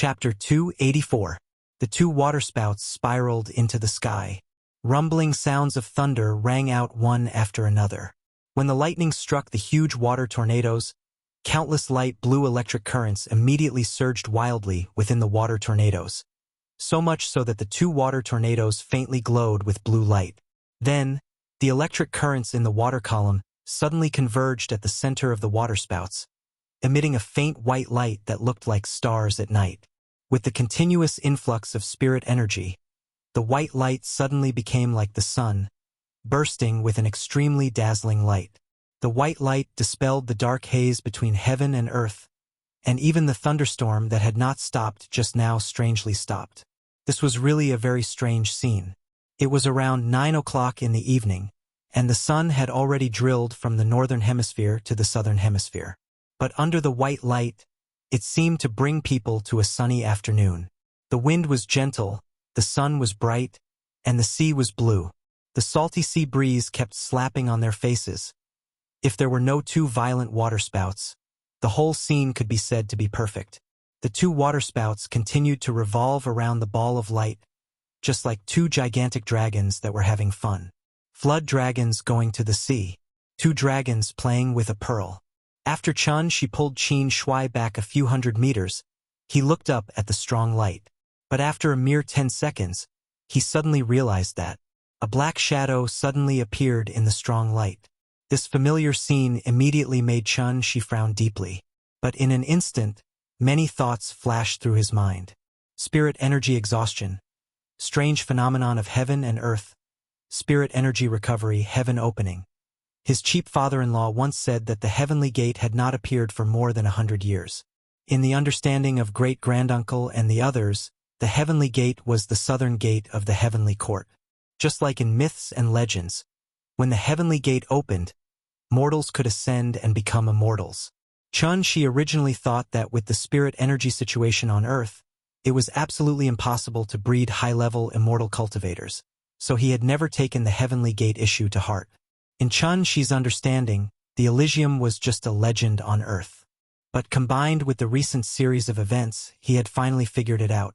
Chapter 284. The two waterspouts spiraled into the sky. Rumbling sounds of thunder rang out one after another. When the lightning struck the huge water tornadoes, countless light blue electric currents immediately surged wildly within the water tornadoes, so much so that the two water tornadoes faintly glowed with blue light. Then, the electric currents in the water column suddenly converged at the center of the waterspouts, emitting a faint white light that looked like stars at night. With the continuous influx of spirit energy, the white light suddenly became like the sun, bursting with an extremely dazzling light. The white light dispelled the dark haze between heaven and earth, and even the thunderstorm that had not stopped just now strangely stopped. This was really a very strange scene. It was around 9 o'clock in the evening, and the sun had already drilled from the northern hemisphere to the southern hemisphere. But under the white light, it seemed to bring people to a sunny afternoon. The wind was gentle, the sun was bright, and the sea was blue. The salty sea breeze kept slapping on their faces. If there were no two violent waterspouts, the whole scene could be said to be perfect. The two waterspouts continued to revolve around the ball of light, just like two gigantic dragons that were having fun. Flood dragons going to the sea. Two dragons playing with a pearl. After Chun Shi pulled Qin Shui back a few hundred meters, he looked up at the strong light. But after a mere 10 seconds, he suddenly realized that a black shadow suddenly appeared in the strong light. This familiar scene immediately made Chun Shi frown deeply. But in an instant, many thoughts flashed through his mind. Spirit energy exhaustion. Strange phenomenon of heaven and earth. Spirit energy recovery, heaven opening. His cheap father-in-law once said that the heavenly gate had not appeared for more than 100 years. In the understanding of great-granduncle and the others, the heavenly gate was the southern gate of the heavenly court. Just like in myths and legends, when the heavenly gate opened, mortals could ascend and become immortals. Chun Shi originally thought that with the spirit energy situation on Earth, it was absolutely impossible to breed high-level immortal cultivators, so he had never taken the heavenly gate issue to heart. In Chun Shi's understanding, the Elysium was just a legend on Earth. But combined with the recent series of events, he had finally figured it out.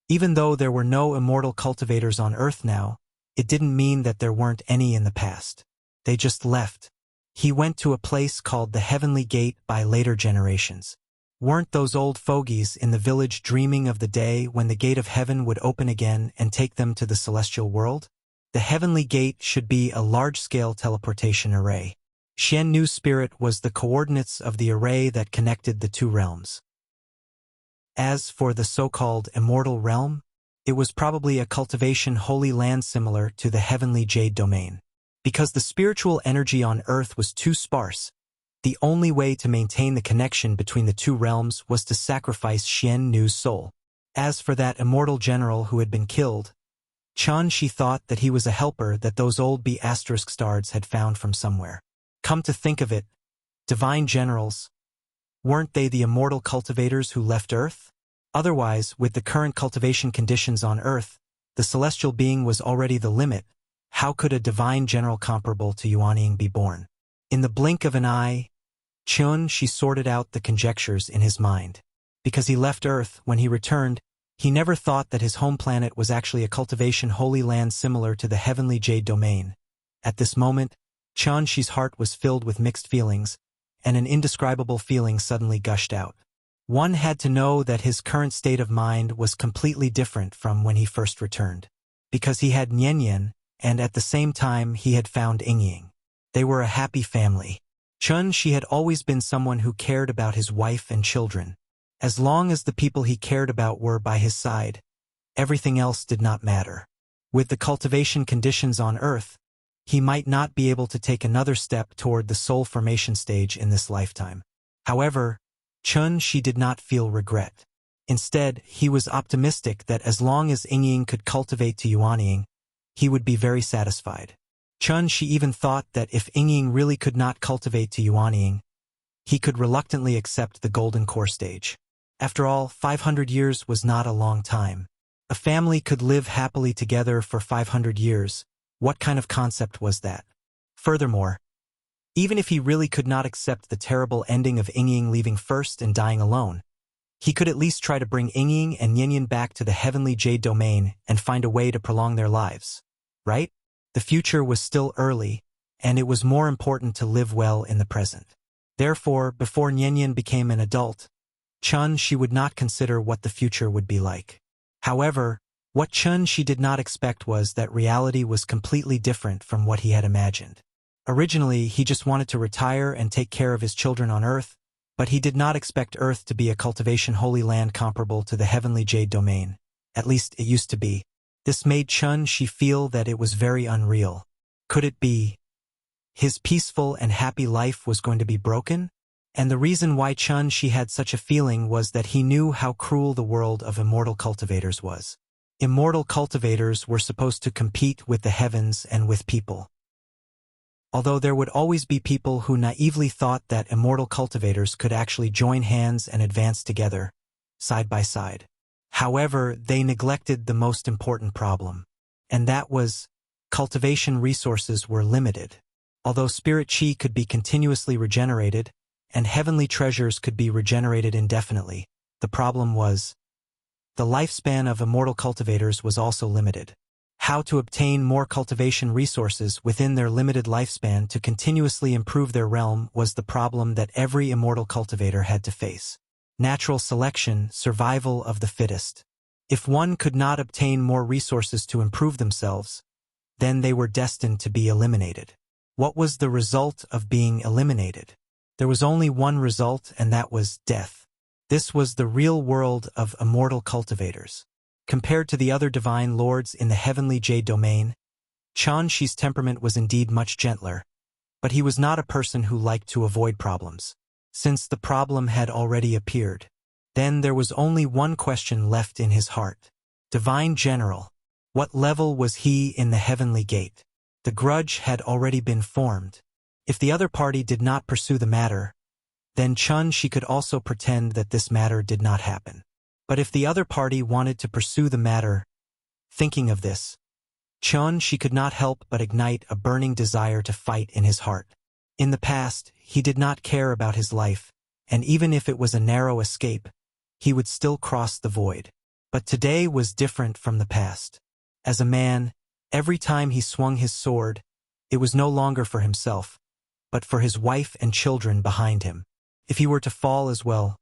Even though there were no immortal cultivators on Earth now, it didn't mean that there weren't any in the past. They just left. He went to a place called the Heavenly Gate by later generations. Weren't those old fogies in the village dreaming of the day when the gate of heaven would open again and take them to the celestial world? The Heavenly Gate should be a large-scale teleportation array. Xian Nu's spirit was the coordinates of the array that connected the two realms. As for the so-called Immortal Realm, it was probably a cultivation holy land similar to the Heavenly Jade Domain. Because the spiritual energy on Earth was too sparse, the only way to maintain the connection between the two realms was to sacrifice Xian Nu's soul. As for that immortal general who had been killed, Chun Shi thought that he was a helper that those old B** stars had found from somewhere. Come to think of it, divine generals, weren't they the immortal cultivators who left Earth? Otherwise, with the current cultivation conditions on Earth, the celestial being was already the limit. How could a divine general comparable to Yuanying be born? In the blink of an eye, Chun Shi sorted out the conjectures in his mind. Because he left Earth, when he returned, he never thought that his home planet was actually a cultivation holy land similar to the Heavenly Jade Domain. At this moment, Chun Shi's heart was filled with mixed feelings, and an indescribable feeling suddenly gushed out. One had to know that his current state of mind was completely different from when he first returned. Because he had Nian, and at the same time he had found Ying. They were a happy family. Chun Shi had always been someone who cared about his wife and children. As long as the people he cared about were by his side, everything else did not matter. With the cultivation conditions on Earth, he might not be able to take another step toward the soul formation stage in this lifetime. However, Chun Shi did not feel regret. Instead, he was optimistic that as long as Ying could cultivate to Yuanying, he would be very satisfied. Chun Shi even thought that if Ying really could not cultivate to Yuanying, he could reluctantly accept the golden core stage. After all, 500 years was not a long time. A family could live happily together for 500 years. What kind of concept was that? Furthermore, even if he really could not accept the terrible ending of Ying leaving first and dying alone, He could at least try to bring Ying and Yin back to the heavenly jade domain and find a way to prolong their lives. Right? The future was still early, and it was more important to live well in the present. Therefore, before Yin became an adult, she would not consider what the future would be like. However, what she did not expect was that reality was completely different from what he had imagined. Originally, he just wanted to retire and take care of his children on Earth, but he did not expect Earth to be a cultivation holy land comparable to the heavenly jade domain. At least it used to be. This made she feel that it was very unreal. Could it be his peaceful and happy life was going to be broken? And the reason why she had such a feeling was that he knew how cruel the world of immortal cultivators was. Immortal cultivators were supposed to compete with the heavens and with people. Although there would always be people who naively thought that immortal cultivators could actually join hands and advance together, side by side. However, they neglected the most important problem. And that was, cultivation resources were limited. Although spirit chi could be continuously regenerated, and heavenly treasures could be regenerated indefinitely, the problem was, the lifespan of immortal cultivators was also limited. How to obtain more cultivation resources within their limited lifespan to continuously improve their realm was the problem that every immortal cultivator had to face. Natural selection, survival of the fittest. If one could not obtain more resources to improve themselves, then they were destined to be eliminated. What was the result of being eliminated? There was only one result, and that was death. This was the real world of immortal cultivators. Compared to the other divine lords in the heavenly jade domain, Shi's temperament was indeed much gentler, but he was not a person who liked to avoid problems. Since the problem had already appeared, then there was only one question left in his heart. Divine General, what level was he in the heavenly gate? The grudge had already been formed. If the other party did not pursue the matter, then she could also pretend that this matter did not happen. But if the other party wanted to pursue the matter, thinking of this, she could not help but ignite a burning desire to fight in his heart. In the past, he did not care about his life, and even if it was a narrow escape, he would still cross the void. But today was different from the past. As a man, every time he swung his sword, it was no longer for himself, but for his wife and children behind him. If he were to fall as well,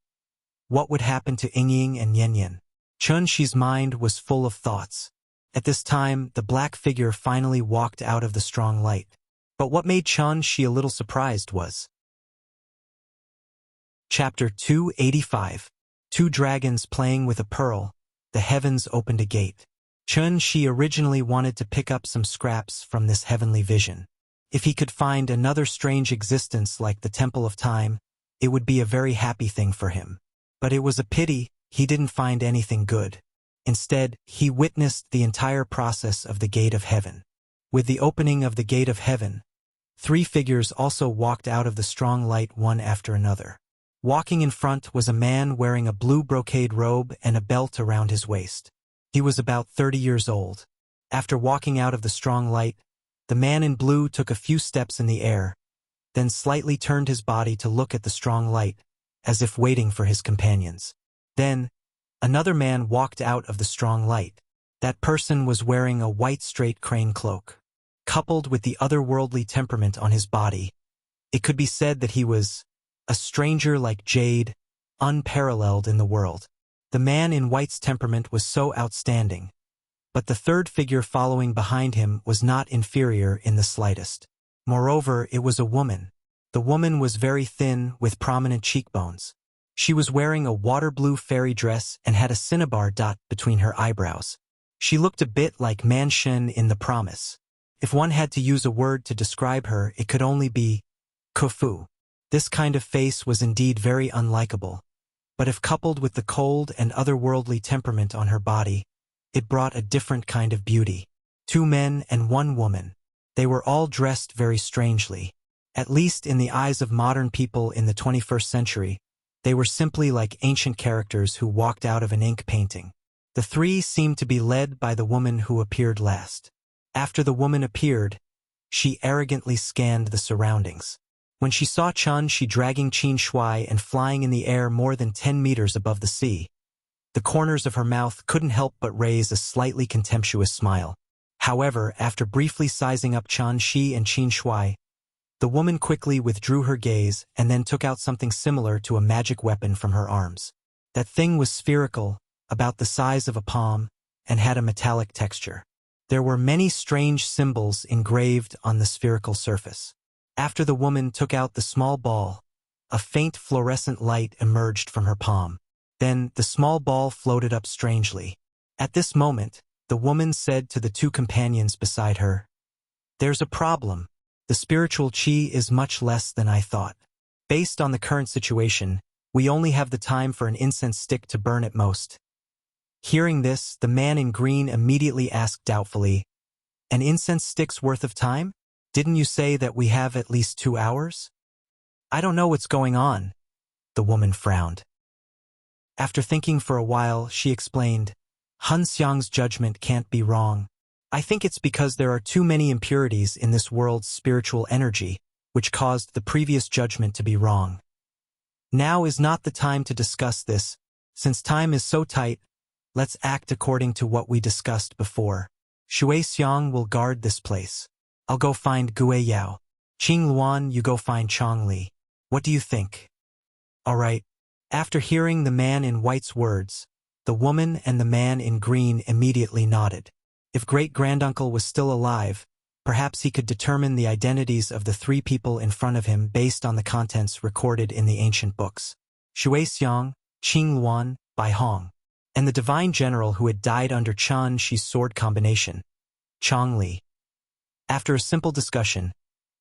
what would happen to Ying and Yin? Shi's mind was full of thoughts. At this time, the black figure finally walked out of the strong light. But what made Shi a little surprised was Chapter 285. Two dragons playing with a pearl. The heavens opened a gate. Shi originally wanted to pick up some scraps from this heavenly vision. If he could find another strange existence like the Temple of Time, it would be a very happy thing for him. But it was a pity he didn't find anything good. Instead, he witnessed the entire process of the Gate of Heaven. With the opening of the Gate of Heaven, three figures also walked out of the strong light one after another. Walking in front was a man wearing a blue brocade robe and a belt around his waist. He was about 30 years old. After walking out of the strong light, the man in blue took a few steps in the air, then slightly turned his body to look at the strong light, as if waiting for his companions. Then, another man walked out of the strong light. That person was wearing a white straight crane cloak. Coupled with the otherworldly temperament on his body, it could be said that he was a stranger like jade, unparalleled in the world. The man in white's temperament was so outstanding, but the third figure following behind him was not inferior in the slightest. Moreover, it was a woman. The woman was very thin, with prominent cheekbones. She was wearing a water blue fairy dress and had a cinnabar dot between her eyebrows. She looked a bit like Manshin in The Promise. If one had to use a word to describe her, it could only be Kufu. This kind of face was indeed very unlikable, but if coupled with the cold and otherworldly temperament on her body, it brought a different kind of beauty. Two men and one woman. They were all dressed very strangely. At least in the eyes of modern people in the 21st century, they were simply like ancient characters who walked out of an ink painting. The three seemed to be led by the woman who appeared last. After the woman appeared, she arrogantly scanned the surroundings. When she saw Chun Shi dragging Qin Shuai and flying in the air more than 10 meters above the sea, the corners of her mouth couldn't help but raise a slightly contemptuous smile. However, after briefly sizing up Chun Shi and Qin Shuai, the woman quickly withdrew her gaze and then took out something similar to a magic weapon from her arms. That thing was spherical, about the size of a palm, and had a metallic texture. There were many strange symbols engraved on the spherical surface. After the woman took out the small ball, a faint fluorescent light emerged from her palm. Then the small ball floated up strangely. At this moment, the woman said to the two companions beside her, "There's a problem. The spiritual qi is much less than I thought. Based on the current situation, we only have the time for an incense stick to burn at most." Hearing this, the man in green immediately asked doubtfully, "An incense stick's worth of time? Didn't you say that we have at least 2 hours?" "I don't know what's going on," the woman frowned. After thinking for a while, she explained, "Han Xiang's judgment can't be wrong. I think it's because there are too many impurities in this world's spiritual energy, which caused the previous judgment to be wrong. Now is not the time to discuss this. Since time is so tight, let's act according to what we discussed before. Shui Xiang will guard this place. I'll go find Gue Yao. Qing Luan, you go find Chong Li. What do you think?" "All right." After hearing the man in white's words, the woman and the man in green immediately nodded. If great-granduncle was still alive, perhaps he could determine the identities of the 3 people in front of him based on the contents recorded in the ancient books. Shui Xiang, Qing Luan, Bai Hong, and the divine general who had died under Chun Shi's sword combination, Chong Li. After a simple discussion,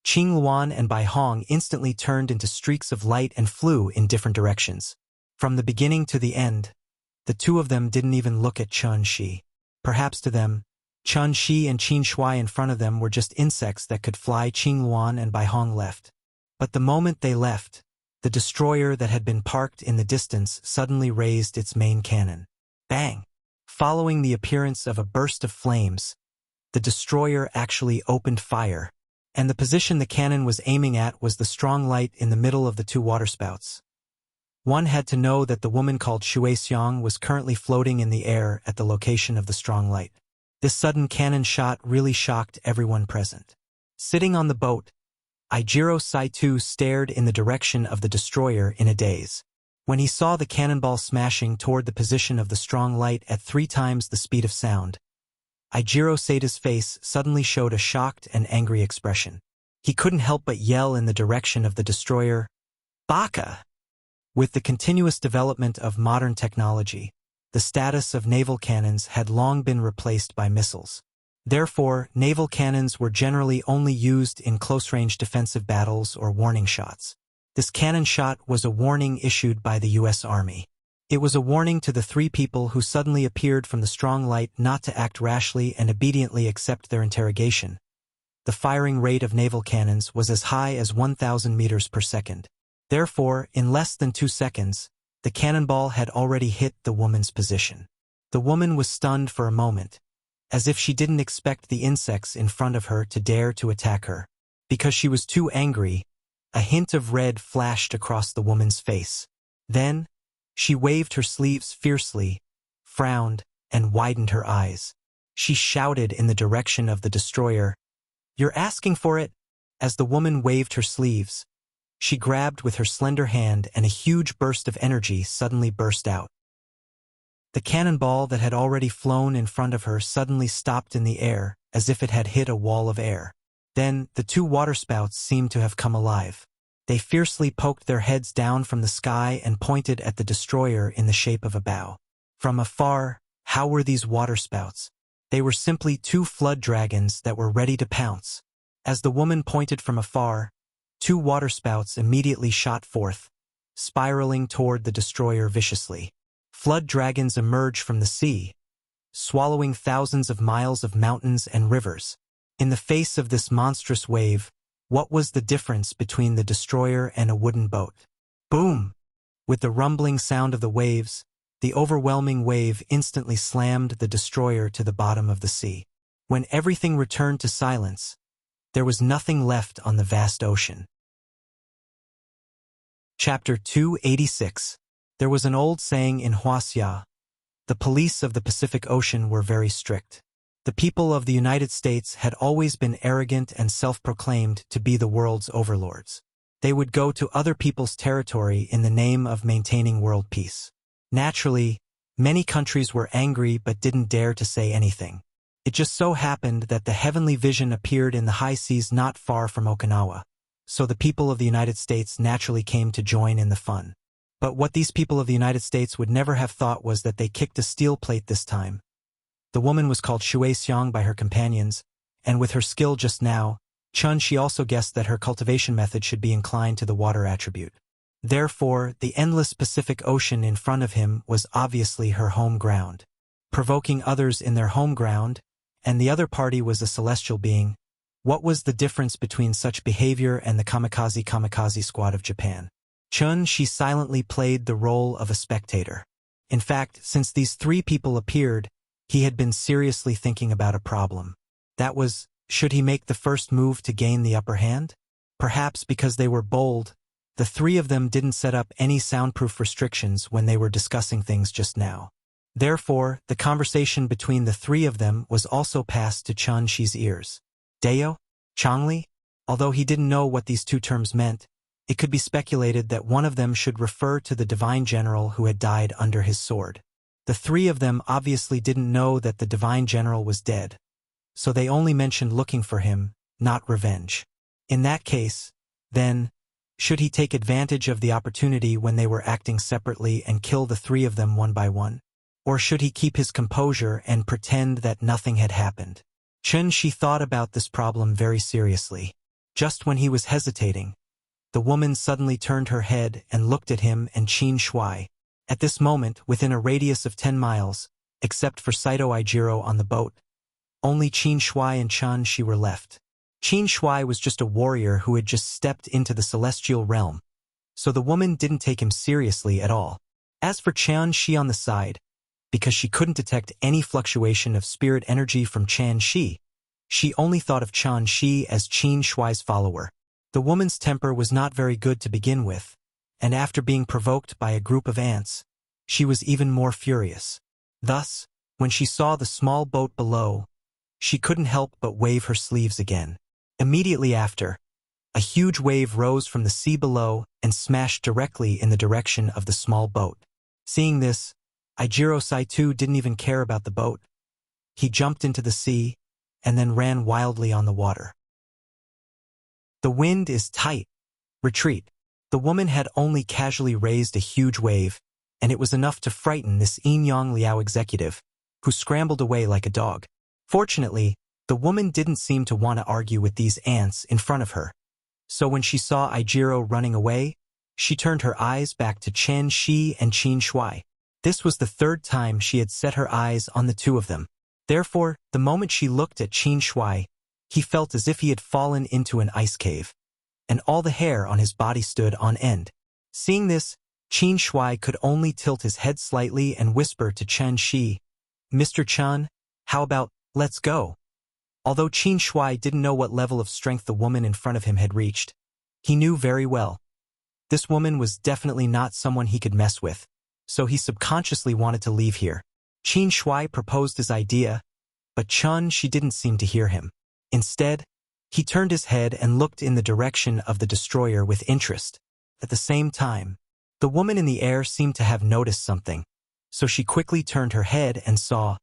Qing Luan and Bai Hong instantly turned into streaks of light and flew in different directions. From the beginning to the end, the 2 of them didn't even look at Chun Shi. Perhaps to them, Chun Shi and Qin Shuai in front of them were just insects that could fly. Qing Luan and Bai Hong left. But the moment they left, the destroyer that had been parked in the distance suddenly raised its main cannon. Bang! Following the appearance of a burst of flames, the destroyer actually opened fire, and the position the cannon was aiming at was the strong light in the middle of the 2 waterspouts. One had to know that the woman called Shui Xiang was currently floating in the air at the location of the strong light. This sudden cannon shot really shocked everyone present. Sitting on the boat, Ijiro Saito stared in the direction of the destroyer in a daze. When he saw the cannonball smashing toward the position of the strong light at 3 times the speed of sound, Ijiro Saito's face suddenly showed a shocked and angry expression. He couldn't help but yell in the direction of the destroyer, "Baka!" With the continuous development of modern technology, the status of naval cannons had long been replaced by missiles. Therefore, naval cannons were generally only used in close-range defensive battles or warning shots. This cannon shot was a warning issued by the U.S. Army. It was a warning to the 3 people who suddenly appeared from the strong light not to act rashly and obediently accept their interrogation. The firing rate of naval cannons was as high as 1,000 meters per second. Therefore, in less than 2 seconds, the cannonball had already hit the woman's position. The woman was stunned for a moment, as if she didn't expect the insects in front of her to dare to attack her. Because she was too angry, a hint of red flashed across the woman's face. Then, she waved her sleeves fiercely, frowned, and widened her eyes. She shouted in the direction of the destroyer, "You're asking for it?" As the woman waved her sleeves, she grabbed with her slender hand and a huge burst of energy suddenly burst out. The cannonball that had already flown in front of her suddenly stopped in the air, as if it had hit a wall of air. Then, the 2 waterspouts seemed to have come alive. They fiercely poked their heads down from the sky and pointed at the destroyer in the shape of a bow. From afar, how were these waterspouts? They were simply 2 flood dragons that were ready to pounce. As the woman pointed from afar, 2 waterspouts immediately shot forth, spiraling toward the destroyer viciously. Flood dragons emerge from the sea, swallowing thousands of miles of mountains and rivers. In the face of this monstrous wave, what was the difference between the destroyer and a wooden boat? Boom! With the rumbling sound of the waves, the overwhelming wave instantly slammed the destroyer to the bottom of the sea. When everything returned to silence, there was nothing left on the vast ocean. Chapter 286. There was an old saying in Wuxia. The police of the Pacific Ocean were very strict. The people of the United States had always been arrogant and self-proclaimed to be the world's overlords. They would go to other people's territory in the name of maintaining world peace. Naturally, many countries were angry but didn't dare to say anything. It just so happened that the heavenly vision appeared in the high seas not far from Okinawa, so the people of the United States naturally came to join in the fun. But what these people of the United States would never have thought was that they kicked a steel plate this time. The woman was called Shui Xiang by her companions, and with her skill just now, she also guessed that her cultivation method should be inclined to the water attribute. Therefore, the endless Pacific Ocean in front of him was obviously her home ground. Provoking others in their home ground, and the other party was a celestial being. What was the difference between such behavior and the kamikaze squad of Japan? She silently played the role of a spectator. In fact, since these three people appeared, he had been seriously thinking about a problem. That was, should he make the first move to gain the upper hand? Perhaps because they were bold, the three of them didn't set up any soundproof restrictions when they were discussing things just now. Therefore, the conversation between the three of them was also passed to Shi's ears. Deo? Changli? Although he didn't know what these two terms meant, it could be speculated that one of them should refer to the divine general who had died under his sword. The three of them obviously didn't know that the divine general was dead, so they only mentioned looking for him, not revenge. In that case, then, should he take advantage of the opportunity when they were acting separately and kill the three of them one by one? Or should he keep his composure and pretend that nothing had happened? She thought about this problem very seriously. Just when he was hesitating, the woman suddenly turned her head and looked at him and Qin Shui. At this moment, within a radius of 10 miles, except for Saito Ijiro on the boat, only Qin Shui and Shi were left. Qin Shui was just a warrior who had just stepped into the celestial realm, so the woman didn't take him seriously at all. As for Shi on the side, because she couldn't detect any fluctuation of spirit energy from Shi, she only thought of Shi as Qin Shui's follower. The woman's temper was not very good to begin with, and after being provoked by a group of ants, she was even more furious. Thus, when she saw the small boat below, she couldn't help but wave her sleeves again. Immediately after, a huge wave rose from the sea below and smashed directly in the direction of the small boat. Seeing this, Ijiro Saito didn't even care about the boat. He jumped into the sea and then ran wildly on the water. The wind is tight. Retreat. The woman had only casually raised a huge wave, and it was enough to frighten this Inyang Liao executive, who scrambled away like a dog. Fortunately, the woman didn't seem to want to argue with these ants in front of her. So when she saw Ijiro running away, she turned her eyes back to Shi and Qin Shui. This was the third time she had set her eyes on the two of them. Therefore, the moment she looked at Qin Shui, he felt as if he had fallen into an ice cave, and all the hair on his body stood on end. Seeing this, Qin Shui could only tilt his head slightly and whisper to Shi, "Mr. Chen, how about, let's go?" Although Qin Shui didn't know what level of strength the woman in front of him had reached, he knew very well. This woman was definitely not someone he could mess with, so he subconsciously wanted to leave here. Qin Shui proposed his idea, but She didn't seem to hear him. Instead, he turned his head and looked in the direction of the destroyer with interest. At the same time, the woman in the air seemed to have noticed something, so she quickly turned her head and saw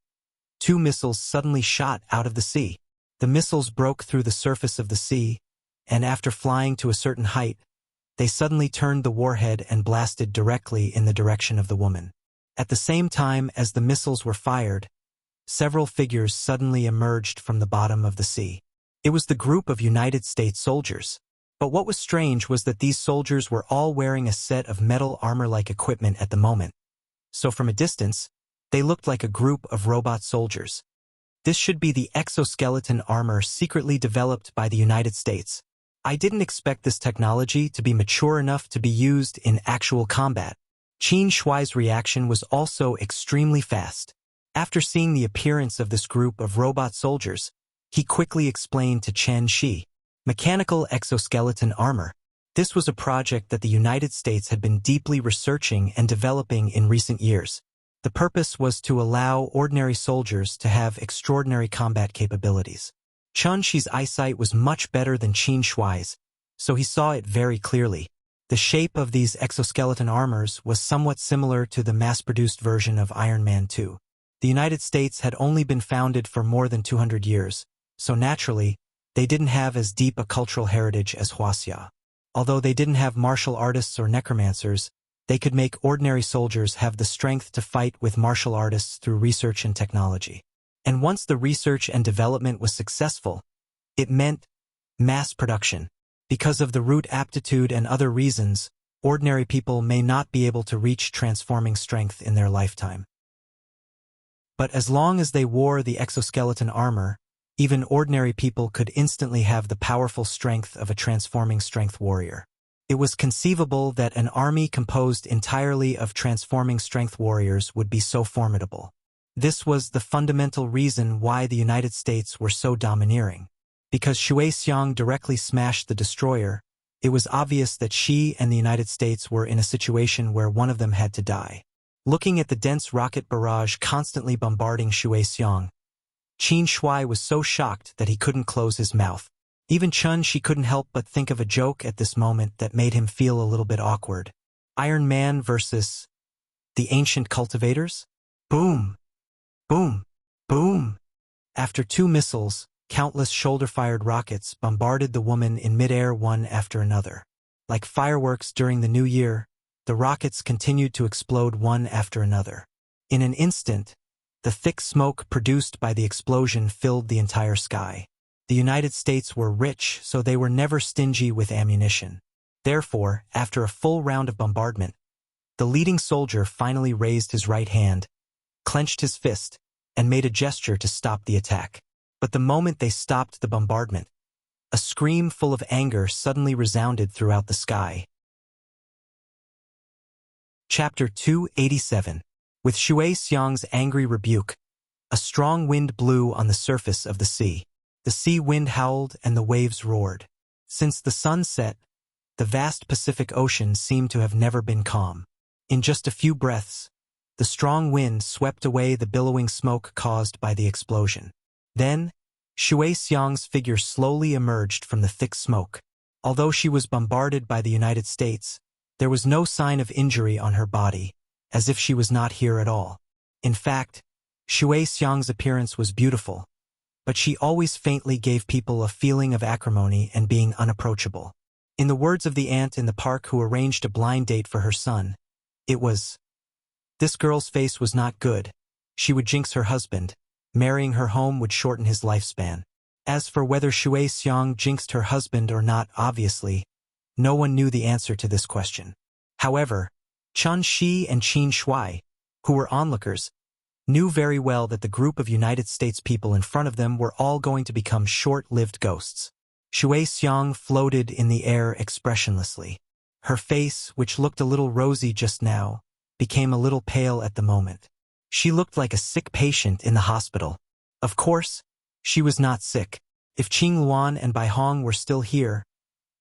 2 missiles suddenly shot out of the sea. The missiles broke through the surface of the sea, and after flying to a certain height, they suddenly turned the warhead and blasted directly in the direction of the woman. At the same time as the missiles were fired, several figures suddenly emerged from the bottom of the sea. It was the group of United States soldiers. But what was strange was that these soldiers were all wearing a set of metal armor-like equipment at the moment. So from a distance, they looked like a group of robot soldiers. This should be the exoskeleton armor secretly developed by the United States. I didn't expect this technology to be mature enough to be used in actual combat. Qin Shui's reaction was also extremely fast. After seeing the appearance of this group of robot soldiers, he quickly explained to Shi, "Mechanical exoskeleton armor. This was a project that the United States had been deeply researching and developing in recent years. The purpose was to allow ordinary soldiers to have extraordinary combat capabilities. Chen Shi's eyesight was much better than Qin Shuai's, so he saw it very clearly. The shape of these exoskeleton armors was somewhat similar to the mass-produced version of Iron Man 2. The United States had only been founded for more than 200 years, so naturally, they didn't have as deep a cultural heritage as Wuxia. Although they didn't have martial artists or necromancers, they could make ordinary soldiers have the strength to fight with martial artists through research and technology. And once the research and development was successful, it meant mass production. Because of the root aptitude and other reasons, ordinary people may not be able to reach transforming strength in their lifetime. But as long as they wore the exoskeleton armor, even ordinary people could instantly have the powerful strength of a transforming strength warrior. It was conceivable that an army composed entirely of transforming strength warriors would be so formidable. This was the fundamental reason why the United States were so domineering. Because Shui Xiang directly smashed the destroyer, it was obvious that she and the United States were in a situation where one of them had to die. Looking at the dense rocket barrage constantly bombarding Shui Xiang, Qin Shuai was so shocked that he couldn't close his mouth. Even Chen Shi couldn't help but think of a joke at this moment that made him feel a little bit awkward. Iron Man versus the ancient cultivators? Boom! Boom! Boom! After 2 missiles, countless shoulder-fired rockets bombarded the woman in midair one after another. Like fireworks during the New Year, the rockets continued to explode one after another. In an instant, the thick smoke produced by the explosion filled the entire sky. The United States were rich, so they were never stingy with ammunition. Therefore, after a full round of bombardment, the leading soldier finally raised his right hand, clenched his fist, and made a gesture to stop the attack. But the moment they stopped the bombardment, a scream full of anger suddenly resounded throughout the sky. Chapter 287. With Shui Xiang's angry rebuke, a strong wind blew on the surface of the sea. The sea wind howled and the waves roared. Since the sun set, the vast Pacific Ocean seemed to have never been calm. In just a few breaths, the strong wind swept away the billowing smoke caused by the explosion. Then, Shui Xiang's figure slowly emerged from the thick smoke. Although she was bombarded by the United States, there was no sign of injury on her body, as if she was not here at all. In fact, Shui Xiang's appearance was beautiful, but she always faintly gave people a feeling of acrimony and being unapproachable. In the words of the aunt in the park who arranged a blind date for her son, it was, "This girl's face was not good. She would jinx her husband. Marrying her home would shorten his lifespan." As for whether Shui Xiang jinxed her husband or not, obviously, no one knew the answer to this question. However, Chen Shi and Qin Shuai, who were onlookers, knew very well that the group of United States people in front of them were all going to become short-lived ghosts. Shui Xiang floated in the air expressionlessly. Her face, which looked a little rosy just now, became a little pale at the moment. She looked like a sick patient in the hospital. Of course, she was not sick. If Qing Luan and Bai Hong were still here,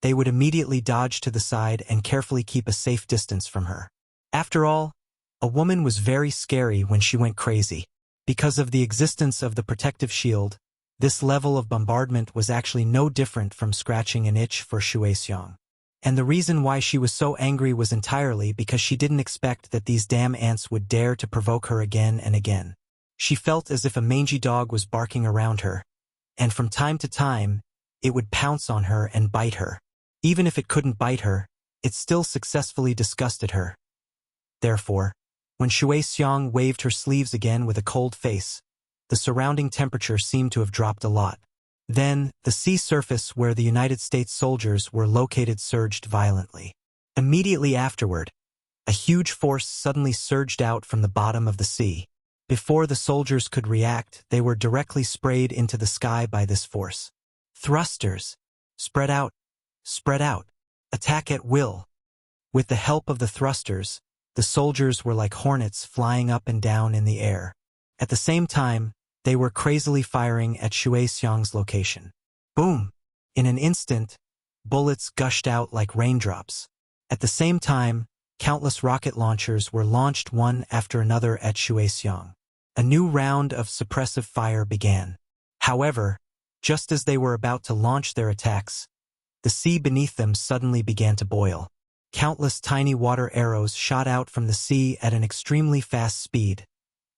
they would immediately dodge to the side and carefully keep a safe distance from her. After all, a woman was very scary when she went crazy. Because of the existence of the protective shield, this level of bombardment was actually no different from scratching an itch for Shui Xiang. And the reason why she was so angry was entirely because she didn't expect that these damn ants would dare to provoke her again and again. She felt as if a mangy dog was barking around her, and from time to time, it would pounce on her and bite her. Even if it couldn't bite her, it still successfully disgusted her. Therefore, when Shui Xiang waved her sleeves again with a cold face, the surrounding temperature seemed to have dropped a lot. Then, the sea surface where the United States soldiers were located surged violently. Immediately afterward, a huge force suddenly surged out from the bottom of the sea. Before the soldiers could react, they were directly sprayed into the sky by this force. Thrusters! Spread out! Spread out! Attack at will! With the help of the thrusters, the soldiers were like hornets flying up and down in the air. At the same time, they were crazily firing at Shui Xiang's location. Boom! In an instant, Bullets gushed out like raindrops. At the same time, countless rocket launchers were launched one after another at Shuexiang. A new round of suppressive fire began. However, just as they were about to launch their attacks, the sea beneath them suddenly began to boil. Countless tiny water arrows shot out from the sea at an extremely fast speed,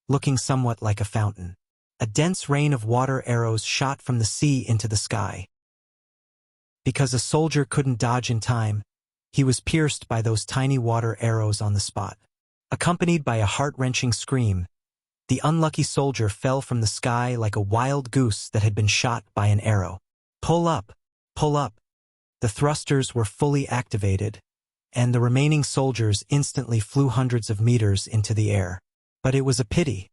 looking somewhat like a fountain. A dense rain of water arrows shot from the sea into the sky. Because a soldier couldn't dodge in time, he was pierced by those tiny water arrows on the spot. Accompanied by a heart-wrenching scream, the unlucky soldier fell from the sky like a wild goose that had been shot by an arrow. Pull up! Pull up! The thrusters were fully activated, and the remaining soldiers instantly flew hundreds of meters into the air. But it was a pity.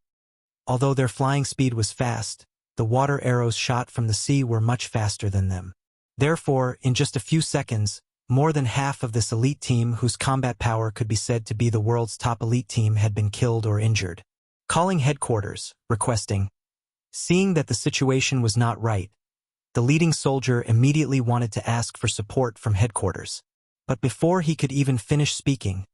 Although their flying speed was fast, the water arrows shot from the sea were much faster than them. Therefore, in just a few seconds, more than half of this elite team, whose combat power could be said to be the world's top elite team, had been killed or injured. Calling headquarters, requesting. Seeing that the situation was not right, the leading soldier immediately wanted to ask for support from headquarters. But before he could even finish speaking,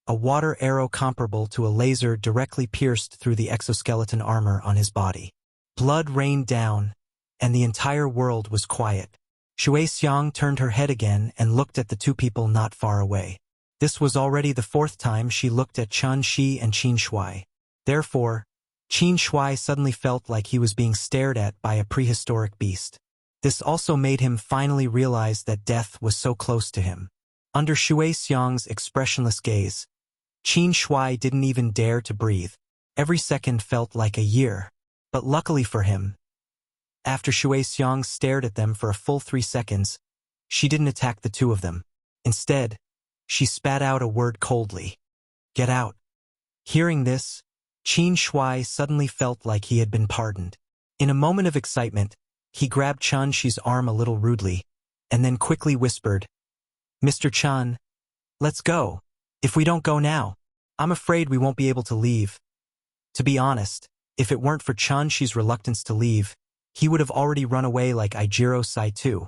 a water arrow comparable to a laser directly pierced through the exoskeleton armor on his body. Blood rained down, and the entire world was quiet. Shuexiang turned her head again and looked at the two people not far away. This was already the fourth time she looked at Chen Shi and Qin Shuai. Therefore, Qin Shuai suddenly felt like he was being stared at by a prehistoric beast. This also made him finally realize that death was so close to him. Under Shuexiang's expressionless gaze, Qin Shuai didn't even dare to breathe. Every second felt like a year. But luckily for him, after Shuexiang stared at them for a full 3 seconds, she didn't attack the two of them. Instead, she spat out a word coldly. Get out. Hearing this, Qin Shuai suddenly felt like he had been pardoned. In a moment of excitement, he grabbed Chen Shi's arm a little rudely, and then quickly whispered, Mr. Chen, let's go. If we don't go now, I'm afraid we won't be able to leave. To be honest, if it weren't for Chen Shi's reluctance to leave, he would have already run away like Ijiro Sai too.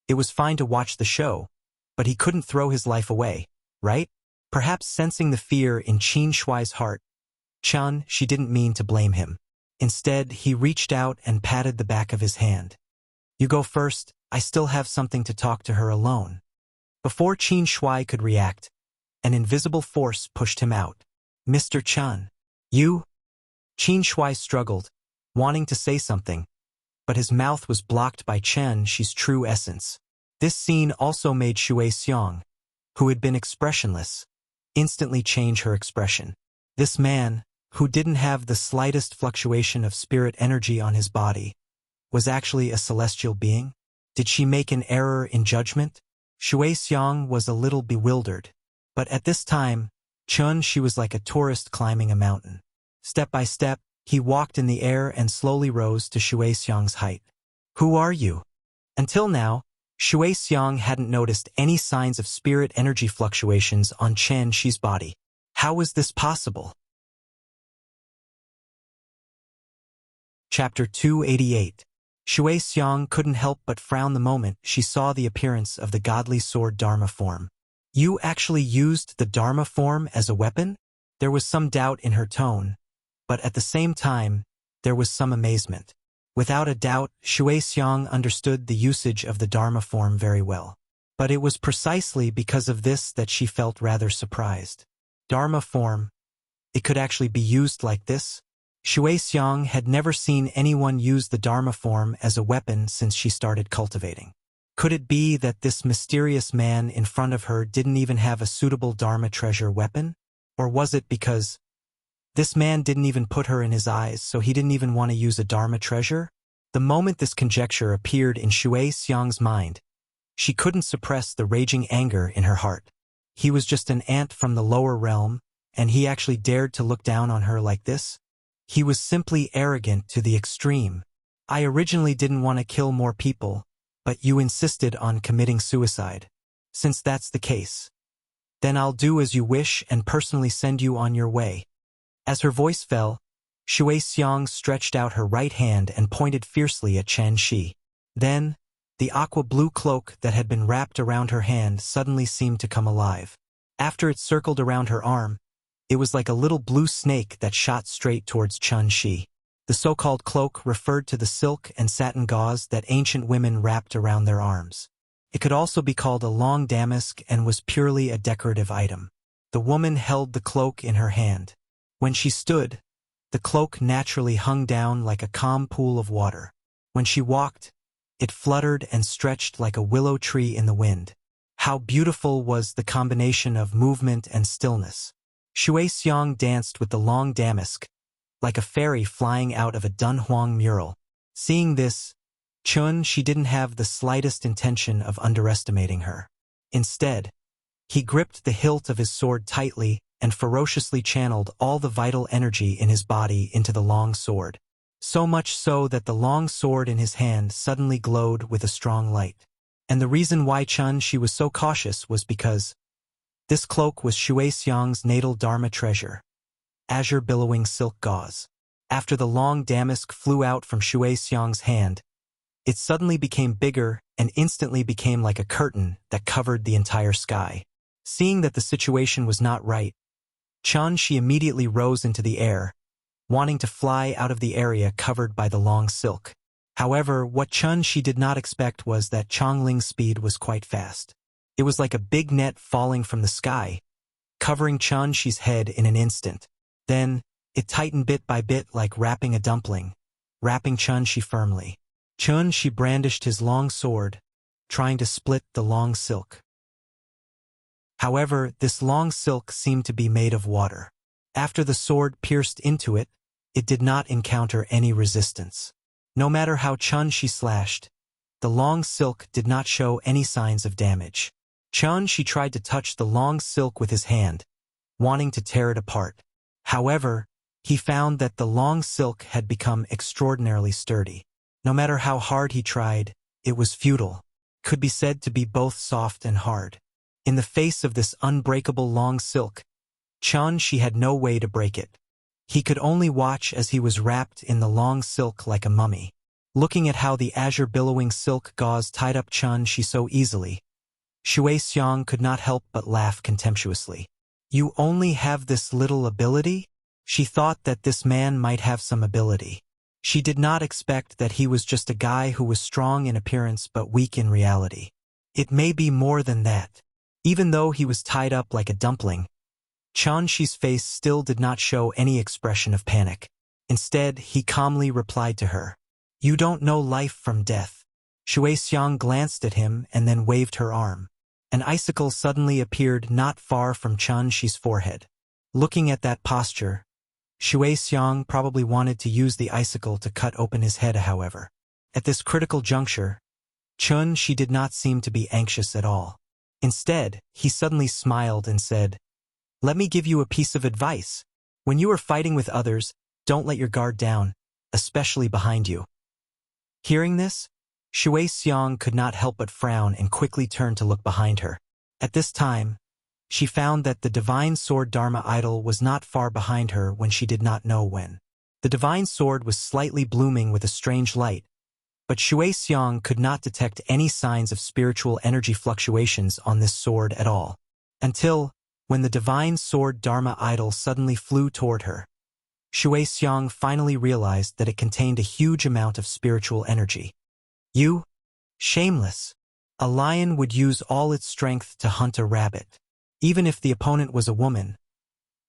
It was fine to watch the show, but he couldn't throw his life away, right? Perhaps sensing the fear in Qin Shuai's heart, Chen Shi didn't mean to blame him. Instead, he reached out and patted the back of his hand. You go first, I still have something to talk to her alone. Before Qin Shuai could react, an invisible force pushed him out. Mr. Chen. You? Qin Shuai struggled, wanting to say something, but his mouth was blocked by Chen Shi's true essence. This scene also made Shuexiang, who had been expressionless, instantly change her expression. This man, who didn't have the slightest fluctuation of spirit energy on his body, was actually a celestial being? Did she make an error in judgment? Shuexiang was a little bewildered, but at this time, Chen Shi was like a tourist climbing a mountain. Step by step, he walked in the air and slowly rose to Shuexiang's height. Who are you? Until now, Shuexiang hadn't noticed any signs of spirit energy fluctuations on Chen Shi's body. How was this possible? Chapter 288. Shuexiang couldn't help but frown the moment she saw the appearance of the godly sword Dharma form. You actually used the Dharma form as a weapon? There was some doubt in her tone, but at the same time, there was some amazement. Without a doubt, Shuexiang understood the usage of the Dharma form very well. But it was precisely because of this that she felt rather surprised. Dharma form? It could actually be used like this? Shuexiang had never seen anyone use the Dharma form as a weapon since she started cultivating. Could it be that this mysterious man in front of her didn't even have a suitable Dharma treasure weapon? Or was it because this man didn't even put her in his eyes, so he didn't even want to use a Dharma treasure? The moment this conjecture appeared in Shuexiang's mind, she couldn't suppress the raging anger in her heart. He was just an ant from the lower realm, and he actually dared to look down on her like this? He was simply arrogant to the extreme. I originally didn't want to kill more people, but you insisted on committing suicide. Since that's the case, then I'll do as you wish and personally send you on your way. As her voice fell, Shuexiang stretched out her right hand and pointed fiercely at Chen Shi. Then, The aqua-blue cloak that had been wrapped around her hand suddenly seemed to come alive. After it circled around her arm, it was like a little blue snake that shot straight towards Chun-Shi. The so-called cloak referred to the silk and satin gauze that ancient women wrapped around their arms. It could also be called a long damask and was purely a decorative item. The woman held the cloak in her hand. When she stood, the cloak naturally hung down like a calm pool of water. When she walked, it fluttered and stretched like a willow tree in the wind. How beautiful was the combination of movement and stillness. Shui Xiang danced with the long damask, like a fairy flying out of a Dunhuang mural. Seeing this, Chun-Shi didn't have the slightest intention of underestimating her. Instead, he gripped the hilt of his sword tightly and ferociously channeled all the vital energy in his body into the long sword. So much so that the long sword in his hand suddenly glowed with a strong light. And the reason why Chun-Shi was so cautious was because this cloak was Shui Xiang's natal Dharma treasure, azure billowing silk gauze. After the long damask flew out from Shui Xiang's hand, it suddenly became bigger and instantly became like a curtain that covered the entire sky. Seeing that the situation was not right, Chun-Shi immediately rose into the air, wanting to fly out of the area covered by the long silk. However, what Chun-Shi did not expect was that Chongling's speed was quite fast. It was like a big net falling from the sky, covering Chun-Shi's head in an instant. Then, it tightened bit by bit like wrapping a dumpling, wrapping Chun-Shi firmly. Chun-Shi brandished his long sword, trying to split the long silk. However, this long silk seemed to be made of water. After the sword pierced into it, it did not encounter any resistance. No matter how Chun-Shi slashed, the long silk did not show any signs of damage. Chun-Shi tried to touch the long silk with his hand, wanting to tear it apart. However, he found that the long silk had become extraordinarily sturdy. No matter how hard he tried, it was futile. Could be said to be both soft and hard. In the face of this unbreakable long silk, Chun-Shi had no way to break it. He could only watch as he was wrapped in the long silk like a mummy. Looking at how the azure billowing silk gauze tied up Chun-Shi so easily, Shui Xiang could not help but laugh contemptuously. "You only have this little ability?" She thought that this man might have some ability. She did not expect that he was just a guy who was strong in appearance but weak in reality. It may be more than that. Even though he was tied up like a dumpling, Chun-Shi's face still did not show any expression of panic. Instead, he calmly replied to her, "You don't know life from death." Shui Xiang glanced at him and then waved her arm. An icicle suddenly appeared not far from Chun-Shi's forehead. Looking at that posture, Shui Xiang probably wanted to use the icicle to cut open his head. However, at this critical juncture, Chun-Shi did not seem to be anxious at all. Instead, he suddenly smiled and said, "Let me give you a piece of advice. When you are fighting with others, don't let your guard down, especially behind you." Hearing this, Shui Xiang could not help but frown and quickly turned to look behind her. At this time, she found that the divine sword Dharma idol was not far behind her when she did not know when. The divine sword was slightly blooming with a strange light, but Shui Xiang could not detect any signs of spiritual energy fluctuations on this sword at all. Until, when the divine sword Dharma idol suddenly flew toward her, Shui Xiang finally realized that it contained a huge amount of spiritual energy. "You? Shameless." A lion would use all its strength to hunt a rabbit. Even if the opponent was a woman,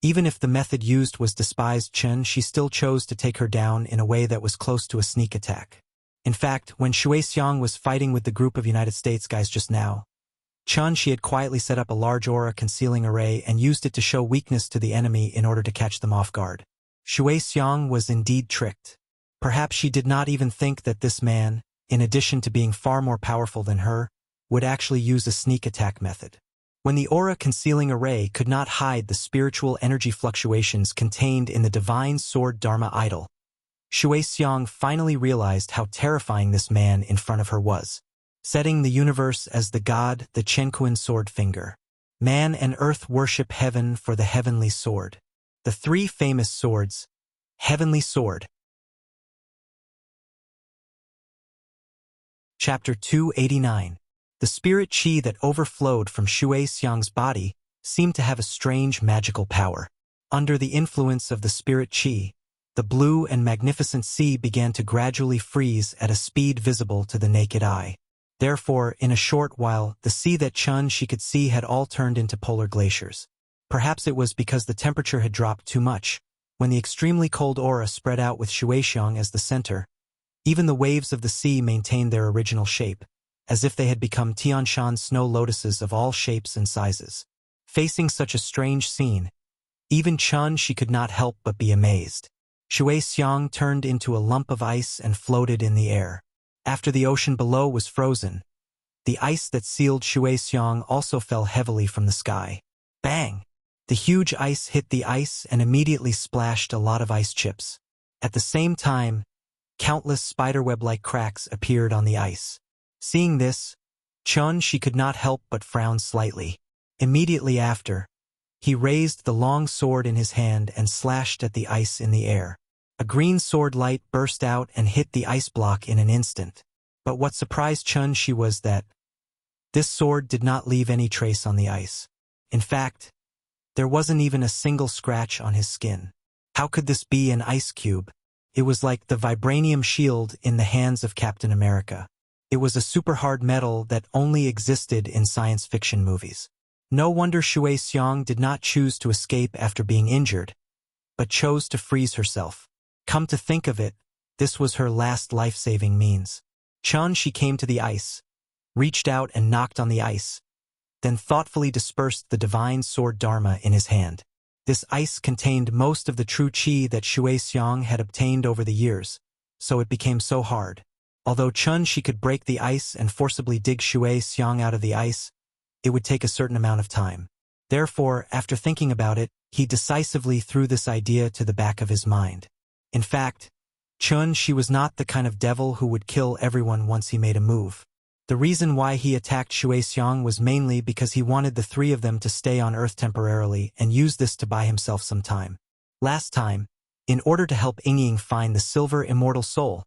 even if the method used was despised Chun-Shi still chose to take her down in a way that was close to a sneak attack. In fact, when Shui Xiang was fighting with the group of United States guys just now, Chun-Shi had quietly set up a large aura concealing array and used it to show weakness to the enemy in order to catch them off guard. Shui Xiang was indeed tricked. Perhaps she did not even think that this man, in addition to being far more powerful than her, would actually use a sneak attack method. When the aura concealing array could not hide the spiritual energy fluctuations contained in the divine sword Dharma idol, Shui Xiang finally realized how terrifying this man in front of her was. Setting the universe as the god, the Chenkuan sword finger. Man and earth worship heaven for the heavenly sword. The three famous swords. Heavenly sword. Chapter 289. The spirit qi that overflowed from Shui Xiang's body seemed to have a strange magical power. Under the influence of the spirit qi, the blue and magnificent sea began to gradually freeze at a speed visible to the naked eye. Therefore, in a short while, the sea that she could see had all turned into polar glaciers. Perhaps it was because the temperature had dropped too much. When the extremely cold aura spread out with Shuixiang as the center, even the waves of the sea maintained their original shape, as if they had become Tianshan snow lotuses of all shapes and sizes. Facing such a strange scene, even she could not help but be amazed. Shuixiang turned into a lump of ice and floated in the air. After the ocean below was frozen, the ice that sealed Shuixiang also fell heavily from the sky. Bang! The huge ice hit the ice and immediately splashed a lot of ice chips. At the same time, countless spiderweb-like cracks appeared on the ice. Seeing this, she could not help but frown slightly. Immediately after, he raised the long sword in his hand and slashed at the ice in the air. A green sword light burst out and hit the ice block in an instant. But what surprised she was that this sword did not leave any trace on the ice. In fact, there wasn't even a single scratch on his skin. How could this be an ice cube? It was like the vibranium shield in the hands of Captain America. It was a super hard metal that only existed in science fiction movies. No wonder Shuixiang did not choose to escape after being injured, but chose to freeze herself. Come to think of it, this was her last life-saving means. She came to the ice, reached out and knocked on the ice, then thoughtfully dispersed the divine sword Dharma in his hand. This ice contained most of the true qi that Shuixiang had obtained over the years, so it became so hard. Although she could break the ice and forcibly dig Shuixiang out of the ice, it would take a certain amount of time. Therefore, after thinking about it, he decisively threw this idea to the back of his mind. In fact, she was not the kind of devil who would kill everyone once he made a move. The reason why he attacked Shuixiang was mainly because he wanted the three of them to stay on Earth temporarily and use this to buy himself some time. Last time, in order to help Ying find the silver immortal soul,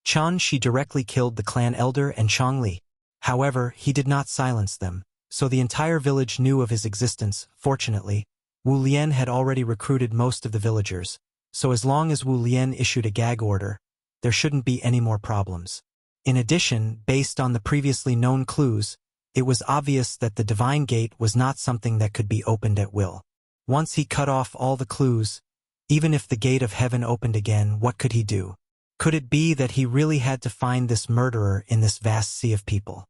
she directly killed the clan elder and Changli. However, he did not silence them, so the entire village knew of his existence. Fortunately, Wu Lian had already recruited most of the villagers, so as long as Wu Lian issued a gag order, there shouldn't be any more problems. In addition, based on the previously known clues, it was obvious that the divine gate was not something that could be opened at will. Once he cut off all the clues, even if the gate of heaven opened again, what could he do? Could it be that he really had to find this murderer in this vast sea of people?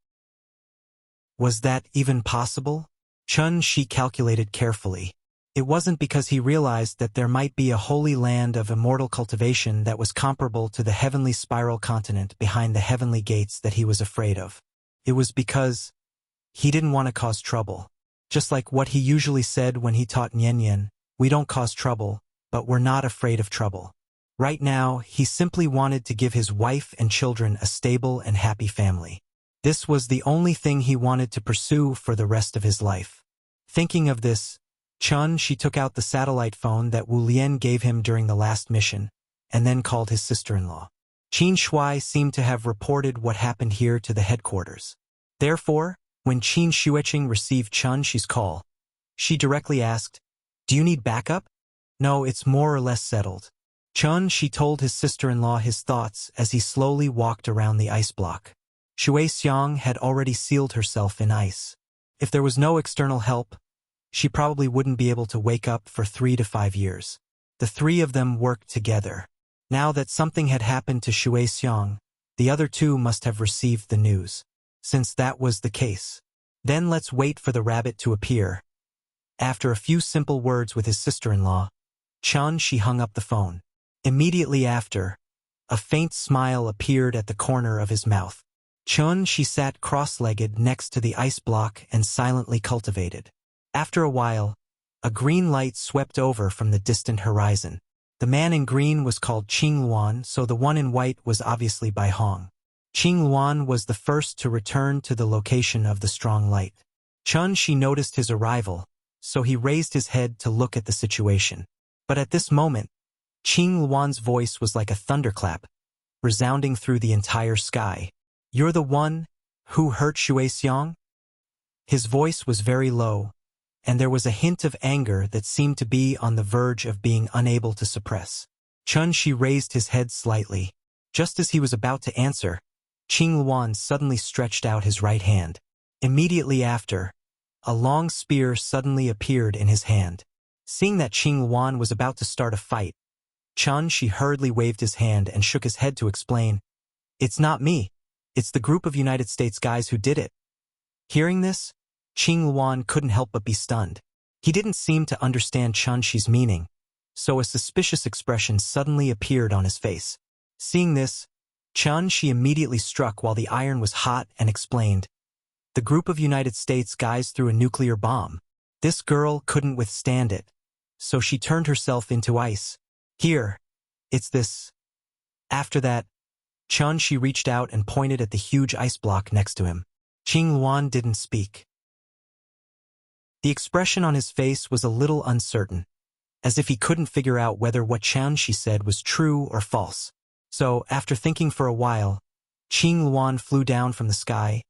Was that even possible? She calculated carefully. It wasn't because he realized that there might be a holy land of immortal cultivation that was comparable to the heavenly spiral continent behind the heavenly gates that he was afraid of. It was because he didn't want to cause trouble. Just like what he usually said when he taught Nian, we don't cause trouble, but we're not afraid of trouble. Right now, he simply wanted to give his wife and children a stable and happy family. This was the only thing he wanted to pursue for the rest of his life. Thinking of this, she took out the satellite phone that Wu Lian gave him during the last mission, and then called his sister-in-law. Qin Shui seemed to have reported what happened here to the headquarters. Therefore, when Qin Shuiqing received Shi's call, she directly asked, "Do you need backup?" "No, it's more or less settled." She told his sister-in-law his thoughts as he slowly walked around the ice block. Shuixiang had already sealed herself in ice. If there was no external help, she probably wouldn't be able to wake up for 3 to 5 years. The three of them worked together. Now that something had happened to Shuixiang, the other two must have received the news. Since that was the case, then let's wait for the rabbit to appear. After a few simple words with his sister-in-law, she hung up the phone. Immediately after, a faint smile appeared at the corner of his mouth. She sat cross-legged next to the ice block and silently cultivated. After a while, a green light swept over from the distant horizon. The man in green was called Qing Luan, so the one in white was obviously Bai Hong. Qing Luan was the first to return to the location of the strong light. She noticed his arrival, so he raised his head to look at the situation. But at this moment, Qing Luan's voice was like a thunderclap, resounding through the entire sky. "You're the one who hurt Shui Xiang?" His voice was very low, and there was a hint of anger that seemed to be on the verge of being unable to suppress. Chun Shi raised his head slightly. Just as he was about to answer, Qing Luan suddenly stretched out his right hand. Immediately after, a long spear suddenly appeared in his hand. Seeing that Qing Luan was about to start a fight, Chun Shi hurriedly waved his hand and shook his head to explain, "It's not me. It's the group of United States guys who did it." Hearing this, Qing Luan couldn't help but be stunned. He didn't seem to understand Chun Shi's meaning, so a suspicious expression suddenly appeared on his face. Seeing this, Chun Shi immediately struck while the iron was hot and explained, "The group of United States guys threw a nuclear bomb. This girl couldn't withstand it, so she turned herself into ice. Here, it's this." After that, Chun Shi reached out and pointed at the huge ice block next to him. Qing Luan didn't speak. The expression on his face was a little uncertain, as if he couldn't figure out whether what Chun Shi said was true or false. So, after thinking for a while, Qing Luan flew down from the sky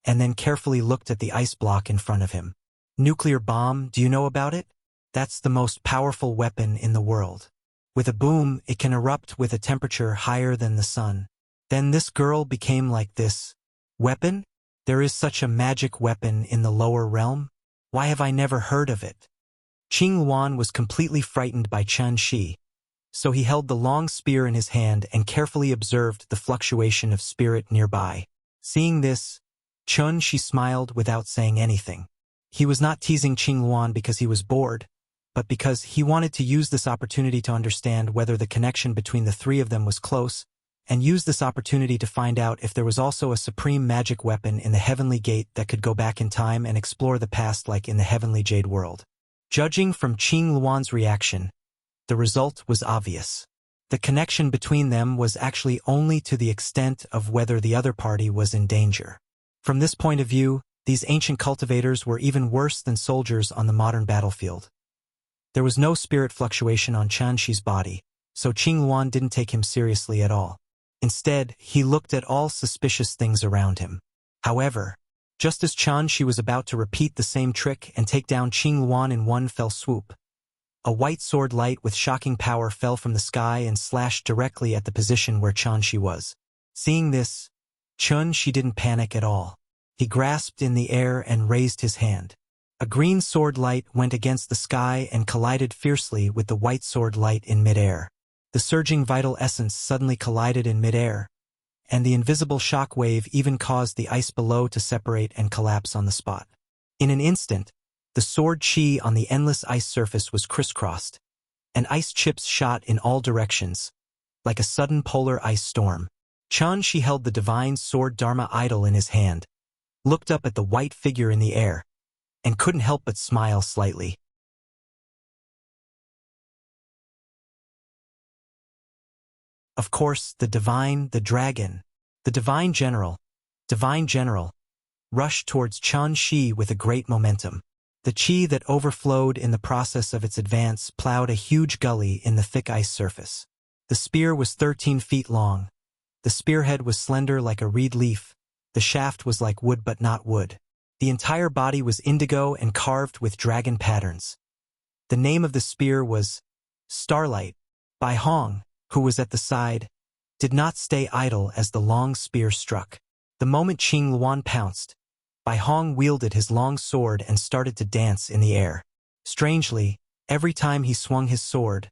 and then carefully looked at the ice block in front of him. "Nuclear bomb, do you know about it? That's the most powerful weapon in the world. With a boom, it can erupt with a temperature higher than the sun. Then this girl became like this. Weapon? There is such a magic weapon in the lower realm? Why have I never heard of it?" Qing Luan was completely frightened by Chun Shi, so he held the long spear in his hand and carefully observed the fluctuation of spirit nearby. Seeing this, Chun Shi smiled without saying anything. He was not teasing Qing Luan because he was bored, but because he wanted to use this opportunity to understand whether the connection between the three of them was close, and use this opportunity to find out if there was also a supreme magic weapon in the Heavenly Gate that could go back in time and explore the past like in the Heavenly Jade World. Judging from Qing Luan's reaction, the result was obvious. The connection between them was actually only to the extent of whether the other party was in danger. From this point of view, these ancient cultivators were even worse than soldiers on the modern battlefield. There was no spirit fluctuation on Chun Shi's body, so Qing Luan didn't take him seriously at all. Instead, he looked at all suspicious things around him. However, just as Chun Shi was about to repeat the same trick and take down Qing Luan in one fell swoop, a white sword light with shocking power fell from the sky and slashed directly at the position where Chun Shi was. Seeing this, Chun Shi didn't panic at all. He grasped in the air and raised his hand. A green sword light went against the sky and collided fiercely with the white sword light in midair. The surging vital essence suddenly collided in midair, and the invisible shock wave even caused the ice below to separate and collapse on the spot. In an instant, the sword chi on the endless ice surface was crisscrossed, and ice chips shot in all directions, like a sudden polar ice storm. Chun Shi held the divine sword Dharma idol in his hand, looked up at the white figure in the air, and couldn't help but smile slightly. Of course, the dragon, the divine general, rushed towards Chun Shi with a great momentum. The chi that overflowed in the process of its advance plowed a huge gully in the thick ice surface. The spear was 13 feet long. The spearhead was slender like a reed leaf. The shaft was like wood but not wood. The entire body was indigo and carved with dragon patterns. The name of the spear was Starlight. Bai Hong, who was at the side, did not stay idle as the long spear struck. The moment Qing Luan pounced, Bai Hong wielded his long sword and started to dance in the air. Strangely, every time he swung his sword,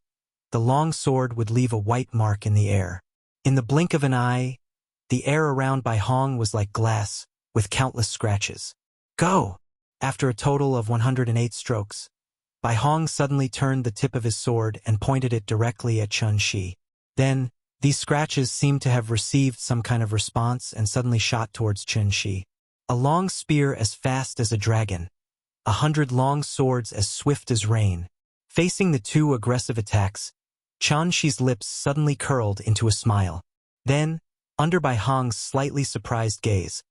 the long sword would leave a white mark in the air. In the blink of an eye, the air around Bai Hong was like glass, with countless scratches. Go! After a total of 108 strokes, Bai Hong suddenly turned the tip of his sword and pointed it directly at Chun Shi. Then, these scratches seemed to have received some kind of response and suddenly shot towards Chun Shi. A long spear as fast as a dragon, 100 long swords as swift as rain. Facing the two aggressive attacks, Chun Shi's lips suddenly curled into a smile. Then, under Bai Hong's slightly surprised gaze,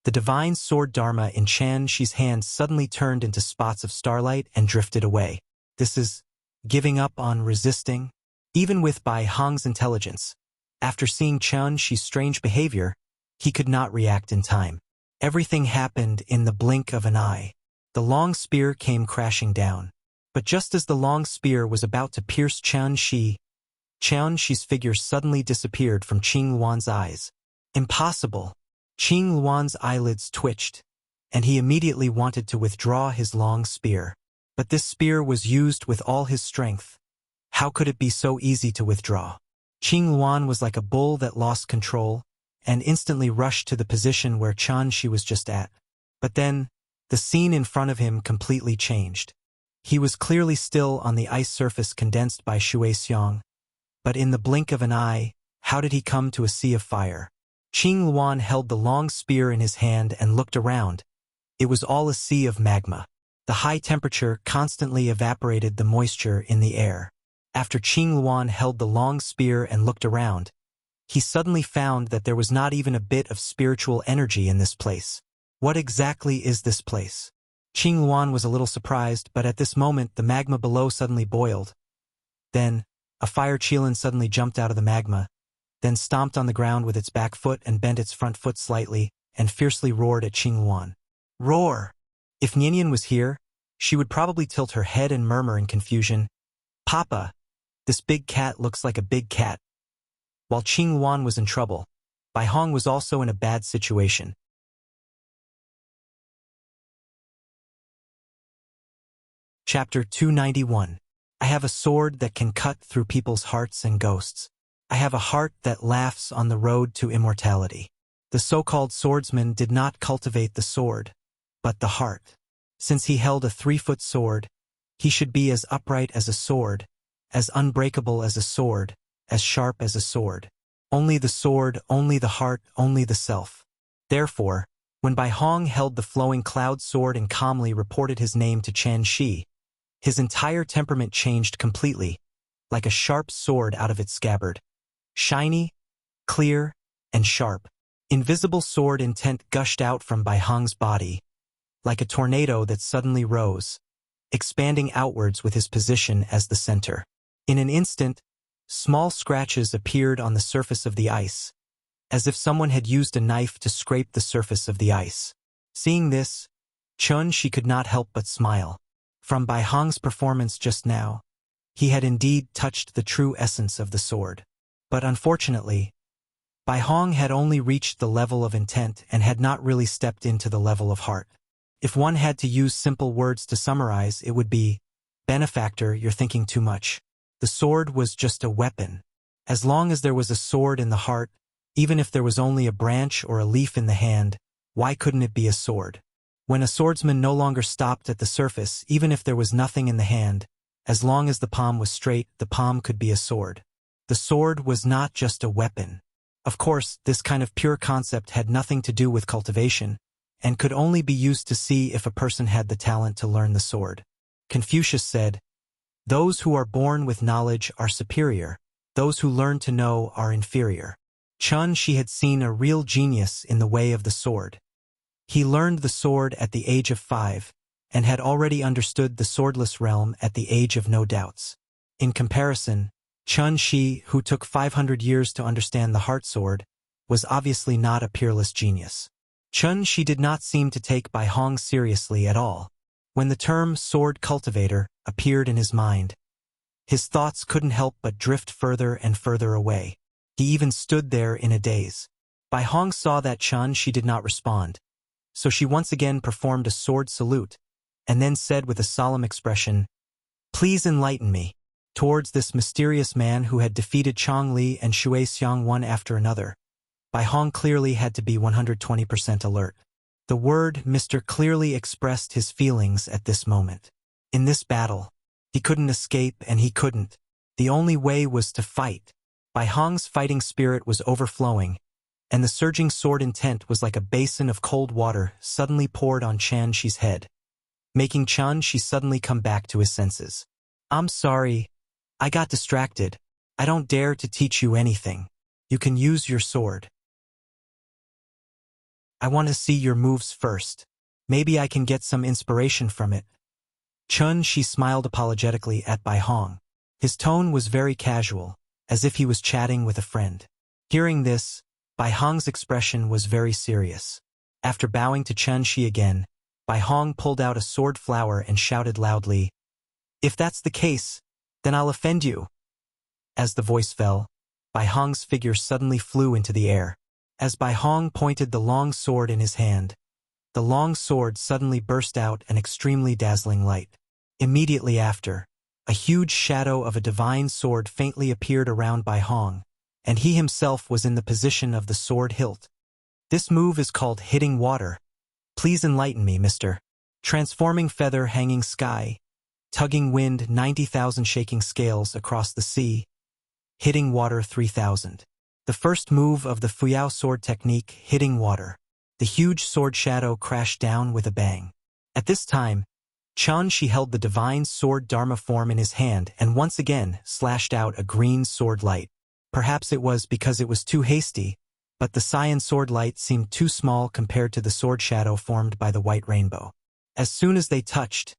the divine sword Dharma in Chun Shi's hand suddenly turned into spots of starlight and drifted away. This is giving up on resisting? Even with Bai Hong's intelligence, after seeing Chun Shi's strange behavior, He could not react in time. Everything happened in the blink of an eye. The long spear came crashing down. But just as the long spear was about to pierce Qian Shi's figure suddenly disappeared from Qing Luan's eyes. Impossible! Qing Luan's eyelids twitched, and he immediately wanted to withdraw his long spear. But this spear was used with all his strength. How could it be so easy to withdraw? Qing Luan was like a bull that lost control, and instantly rushed to the position where Qian Shi was just at. But then, the scene in front of him completely changed. He was clearly still on the ice surface condensed by Shui Xiang, but in the blink of an eye, how did he come to a sea of fire? Qing Luan held the long spear in his hand and looked around. It was all a sea of magma. The high temperature constantly evaporated the moisture in the air. After Qing Luan held the long spear and looked around, he suddenly found that there was not even a bit of spiritual energy in this place. What exactly is this place? Qing Luan was a little surprised, but at this moment the magma below suddenly boiled. Then, a fire qilin suddenly jumped out of the magma, then stomped on the ground with its back foot and bent its front foot slightly, and fiercely roared at Qing Luan. Roar! If Nianyan was here, she would probably tilt her head and murmur in confusion, "Papa, this big cat looks like a big cat." While Qing Luan was in trouble, Bai Hong was also in a bad situation. Chapter 291. I have a sword that can cut through people's hearts and ghosts. I have a heart that laughs on the road to immortality. The so-called swordsman did not cultivate the sword, but the heart. Since he held a 3-foot sword, he should be as upright as a sword, as unbreakable as a sword, as sharp as a sword. Only the sword, only the heart, only the self. Therefore, when Bai Hong held the flowing cloud sword and calmly reported his name to Qian Shi, his entire temperament changed completely, like a sharp sword out of its scabbard. Shiny, clear, and sharp. Invisible sword intent gushed out from Bai Hong's body, like a tornado that suddenly rose, expanding outwards with his position as the center. In an instant, small scratches appeared on the surface of the ice, as if someone had used a knife to scrape the surface of the ice. Seeing this, Qian Shi could not help but smile. From Bai Hong's performance just now, he had indeed touched the true essence of the sword. But unfortunately, Bai Hong had only reached the level of intent and had not really stepped into the level of heart. If one had to use simple words to summarize, it would be, "Benefactor, you're thinking too much." The sword was just a weapon. As long as there was a sword in the heart, even if there was only a branch or a leaf in the hand, why couldn't it be a sword? When a swordsman no longer stopped at the surface, even if there was nothing in the hand, as long as the palm was straight, the palm could be a sword. The sword was not just a weapon. Of course, this kind of pure concept had nothing to do with cultivation, and could only be used to see if a person had the talent to learn the sword. Confucius said, "Those who are born with knowledge are superior, those who learn to know are inferior." Qian Shi had seen a real genius in the way of the sword. He learned the sword at the age of 5, and had already understood the swordless realm at the age of no doubts. In comparison, Qian Shi, who took 500 years to understand the heart sword, was obviously not a peerless genius. Qian Shi did not seem to take Bai Hong seriously at all. When the term sword cultivator appeared in his mind, his thoughts couldn't help but drift further and further away. He even stood there in a daze. Bai Hong saw that Qian Shi did not respond, so she once again performed a sword salute, and then said with a solemn expression, "Please enlighten me." Towards this mysterious man who had defeated Chong Li and Shui Xiang one after another, Bai Hong clearly had to be 120% alert. The word Mr. clearly expressed his feelings at this moment. In this battle, he couldn't escape and he couldn't. The only way was to fight. Bai Hong's fighting spirit was overflowing, and the surging sword intent was like a basin of cold water suddenly poured on Qian Shi's head, making Qian Shi suddenly come back to his senses. "I'm sorry. I got distracted. I don't dare to teach you anything. You can use your sword. I want to see your moves first. Maybe I can get some inspiration from it." Qian Shi smiled apologetically at Bai Hong. His tone was very casual, as if he was chatting with a friend. Hearing this, Bai Hong's expression was very serious. After bowing to Chen Shi again, Bai Hong pulled out a sword flower and shouted loudly, "If that's the case, then I'll offend you." As the voice fell, Bai Hong's figure suddenly flew into the air. As Bai Hong pointed the long sword in his hand, the long sword suddenly burst out an extremely dazzling light. Immediately after, a huge shadow of a divine sword faintly appeared around Bai Hong, and he himself was in the position of the sword hilt. This move is called hitting water. Please enlighten me, Mr. Transforming feather hanging sky, tugging wind 90,000 shaking scales across the sea, hitting water 3,000. The first move of the Fuyao sword technique, hitting water. The huge sword shadow crashed down with a bang. At this time, Chen Shi held the divine sword Dharma form in his hand and once again slashed out a green sword light. Perhaps it was because it was too hasty, but the cyan sword light seemed too small compared to the sword shadow formed by the white rainbow. As soon as they touched,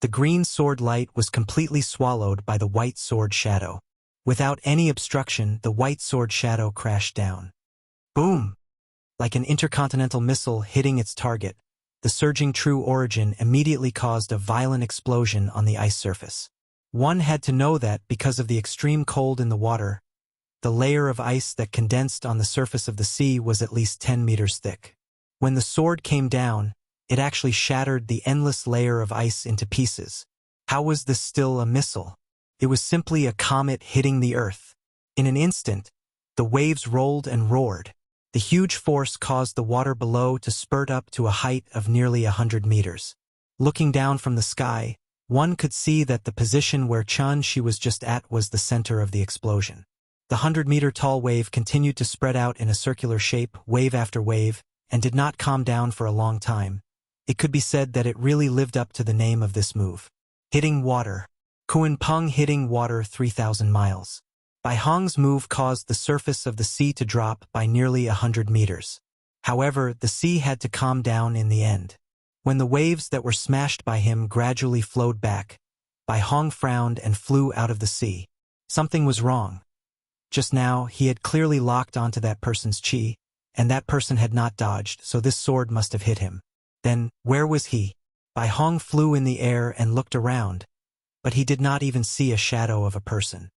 the green sword light was completely swallowed by the white sword shadow. Without any obstruction, the white sword shadow crashed down. Boom! Like an intercontinental missile hitting its target, the surging true origin immediately caused a violent explosion on the ice surface. One had to know that because of the extreme cold in the water, the layer of ice that condensed on the surface of the sea was at least 10 meters thick. When the sword came down, it actually shattered the endless layer of ice into pieces. How was this still a missile? It was simply a comet hitting the earth. In an instant, the waves rolled and roared. The huge force caused the water below to spurt up to a height of nearly 100 meters. Looking down from the sky, one could see that the position where Chen Shi was just at was the center of the explosion. The 100-meter-tall wave continued to spread out in a circular shape, wave after wave, and did not calm down for a long time. It could be said that it really lived up to the name of this move. Hitting water. Kunpeng hitting water 3,000 miles. Bai Hong's move caused the surface of the sea to drop by nearly 100 meters. However, the sea had to calm down in the end. When the waves that were smashed by him gradually flowed back, Bai Hong frowned and flew out of the sea. Something was wrong. Just now, he had clearly locked onto that person's chi, and that person had not dodged, so this sword must have hit him. Then, where was he? Bai Hong flew in the air and looked around, but he did not even see a shadow of a person.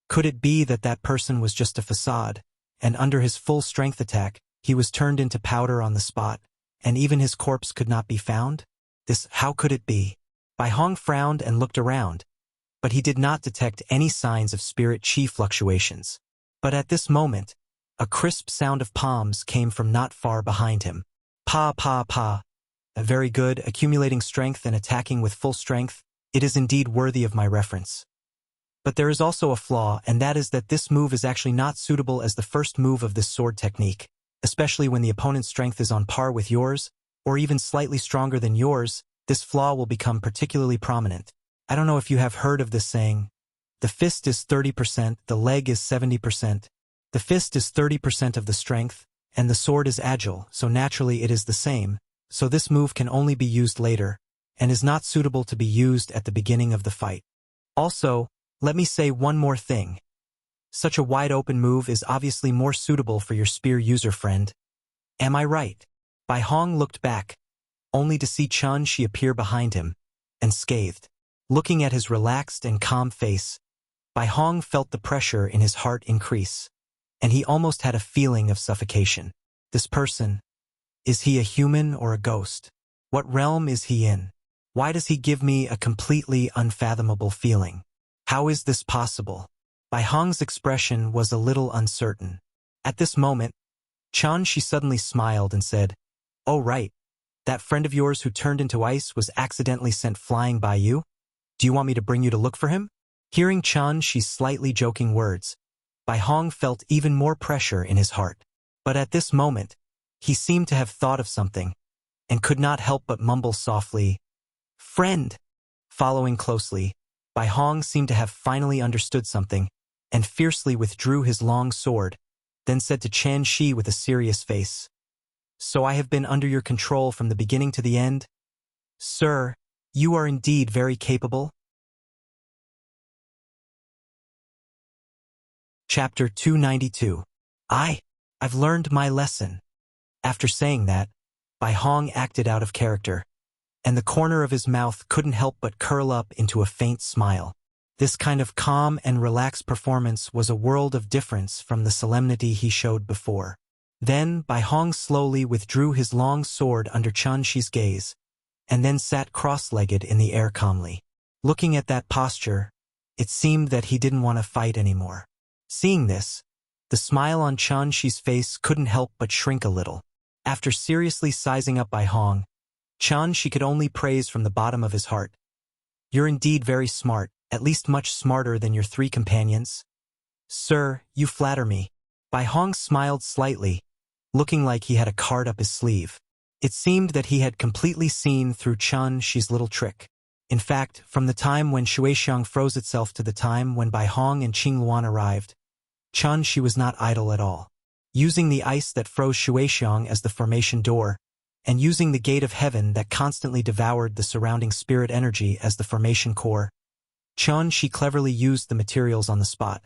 Could it be that that person was just a facade, and under his full strength attack, he was turned into powder on the spot, and even his corpse could not be found? How could it be? Bai Hong frowned and looked around, but he did not detect any signs of spirit chi fluctuations. But at this moment, a crisp sound of palms came from not far behind him. Pa pa pa. Very good, accumulating strength and attacking with full strength. It is indeed worthy of my reference. But there is also a flaw, and that is that this move is actually not suitable as the first move of this sword technique, especially when the opponent's strength is on par with yours, or even slightly stronger than yours. This flaw will become particularly prominent. I don't know if you have heard of this saying. The fist is 30%, the leg is 70%. The fist is 30% of the strength, and the sword is agile, so naturally it is the same, so this move can only be used later, and is not suitable to be used at the beginning of the fight. Also, let me say one more thing. Such a wide-open move is obviously more suitable for your spear user friend. Am I right? Bai Hong looked back, only to see Chen Shi appear behind him, and scathed. Looking at his relaxed and calm face, Bai Hong felt the pressure in his heart increase, and he almost had a feeling of suffocation. This person, is he a human or a ghost? What realm is he in? Why does he give me a completely unfathomable feeling? How is this possible? Bai Hong's expression was a little uncertain. At this moment, Chen Shi suddenly smiled and said, "Oh right, that friend of yours who turned into ice was accidentally sent flying by you? Do you want me to bring you to look for him?" Hearing Chen Shi's slightly joking words, Bai Hong felt even more pressure in his heart. But at this moment, he seemed to have thought of something, and could not help but mumble softly, "Friend." Following closely, Bai Hong seemed to have finally understood something, and fiercely withdrew his long sword, then said to Chen Shi with a serious face, "So I have been under your control from the beginning to the end? Sir, you are indeed very capable." Chapter 292. I've learned my lesson. After saying that, Bai Hong acted out of character, and the corner of his mouth couldn't help but curl up into a faint smile. This kind of calm and relaxed performance was a world of difference from the solemnity he showed before. Then Bai Hong slowly withdrew his long sword under Chen Shi's gaze, and then sat cross-legged in the air calmly. Looking at that posture, it seemed that he didn't want to fight anymore. Seeing this, the smile on Chen Shi's face couldn't help but shrink a little. After seriously sizing up Bai Hong, Chen Shi could only praise from the bottom of his heart. "You're indeed very smart, at least much smarter than your three companions." "Sir, you flatter me." Bai Hong smiled slightly, looking like he had a card up his sleeve. It seemed that he had completely seen through Chen Shi's little trick. In fact, from the time when Shuexiang froze itself to the time when Bai Hong and Qing Luan arrived, Chen Shi was not idle at all. Using the ice that froze Shuexiang as the formation door, and using the gate of heaven that constantly devoured the surrounding spirit energy as the formation core, Chen Shi cleverly used the materials on the spot,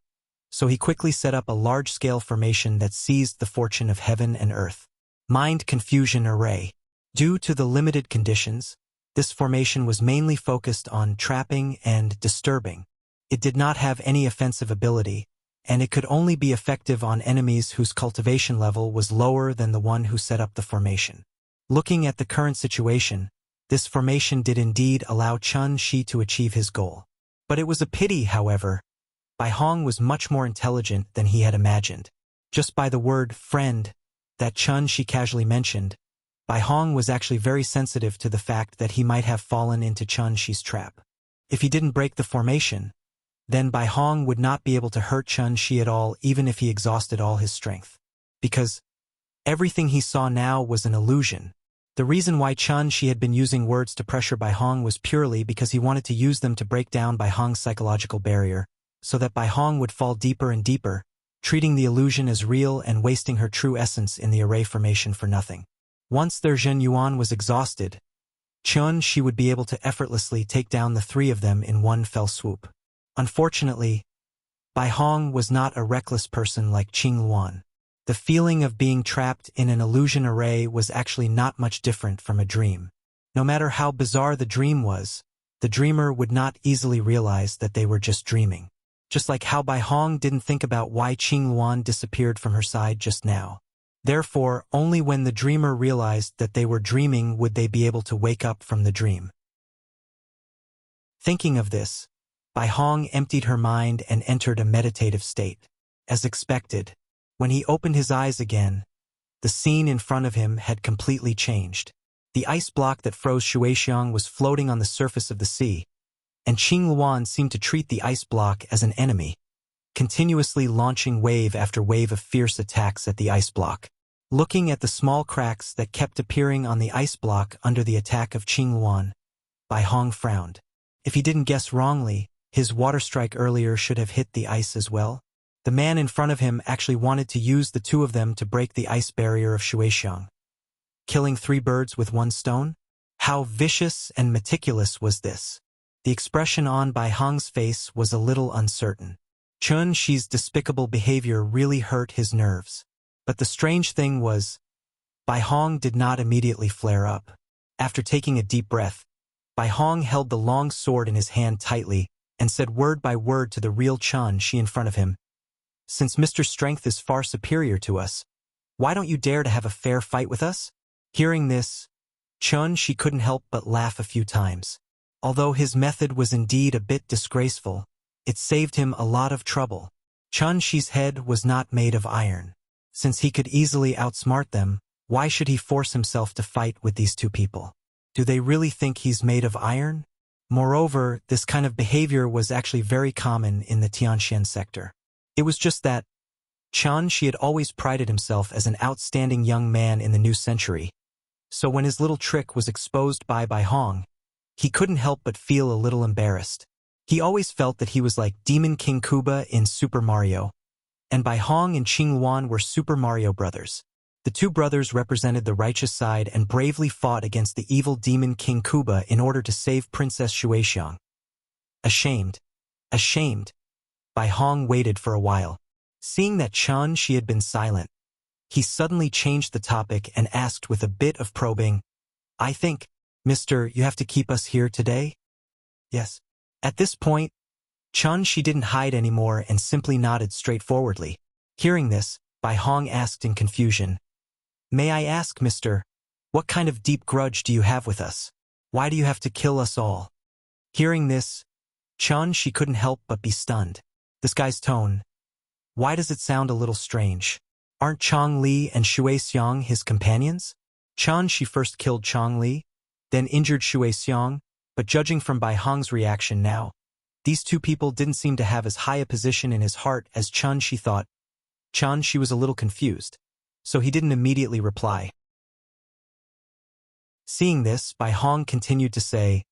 so he quickly set up a large-scale formation that seized the fortune of heaven and earth. Mind Confusion Array. Due to the limited conditions, this formation was mainly focused on trapping and disturbing. It did not have any offensive ability, and it could only be effective on enemies whose cultivation level was lower than the one who set up the formation. Looking at the current situation, this formation did indeed allow Chen Shi to achieve his goal. But it was a pity, however. Bai Hong was much more intelligent than he had imagined. Just by the word friend that Chen Shi casually mentioned, Bai Hong was actually very sensitive to the fact that he might have fallen into Chen Shi's trap. If he didn't break the formation, then Bai Hong would not be able to hurt Chen Shi at all, even if he exhausted all his strength. Because everything he saw now was an illusion. The reason why Chen Shi had been using words to pressure Bai Hong was purely because he wanted to use them to break down Bai Hong's psychological barrier, so that Bai Hong would fall deeper and deeper, treating the illusion as real and wasting her true essence in the array formation for nothing. Once their Zhen Yuan was exhausted, Chen Shi would be able to effortlessly take down the three of them in one fell swoop. Unfortunately, Bai Hong was not a reckless person like Qing Luan. The feeling of being trapped in an illusion array was actually not much different from a dream. No matter how bizarre the dream was, the dreamer would not easily realize that they were just dreaming. Just like how Bai Hong didn't think about why Qing Luan disappeared from her side just now. Therefore, only when the dreamer realized that they were dreaming would they be able to wake up from the dream. Thinking of this, Bai Hong emptied her mind and entered a meditative state. As expected, when he opened his eyes again, the scene in front of him had completely changed. The ice block that froze Shuexiang was floating on the surface of the sea, and Qing Luan seemed to treat the ice block as an enemy, continuously launching wave after wave of fierce attacks at the ice block. Looking at the small cracks that kept appearing on the ice block under the attack of Qing Luan, Bai Hong frowned. If he didn't guess wrongly, his water strike earlier should have hit the ice as well. The man in front of him actually wanted to use the two of them to break the ice barrier of Shuexiang. Killing three birds with one stone? How vicious and meticulous was this? The expression on Bai Hong's face was a little uncertain. Chen Shi's despicable behavior really hurt his nerves. But the strange thing was, Bai Hong did not immediately flare up. After taking a deep breath, Bai Hong held the long sword in his hand tightly and said word by word to the real Chen Shi in front of him, "Since Mr. Strength is far superior to us, why don't you dare to have a fair fight with us?" Hearing this, Chen Shi couldn't help but laugh a few times. Although his method was indeed a bit disgraceful, it saved him a lot of trouble. Chen Shi's head was not made of iron. Since he could easily outsmart them, why should he force himself to fight with these two people? Do they really think he's made of iron? Moreover, this kind of behavior was actually very common in the Tianxian sector. It was just that Chen Shi had always prided himself as an outstanding young man in the new century. So when his little trick was exposed by Bai Hong, he couldn't help but feel a little embarrassed. He always felt that he was like Demon King Kuba in Super Mario, and Bai Hong and Qing Luan were Super Mario brothers. The two brothers represented the righteous side and bravely fought against the evil demon King Kuba in order to save Princess Shuexiang. Ashamed. Bai Hong waited for a while. Seeing that Chun Shi had been silent, he suddenly changed the topic and asked with a bit of probing, "I think, mister, you have to keep us here today?" "Yes." At this point, Chun Shi didn't hide anymore and simply nodded straightforwardly. Hearing this, Bai Hong asked in confusion, "May I ask, mister, what kind of deep grudge do you have with us? Why do you have to kill us all?" Hearing this, Chun Shi couldn't help but be stunned. This guy's tone, why does it sound a little strange? Aren't Chong Li and Shui Xiong his companions? Chun Shi first killed Chong Li, then injured Shui Xiong, but judging from Bai Hong's reaction now, these two people didn't seem to have as high a position in his heart as Chun Shi thought. Chun Shi was a little confused, so he didn't immediately reply. Seeing this, Bai Hong continued to say,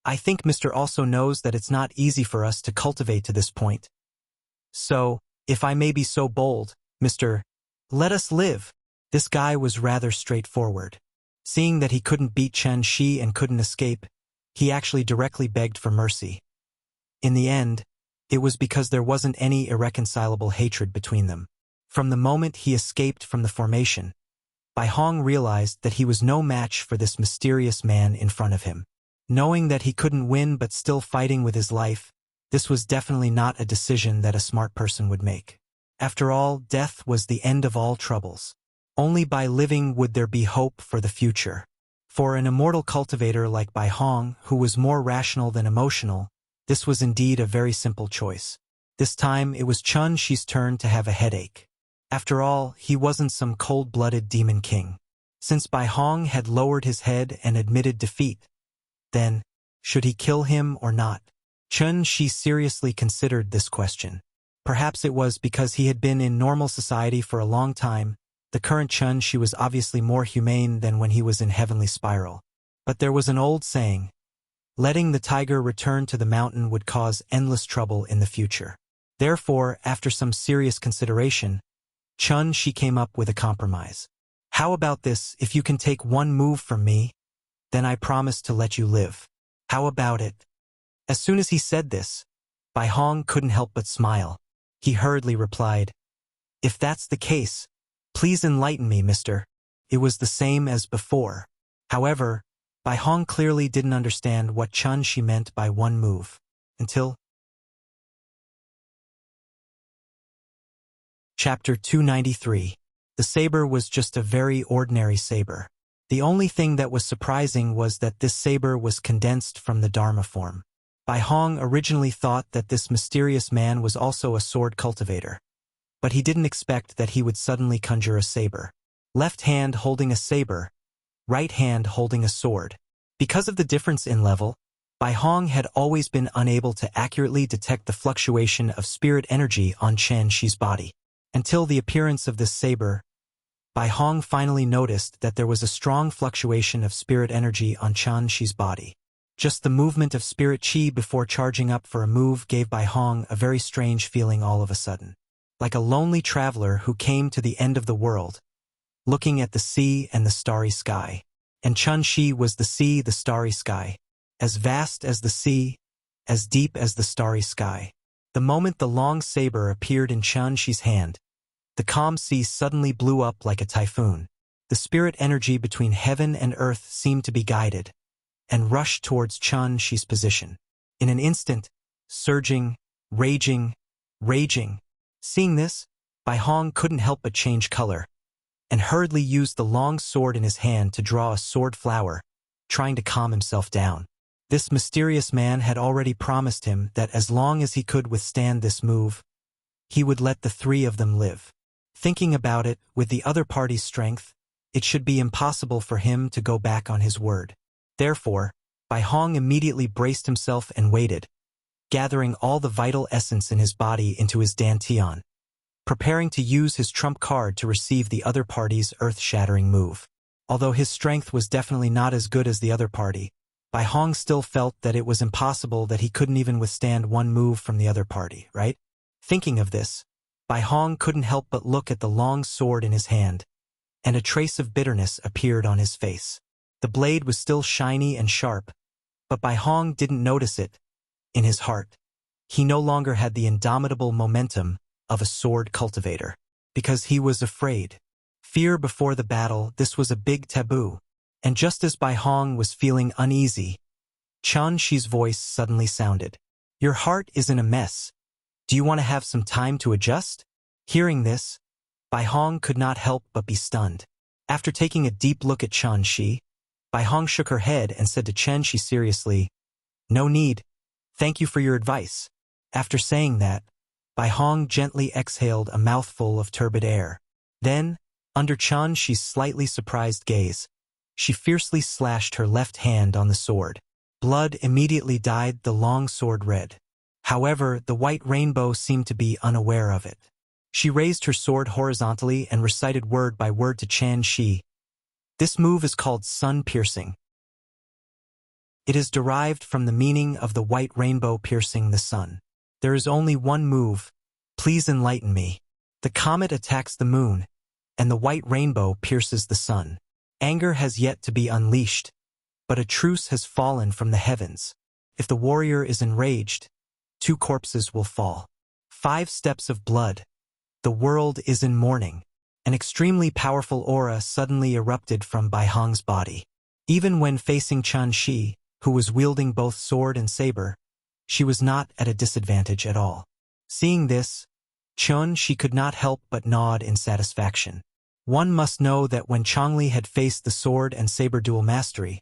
"I think Mr. also knows that it's not easy for us to cultivate to this point. So, if I may be so bold, Mr., let us live." This guy was rather straightforward. Seeing that he couldn't beat Chen Shi and couldn't escape, he actually directly begged for mercy. In the end, it was because there wasn't any irreconcilable hatred between them. From the moment he escaped from the formation, Bai Hong realized that he was no match for this mysterious man in front of him. Knowing that he couldn't win but still fighting with his life, this was definitely not a decision that a smart person would make. After all, death was the end of all troubles. Only by living would there be hope for the future. For an immortal cultivator like Bai Hong, who was more rational than emotional, this was indeed a very simple choice. This time it was Chun Shi's turn to have a headache. After all, he wasn't some cold-blooded demon king. Since Bai Hong had lowered his head and admitted defeat, then, should he kill him or not? Chun Shi seriously considered this question. Perhaps it was because he had been in normal society for a long time. The current Chun Shi was obviously more humane than when he was in Heavenly Spiral. But there was an old saying, letting the tiger return to the mountain would cause endless trouble in the future. Therefore, after some serious consideration, Chun Shi came up with a compromise. "How about this, if you can take one move from me, then I promise to let you live. How about it?" As soon as he said this, Bai Hong couldn't help but smile. He hurriedly replied, "If that's the case, please enlighten me, mister." It was the same as before. However, Bai Hong clearly didn't understand what Chun Shi meant by one move, until Chapter 293. The saber was just a very ordinary saber. The only thing that was surprising was that this saber was condensed from the Dharma form. Bai Hong originally thought that this mysterious man was also a sword cultivator, but he didn't expect that he would suddenly conjure a saber. Left hand holding a saber, right hand holding a sword. Because of the difference in level, Bai Hong had always been unable to accurately detect the fluctuation of spirit energy on Chen Shi's body. Until the appearance of this saber, Bai Hong finally noticed that there was a strong fluctuation of spirit energy on Chen Shi's body. Just the movement of spirit qi before charging up for a move gave Bai Hong a very strange feeling all of a sudden. Like a lonely traveler who came to the end of the world, looking at the sea and the starry sky. And Chen Shi was the sea, the starry sky. As vast as the sea, as deep as the starry sky. The moment the long saber appeared in Chen Shi's hand, the calm sea suddenly blew up like a typhoon. The spirit energy between heaven and earth seemed to be guided, and rushed towards Chen Shi's position. In an instant, surging, raging. Seeing this, Bai Hong couldn't help but change color, and hurriedly used the long sword in his hand to draw a sword flower, trying to calm himself down. This mysterious man had already promised him that as long as he could withstand this move, he would let the three of them live. Thinking about it, with the other party's strength, it should be impossible for him to go back on his word. Therefore, Bai Hong immediately braced himself and waited, gathering all the vital essence in his body into his dantian, preparing to use his trump card to receive the other party's earth-shattering move. Although his strength was definitely not as good as the other party, Bai Hong still felt that it was impossible that he couldn't even withstand one move from the other party, right? Thinking of this, Bai Hong couldn't help but look at the long sword in his hand, and a trace of bitterness appeared on his face. The blade was still shiny and sharp, but Bai Hong didn't notice it. In his heart, he no longer had the indomitable momentum of a sword cultivator. Because he was afraid. Fear before the battle, this was a big taboo. And just as Bai Hong was feeling uneasy, Chen Shi's voice suddenly sounded. Your heart is in a mess. Do you want to have some time to adjust? Hearing this, Bai Hong could not help but be stunned. After taking a deep look at Chen Shi, Bai Hong shook her head and said to Chen Shi seriously, No need. Thank you for your advice. After saying that, Bai Hong gently exhaled a mouthful of turbid air. Then, under Chen Shi's slightly surprised gaze, she fiercely slashed her left hand on the sword. Blood immediately dyed the long sword red. However, the white rainbow seemed to be unaware of it. She raised her sword horizontally and recited word by word to Chen Shi. This move is called sun piercing. It is derived from the meaning of the white rainbow piercing the sun. There is only one move. Please enlighten me. The comet attacks the moon, and the white rainbow pierces the sun. Anger has yet to be unleashed, but a truce has fallen from the heavens. If the warrior is enraged, 2 corpses will fall. 5 steps of blood. The world is in mourning. An extremely powerful aura suddenly erupted from Bai Hong's body. Even when facing Chen Shi, who was wielding both sword and saber, she was not at a disadvantage at all. Seeing this, Chen Shi could not help but nod in satisfaction. One must know that when Changli had faced the sword and saber dual mastery,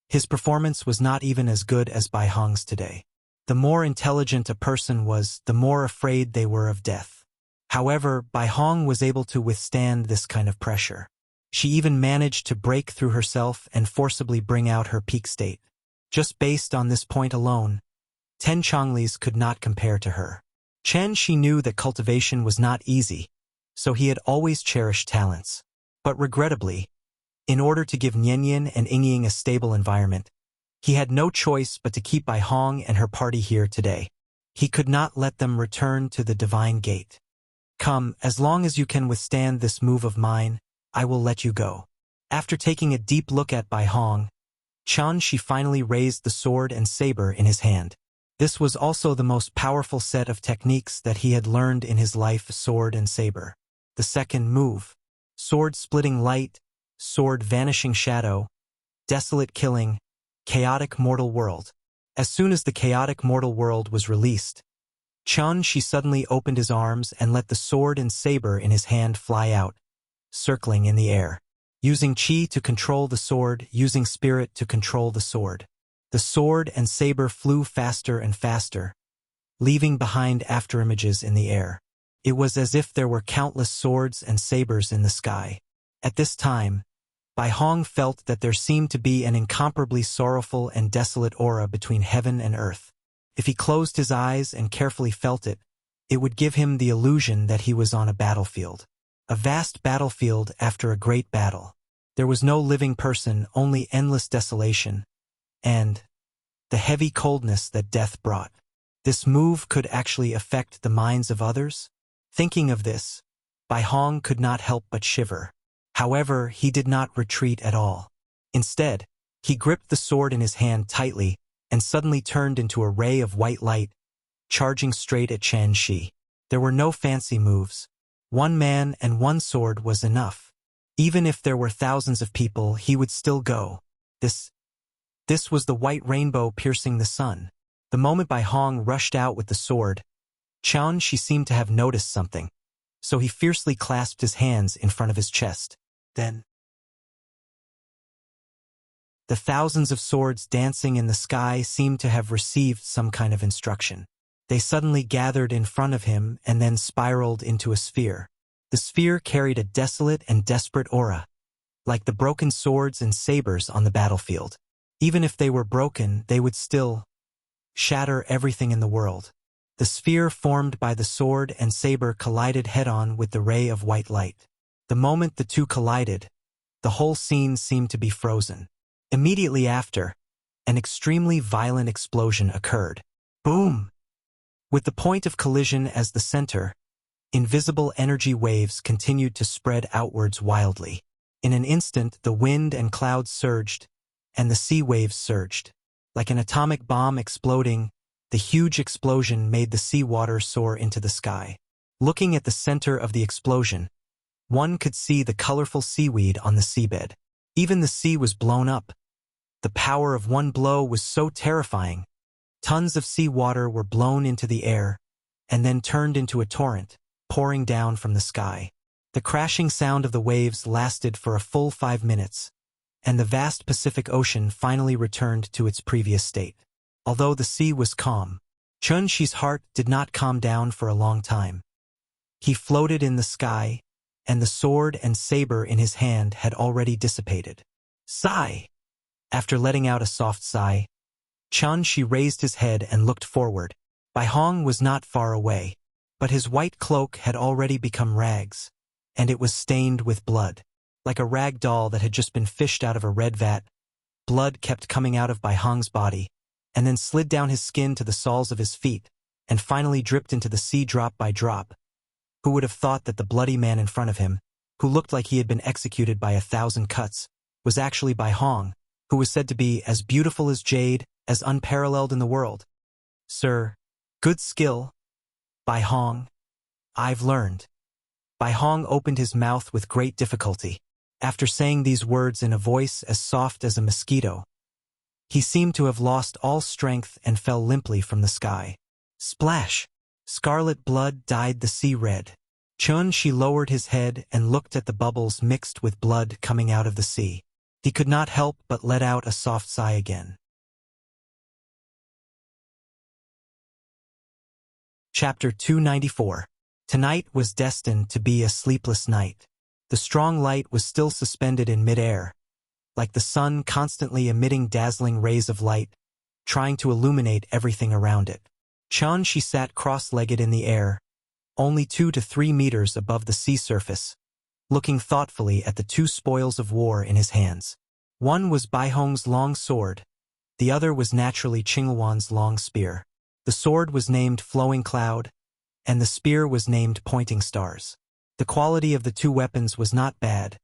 his performance was not even as good as Bai Hong's today. The more intelligent a person was, the more afraid they were of death. However, Bai Hong was able to withstand this kind of pressure. She even managed to break through herself and forcibly bring out her peak state. Just based on this point alone, 10 Changlis could not compare to her. Chen Shi knew that cultivation was not easy, so he had always cherished talents. But regrettably, in order to give Nianyin and Yingying a stable environment, he had no choice but to keep Bai Hong and her party here today. He could not let them return to the Divine Gate. Come, as long as you can withstand this move of mine, I will let you go. After taking a deep look at Bai Hong, Chen Shi finally raised the sword and saber in his hand. This was also the most powerful set of techniques that he had learned in his life, sword and saber. The second move, sword splitting light, sword vanishing shadow, desolate killing, chaotic mortal world. As soon as the chaotic mortal world was released, Chen Shi suddenly opened his arms and let the sword and saber in his hand fly out, circling in the air. Using qi to control the sword, using spirit to control the sword. The sword and saber flew faster and faster, leaving behind afterimages in the air. It was as if there were countless swords and sabers in the sky. At this time, Bai Hong felt that there seemed to be an incomparably sorrowful and desolate aura between heaven and earth. If he closed his eyes and carefully felt it, it would give him the illusion that he was on a battlefield. A vast battlefield after a great battle. There was no living person, only endless desolation, and the heavy coldness that death brought. This move could actually affect the minds of others? Thinking of this, Bai Hong could not help but shiver. However, he did not retreat at all. Instead, he gripped the sword in his hand tightly and suddenly turned into a ray of white light, charging straight at Chen Shi. There were no fancy moves. 1 man and 1 sword was enough. Even if there were thousands of people, he would still go. This was the white rainbow piercing the sun. The moment Bai Hong rushed out with the sword, Chen Shi seemed to have noticed something, so he fiercely clasped his hands in front of his chest. Then, the thousands of swords dancing in the sky seemed to have received some kind of instruction. They suddenly gathered in front of him and then spiraled into a sphere. The sphere carried a desolate and desperate aura, like the broken swords and sabers on the battlefield. Even if they were broken, they would still shatter everything in the world. The sphere formed by the sword and saber collided head-on with the ray of white light. The moment the two collided, the whole scene seemed to be frozen. Immediately after, an extremely violent explosion occurred. Boom! With the point of collision as the center, invisible energy waves continued to spread outwards wildly. In an instant, the wind and clouds surged, and the sea waves surged. Like an atomic bomb exploding, the huge explosion made the seawater soar into the sky. Looking at the center of the explosion, one could see the colorful seaweed on the seabed. Even the sea was blown up. The power of one blow was so terrifying. Tons of seawater were blown into the air, and then turned into a torrent, pouring down from the sky. The crashing sound of the waves lasted for a full 5 minutes, and the vast Pacific Ocean finally returned to its previous state. Although the sea was calm, Chun-Shi's heart did not calm down for a long time. He floated in the sky, and the sword and saber in his hand had already dissipated. Sigh! After letting out a soft sigh, Chun-Shi raised his head and looked forward. Bai Hong was not far away, but his white cloak had already become rags, and it was stained with blood. Like a rag doll that had just been fished out of a red vat, blood kept coming out of Bai Hong's body, and then slid down his skin to the soles of his feet, and finally dripped into the sea drop by drop. Who would have thought that the bloody man in front of him, who looked like he had been executed by 1,000 cuts, was actually Bai Hong, who was said to be as beautiful as jade, as unparalleled in the world. Sir, good skill. Bai Hong, I've learned. Bai Hong opened his mouth with great difficulty. After saying these words in a voice as soft as a mosquito, he seemed to have lost all strength and fell limply from the sky. Splash! Scarlet blood dyed the sea red. Chun-Shi lowered his head and looked at the bubbles mixed with blood coming out of the sea. He could not help but let out a soft sigh again. Chapter 294. Tonight was destined to be a sleepless night. The strong light was still suspended in mid-air, like the sun constantly emitting dazzling rays of light, trying to illuminate everything around it. Chun-Shi sat cross-legged in the air, only 2 to 3 meters above the sea surface, looking thoughtfully at the 2 spoils of war in his hands. One was Bai Hong's long sword, the other was naturally Qingluan's long spear. The sword was named Flowing Cloud, and the spear was named Pointing Stars. The quality of the 2 weapons was not bad.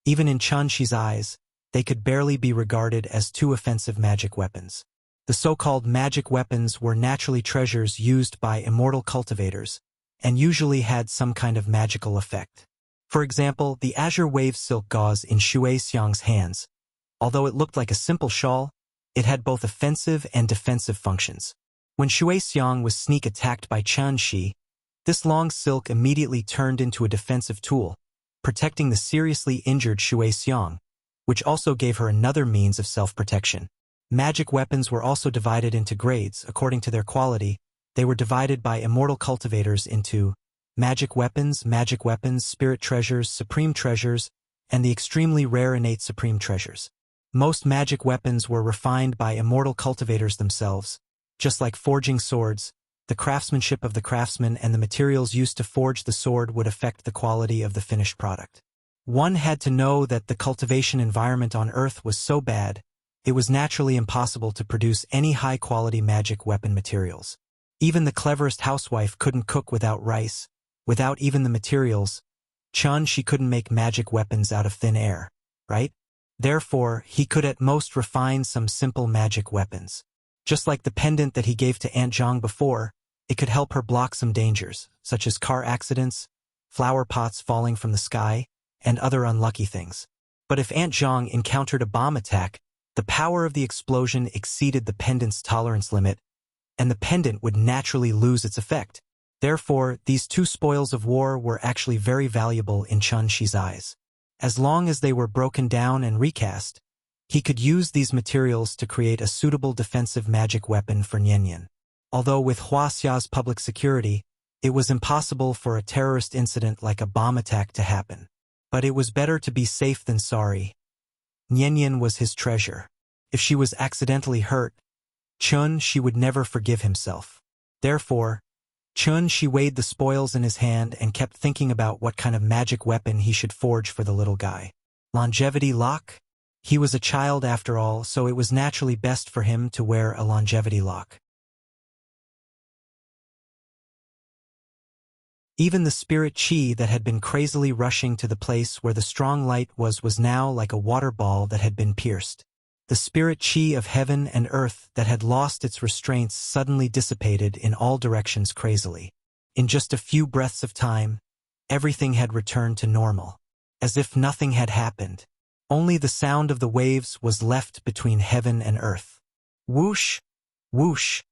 Even in Chun-Shi's eyes, they could barely be regarded as 2 offensive magic weapons. The so-called magic weapons were naturally treasures used by immortal cultivators, and usually had some kind of magical effect. For example, the azure wave silk gauze in Shui Xiang's hands. Although it looked like a simple shawl, it had both offensive and defensive functions. When Shui Xiang was sneak attacked by Chun-Shi, this long silk immediately turned into a defensive tool, protecting the seriously injured Shui Xiang, which also gave her another means of self-protection. Magic weapons were also divided into grades according to their quality. They were divided by immortal cultivators into magic weapons, spirit treasures, supreme treasures, and the extremely rare innate supreme treasures. Most magic weapons were refined by immortal cultivators themselves. Just like forging swords, the craftsmanship of the craftsman and the materials used to forge the sword would affect the quality of the finished product. One had to know that the cultivation environment on Earth was so bad, it was naturally impossible to produce any high-quality magic weapon materials. Even the cleverest housewife couldn't cook without rice, without even the materials. Chun-Shi couldn't make magic weapons out of thin air, right? Therefore, he could at most refine some simple magic weapons. Just like the pendant that he gave to Aunt Zhang before, it could help her block some dangers, such as car accidents, flower pots falling from the sky, and other unlucky things. But if Aunt Zhang encountered a bomb attack, the power of the explosion exceeded the pendant's tolerance limit, and the pendant would naturally lose its effect. Therefore, these 2 spoils of war were actually very valuable in Chun-Shi's eyes. As long as they were broken down and recast, he could use these materials to create a suitable defensive magic weapon for Nianyan. Although with Wuxia's public security, it was impossible for a terrorist incident like a bomb attack to happen. But it was better to be safe than sorry. Nianyan was his treasure. If she was accidentally hurt, Chun-Shi would never forgive himself. Therefore, Chun-Shi weighed the spoils in his hand and kept thinking about what kind of magic weapon he should forge for the little guy. Longevity lock? He was a child after all, so it was naturally best for him to wear a longevity lock. Even the spirit chi that had been crazily rushing to the place where the strong light was now like a water ball that had been pierced. The spirit chi of heaven and earth that had lost its restraints suddenly dissipated in all directions crazily. In just a few breaths of time, everything had returned to normal, as if nothing had happened. Only the sound of the waves was left between heaven and earth. Whoosh! Whoosh!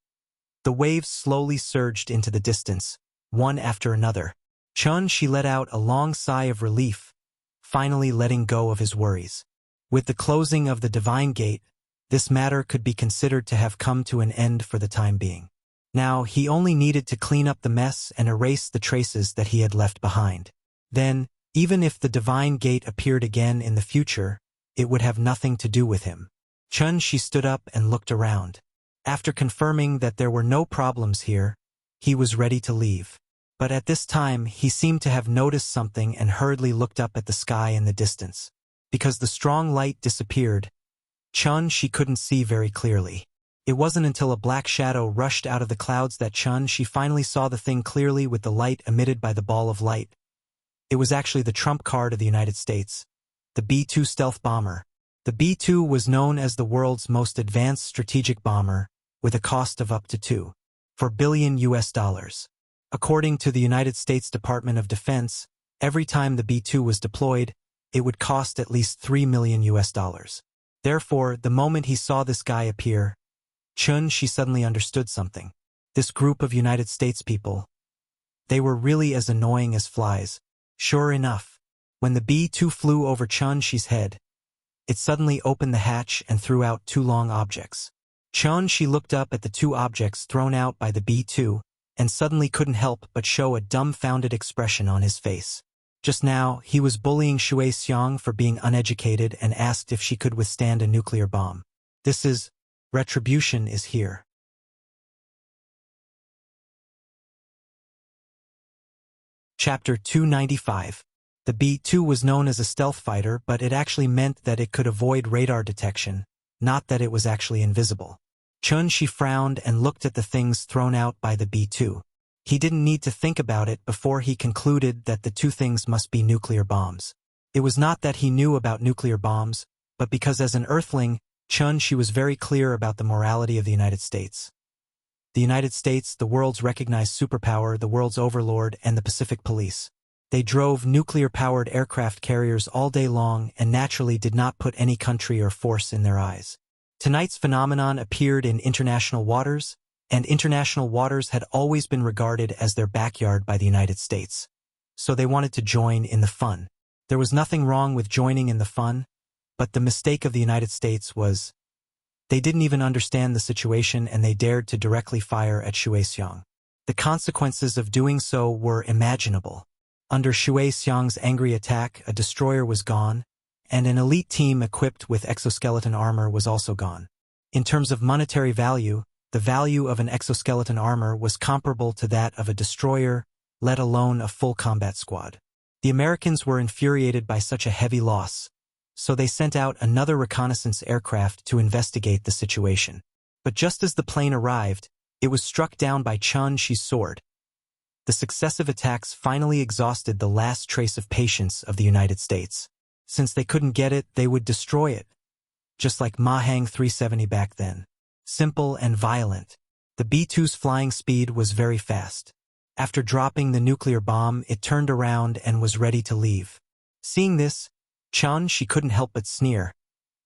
The waves slowly surged into the distance, one after another. Chun-Shi let out a long sigh of relief, finally letting go of his worries. With the closing of the divine gate, this matter could be considered to have come to an end for the time being. Now he only needed to clean up the mess and erase the traces that he had left behind. Then, even if the divine gate appeared again in the future, it would have nothing to do with him. Chun-Shi stood up and looked around. After confirming that there were no problems here, he was ready to leave. But at this time, he seemed to have noticed something and hurriedly looked up at the sky in the distance. Because the strong light disappeared, Chun-Shi couldn't see very clearly. It wasn't until a black shadow rushed out of the clouds that Chun-Shi finally saw the thing clearly with the light emitted by the ball of light. It was actually the trump card of the United States, the B-2 stealth bomber. The B-2 was known as the world's most advanced strategic bomber, with a cost of up to $2.4 billion. According to the United States Department of Defense, every time the B-2 was deployed, it would cost at least $3 million. Therefore, the moment he saw this guy appear, Chun-Shi suddenly understood something. This group of United States people, they were really as annoying as flies. Sure enough, when the B-2 flew over Chun-Shi's head, it suddenly opened the hatch and threw out two long objects. Chun-Shi looked up at the two objects thrown out by the B-2 and suddenly couldn't help but show a dumbfounded expression on his face. Just now, he was bullying Shui Xiang for being uneducated and asked if she could withstand a nuclear bomb. Retribution is here. Chapter 295. The B-2 was known as a stealth fighter, but it actually meant that it could avoid radar detection, not that it was actually invisible. Chun-Shi frowned and looked at the things thrown out by the B-2. He didn't need to think about it before he concluded that the two things must be nuclear bombs. It was not that he knew about nuclear bombs, but because as an Earthling, Chun-Shi was very clear about the morality of the United States. The United States, the world's recognized superpower, the world's overlord, and the Pacific Police. They drove nuclear-powered aircraft carriers all day long and naturally did not put any country or force in their eyes. Tonight's phenomenon appeared in international waters, and international waters had always been regarded as their backyard by the United States. So they wanted to join in the fun. There was nothing wrong with joining in the fun, but the mistake of the United States was they didn't even understand the situation and they dared to directly fire at Shui Xiang. The consequences of doing so were imaginable. Under Shui Xiang's angry attack, a destroyer was gone, and an elite team equipped with exoskeleton armor was also gone. In terms of monetary value, the value of an exoskeleton armor was comparable to that of a destroyer, let alone a full combat squad. The Americans were infuriated by such a heavy loss, so they sent out another reconnaissance aircraft to investigate the situation. But just as the plane arrived, it was struck down by Chun-Shi's sword. The successive attacks finally exhausted the last trace of patience of the United States. Since they couldn't get it, they would destroy it. Just like Mahang 370 back then. Simple and violent. The B-2's flying speed was very fast. After dropping the nuclear bomb, it turned around and was ready to leave. Seeing this, Chun-Shi couldn't help but sneer.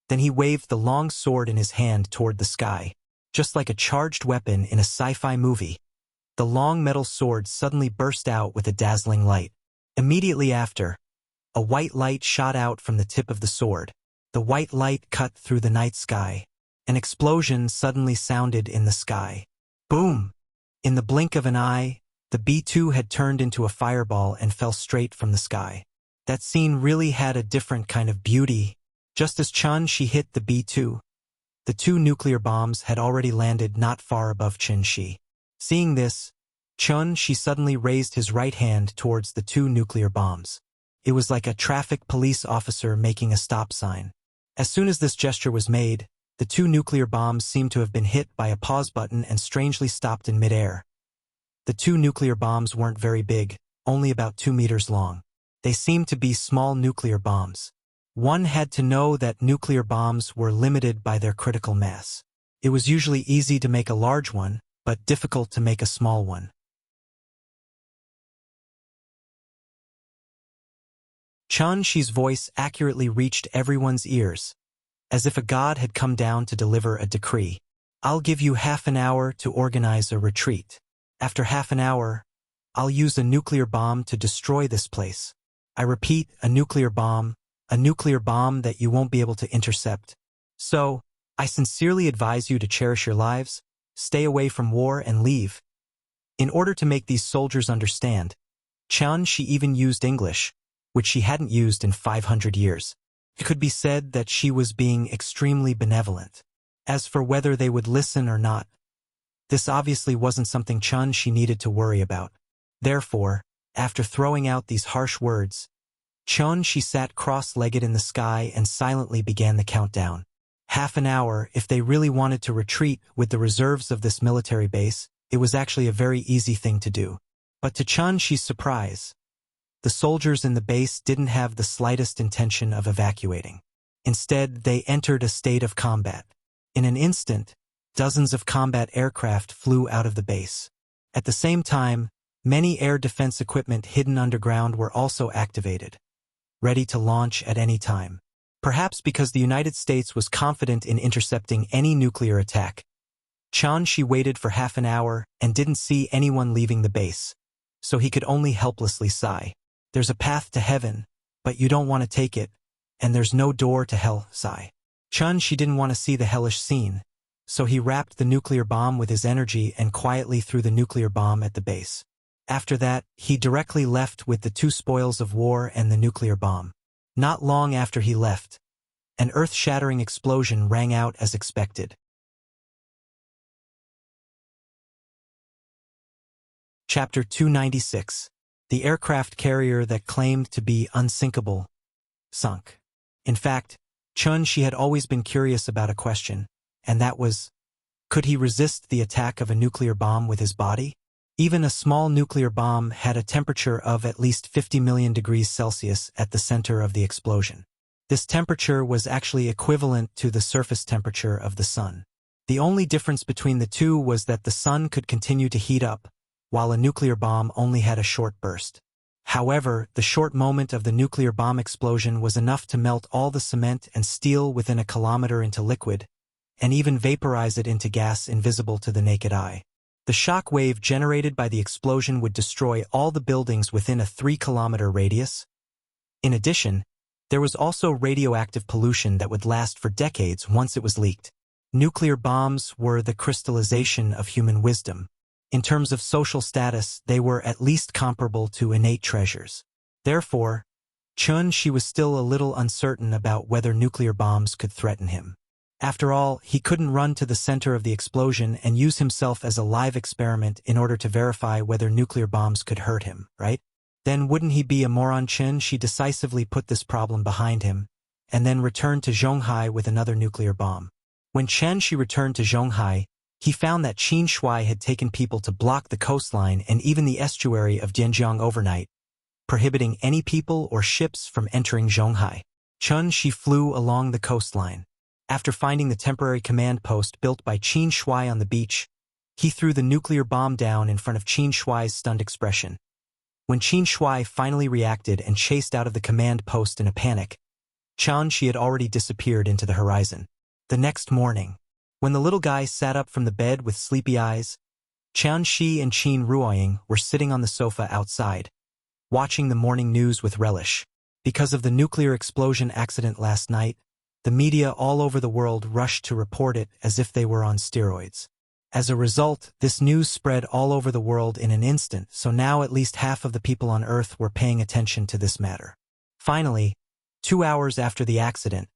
Then he waved the long sword in his hand toward the sky. Just like a charged weapon in a sci-fi movie, the long metal sword suddenly burst out with a dazzling light. Immediately after, a white light shot out from the tip of the sword. The white light cut through the night sky. An explosion suddenly sounded in the sky. Boom! In the blink of an eye, the B-2 had turned into a fireball and fell straight from the sky. That scene really had a different kind of beauty. Just as Chun-Shi hit the B-2, the two nuclear bombs had already landed not far above Chun-Shi. Seeing this, Chun-Shi suddenly raised his right hand towards the two nuclear bombs. It was like a traffic police officer making a stop sign. As soon as this gesture was made, the two nuclear bombs seemed to have been hit by a pause button and strangely stopped in midair. The two nuclear bombs weren't very big, only about 2 meters long. They seemed to be small nuclear bombs. One had to know that nuclear bombs were limited by their critical mass. It was usually easy to make a large one, but difficult to make a small one. Chen Shi's voice accurately reached everyone's ears, as if a god had come down to deliver a decree. I'll give you half an hour to organize a retreat. After half an hour, I'll use a nuclear bomb to destroy this place. I repeat, a nuclear bomb that you won't be able to intercept. So, I sincerely advise you to cherish your lives, stay away from war and leave. In order to make these soldiers understand, Chen Shi even used English, which she hadn't used in 500 years. It could be said that she was being extremely benevolent. As for whether they would listen or not, this obviously wasn't something Chen Shi needed to worry about. Therefore, after throwing out these harsh words, Chen Shi sat cross-legged in the sky and silently began the countdown. Half an hour. If they really wanted to retreat with the reserves of this military base, it was actually a very easy thing to do. But to Chen Shi's surprise, the soldiers in the base didn't have the slightest intention of evacuating. Instead, they entered a state of combat. In an instant, dozens of combat aircraft flew out of the base. At the same time, many air defense equipment hidden underground were also activated, ready to launch at any time. Perhaps because the United States was confident in intercepting any nuclear attack, Chen Shi waited for half an hour and didn't see anyone leaving the base, so he could only helplessly sigh. There's a path to heaven, but you don't want to take it, and there's no door to hell, sigh. Chen Shi didn't want to see the hellish scene, so he wrapped the nuclear bomb with his energy and quietly threw the nuclear bomb at the base. After that, he directly left with the 2 spoils of war and the nuclear bomb. Not long after he left, an earth-shattering explosion rang out as expected. Chapter 296. The aircraft carrier that claimed to be unsinkable sunk. In fact, Chen Shi had always been curious about a question, and that was, could he resist the attack of a nuclear bomb with his body? Even a small nuclear bomb had a temperature of at least 50 million degrees Celsius at the center of the explosion. This temperature was actually equivalent to the surface temperature of the sun. The only difference between the two was that the sun could continue to heat up, while a nuclear bomb only had a short burst. However, the short moment of the nuclear bomb explosion was enough to melt all the cement and steel within a kilometer into liquid, and even vaporize it into gas invisible to the naked eye. The shock wave generated by the explosion would destroy all the buildings within a 3-kilometer radius. In addition, there was also radioactive pollution that would last for decades once it was leaked. Nuclear bombs were the crystallization of human wisdom. In terms of social status, they were at least comparable to innate treasures. Therefore, Chen Shi was still a little uncertain about whether nuclear bombs could threaten him. After all, he couldn't run to the center of the explosion and use himself as a live experiment in order to verify whether nuclear bombs could hurt him, right? Then wouldn't he be a moron? Chen Shi decisively put this problem behind him, and then returned to Zhonghai with another nuclear bomb. When Chen Shi returned to Zhonghai, he found that Qin Shui had taken people to block the coastline and even the estuary of Dianjiang overnight, prohibiting any people or ships from entering Zhonghai. Chen Shi flew along the coastline. After finding the temporary command post built by Qin Shui on the beach, he threw the nuclear bomb down in front of Qin Shui's stunned expression. When Qin Shui finally reacted and chased out of the command post in a panic, Chen Shi had already disappeared into the horizon. The next morning, when the little guy sat up from the bed with sleepy eyes, Chen Shi and Qin Ruoying were sitting on the sofa outside, watching the morning news with relish. Because of the nuclear explosion accident last night, the media all over the world rushed to report it as if they were on steroids. As a result, this news spread all over the world in an instant, so now at least half of the people on Earth were paying attention to this matter. Finally, 2 hours after the accident,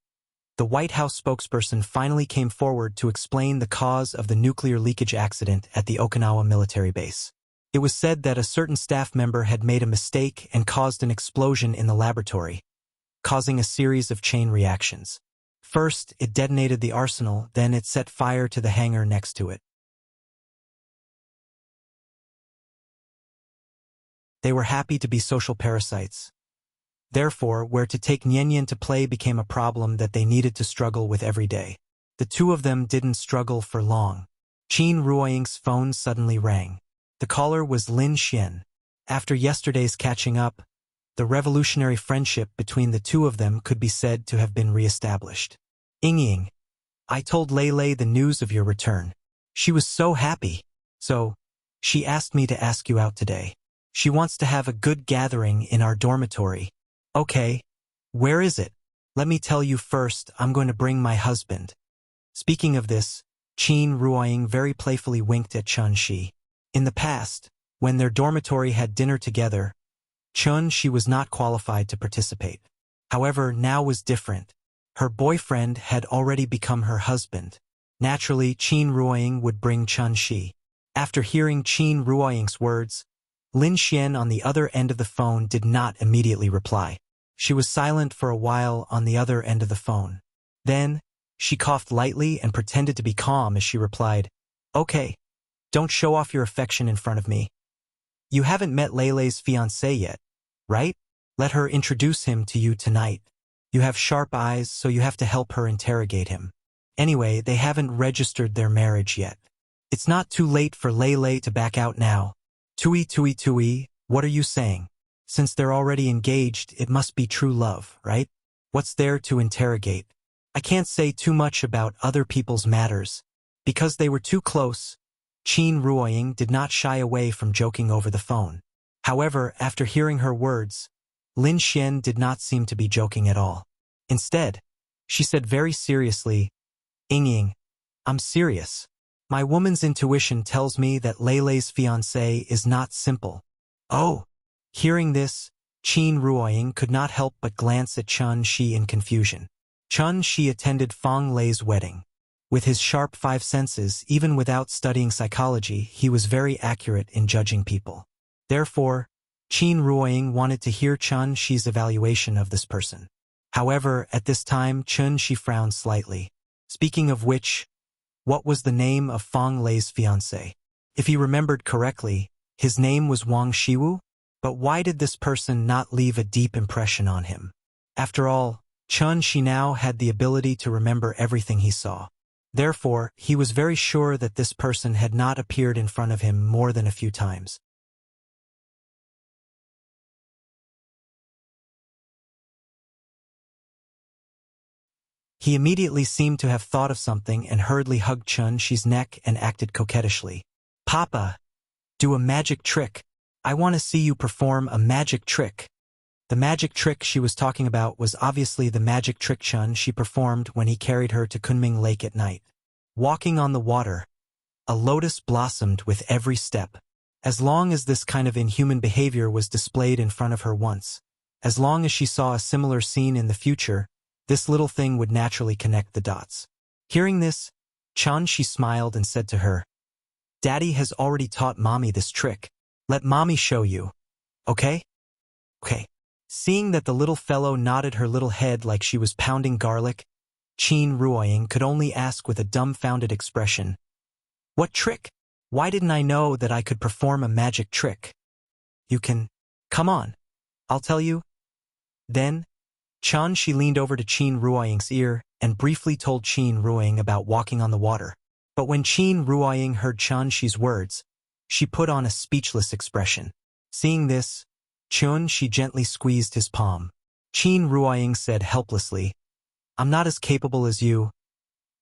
the White House spokesperson finally came forward to explain the cause of the nuclear leakage accident at the Okinawa military base. It was said that a certain staff member had made a mistake and caused an explosion in the laboratory, causing a series of chain reactions. First, it detonated the arsenal, then it set fire to the hangar next to it. They were happy to be social parasites. Therefore, where to take Nianyan to play became a problem that they needed to struggle with every day. The two of them didn't struggle for long. Qin Ruoying's phone suddenly rang. The caller was Lin Xian. After yesterday's catching up, The revolutionary friendship between the two of them could be said to have been re-established. Ying, I told Lei the news of your return. She was so happy. So, she asked me to ask you out today. She wants to have a good gathering in our dormitory. Okay. Where is it? Let me tell you first, I'm going to bring my husband. Speaking of this, Qin Ruoying very playfully winked at Chun Shi. In the past, when their dormitory had dinner together, Chun Shi was not qualified to participate. However, now was different. Her boyfriend had already become her husband. Naturally, Qin Ruoying would bring Chun Shi. After hearing Qin Ruoying's words, Lin Xian on the other end of the phone did not immediately reply. She was silent for a while on the other end of the phone. Then, she coughed lightly and pretended to be calm as she replied, Okay, don't show off your affection in front of me. You haven't met Lei's fiancé yet, right? Let her introduce him to you tonight. You have sharp eyes, so you have to help her interrogate him. Anyway, they haven't registered their marriage yet. It's not too late for Lei to back out now. Tui, what are you saying? Since they're already engaged, it must be true love, right? What's there to interrogate? I can't say too much about other people's matters. Because they were too close, Qin Ruoying did not shy away from joking over the phone. However, after hearing her words, Lin Xian did not seem to be joking at all. Instead, she said very seriously, Ying, I'm serious. My woman's intuition tells me that Lei's fiancé is not simple. Oh! Hearing this, Qin Ruoying could not help but glance at Chun Shi in confusion. Chun Shi attended Fang Lei's wedding. With his sharp five senses, even without studying psychology, he was very accurate in judging people. Therefore, Qin Ruoying wanted to hear Chun Shi's evaluation of this person. However, at this time Chun Shi frowned slightly. Speaking of which, what was the name of Fang Lei's fiancé? If he remembered correctly, his name was Wang Shiwu? But why did this person not leave a deep impression on him? After all, Chun Shi now had the ability to remember everything he saw. Therefore, he was very sure that this person had not appeared in front of him more than a few times. He immediately seemed to have thought of something and hurriedly hugged Chun Shi's neck and acted coquettishly. Papa, do a magic trick. I want to see you perform a magic trick. The magic trick she was talking about was obviously the magic trick Chun Shi performed when he carried her to Kunming Lake at night. Walking on the water, a lotus blossomed with every step. As long as this kind of inhuman behavior was displayed in front of her once, as long as she saw a similar scene in the future, this little thing would naturally connect the dots. Hearing this, Chun Shi smiled and said to her, Daddy has already taught Mommy this trick. Let Mommy show you. Okay? Okay. Seeing that the little fellow nodded her little head like she was pounding garlic, Qin Ruoying could only ask with a dumbfounded expression, What trick? Why didn't I know that I could perform a magic trick? You can. Come on. I'll tell you. Then, Chun Shi leaned over to Qin Ruoying's ear and briefly told Qin Ruoying about walking on the water. But when Qin Ruoying heard Chun Shi's words, she put on a speechless expression. Seeing this, Chun Shi gently squeezed his palm. Qin Ruoying said helplessly, I'm not as capable as you.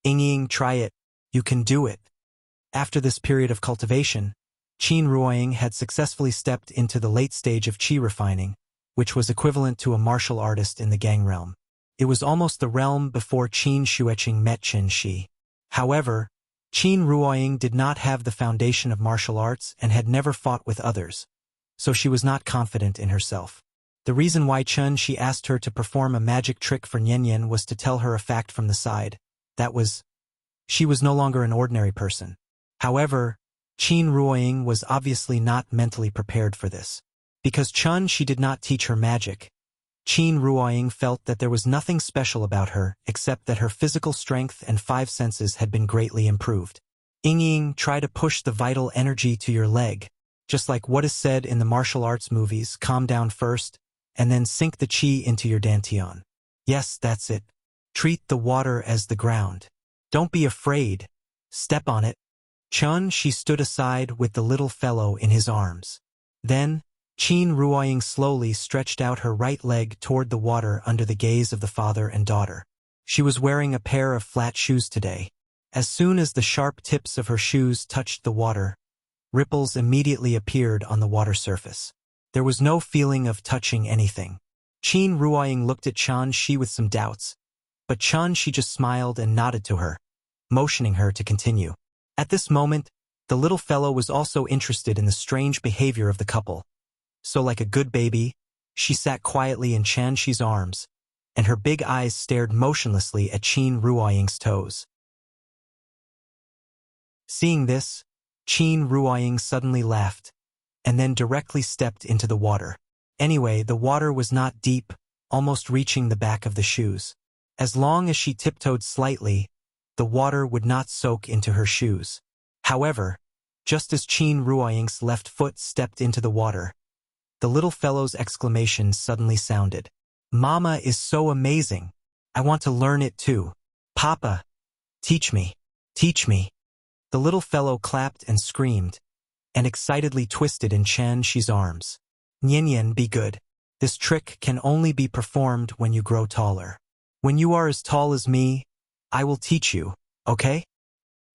Ying, try it. You can do it. After this period of cultivation, Qin Ruoying had successfully stepped into the late stage of qi refining, which was equivalent to a martial artist in the gang realm. It was almost the realm before Qin Xueqing met Qin Shi. However, Qin Ruoying did not have the foundation of martial arts and had never fought with others, so she was not confident in herself. The reason why Chun Shi asked her to perform a magic trick for Nian was to tell her a fact from the side. That was, she was no longer an ordinary person. However, Qin Ruoying was obviously not mentally prepared for this. Because Chun Shi did not teach her magic, Qin Ruoying felt that there was nothing special about her except that her physical strength and five senses had been greatly improved. Ying, try to push the vital energy to your leg. Just like what is said in the martial arts movies, calm down first, and then sink the qi into your dantian. Yes, that's it. Treat the water as the ground. Don't be afraid. Step on it. Chun Shi stood aside with the little fellow in his arms. Then, Qin Ruoying slowly stretched out her right leg toward the water under the gaze of the father and daughter. She was wearing a pair of flat shoes today. As soon as the sharp tips of her shoes touched the water, ripples immediately appeared on the water surface. There was no feeling of touching anything. Qin Ruoying looked at Chen Shi with some doubts, but Chen Shi just smiled and nodded to her, motioning her to continue. At this moment, the little fellow was also interested in the strange behavior of the couple. So like a good baby, she sat quietly in Chen Shi's arms, and her big eyes stared motionlessly at Qin Ruoying's toes. Seeing this, Qin Ruoying suddenly laughed, and then directly stepped into the water. Anyway, the water was not deep, almost reaching the back of the shoes. As long as she tiptoed slightly, the water would not soak into her shoes. However, just as Qin Ruoying's left foot stepped into the water, the little fellow's exclamation suddenly sounded. "Mama is so amazing. I want to learn it too. Papa, teach me. Teach me." The little fellow clapped and screamed, and excitedly twisted in Chen Shi's arms. "Nian, be good. This trick can only be performed when you grow taller. When you are as tall as me, I will teach you, okay?"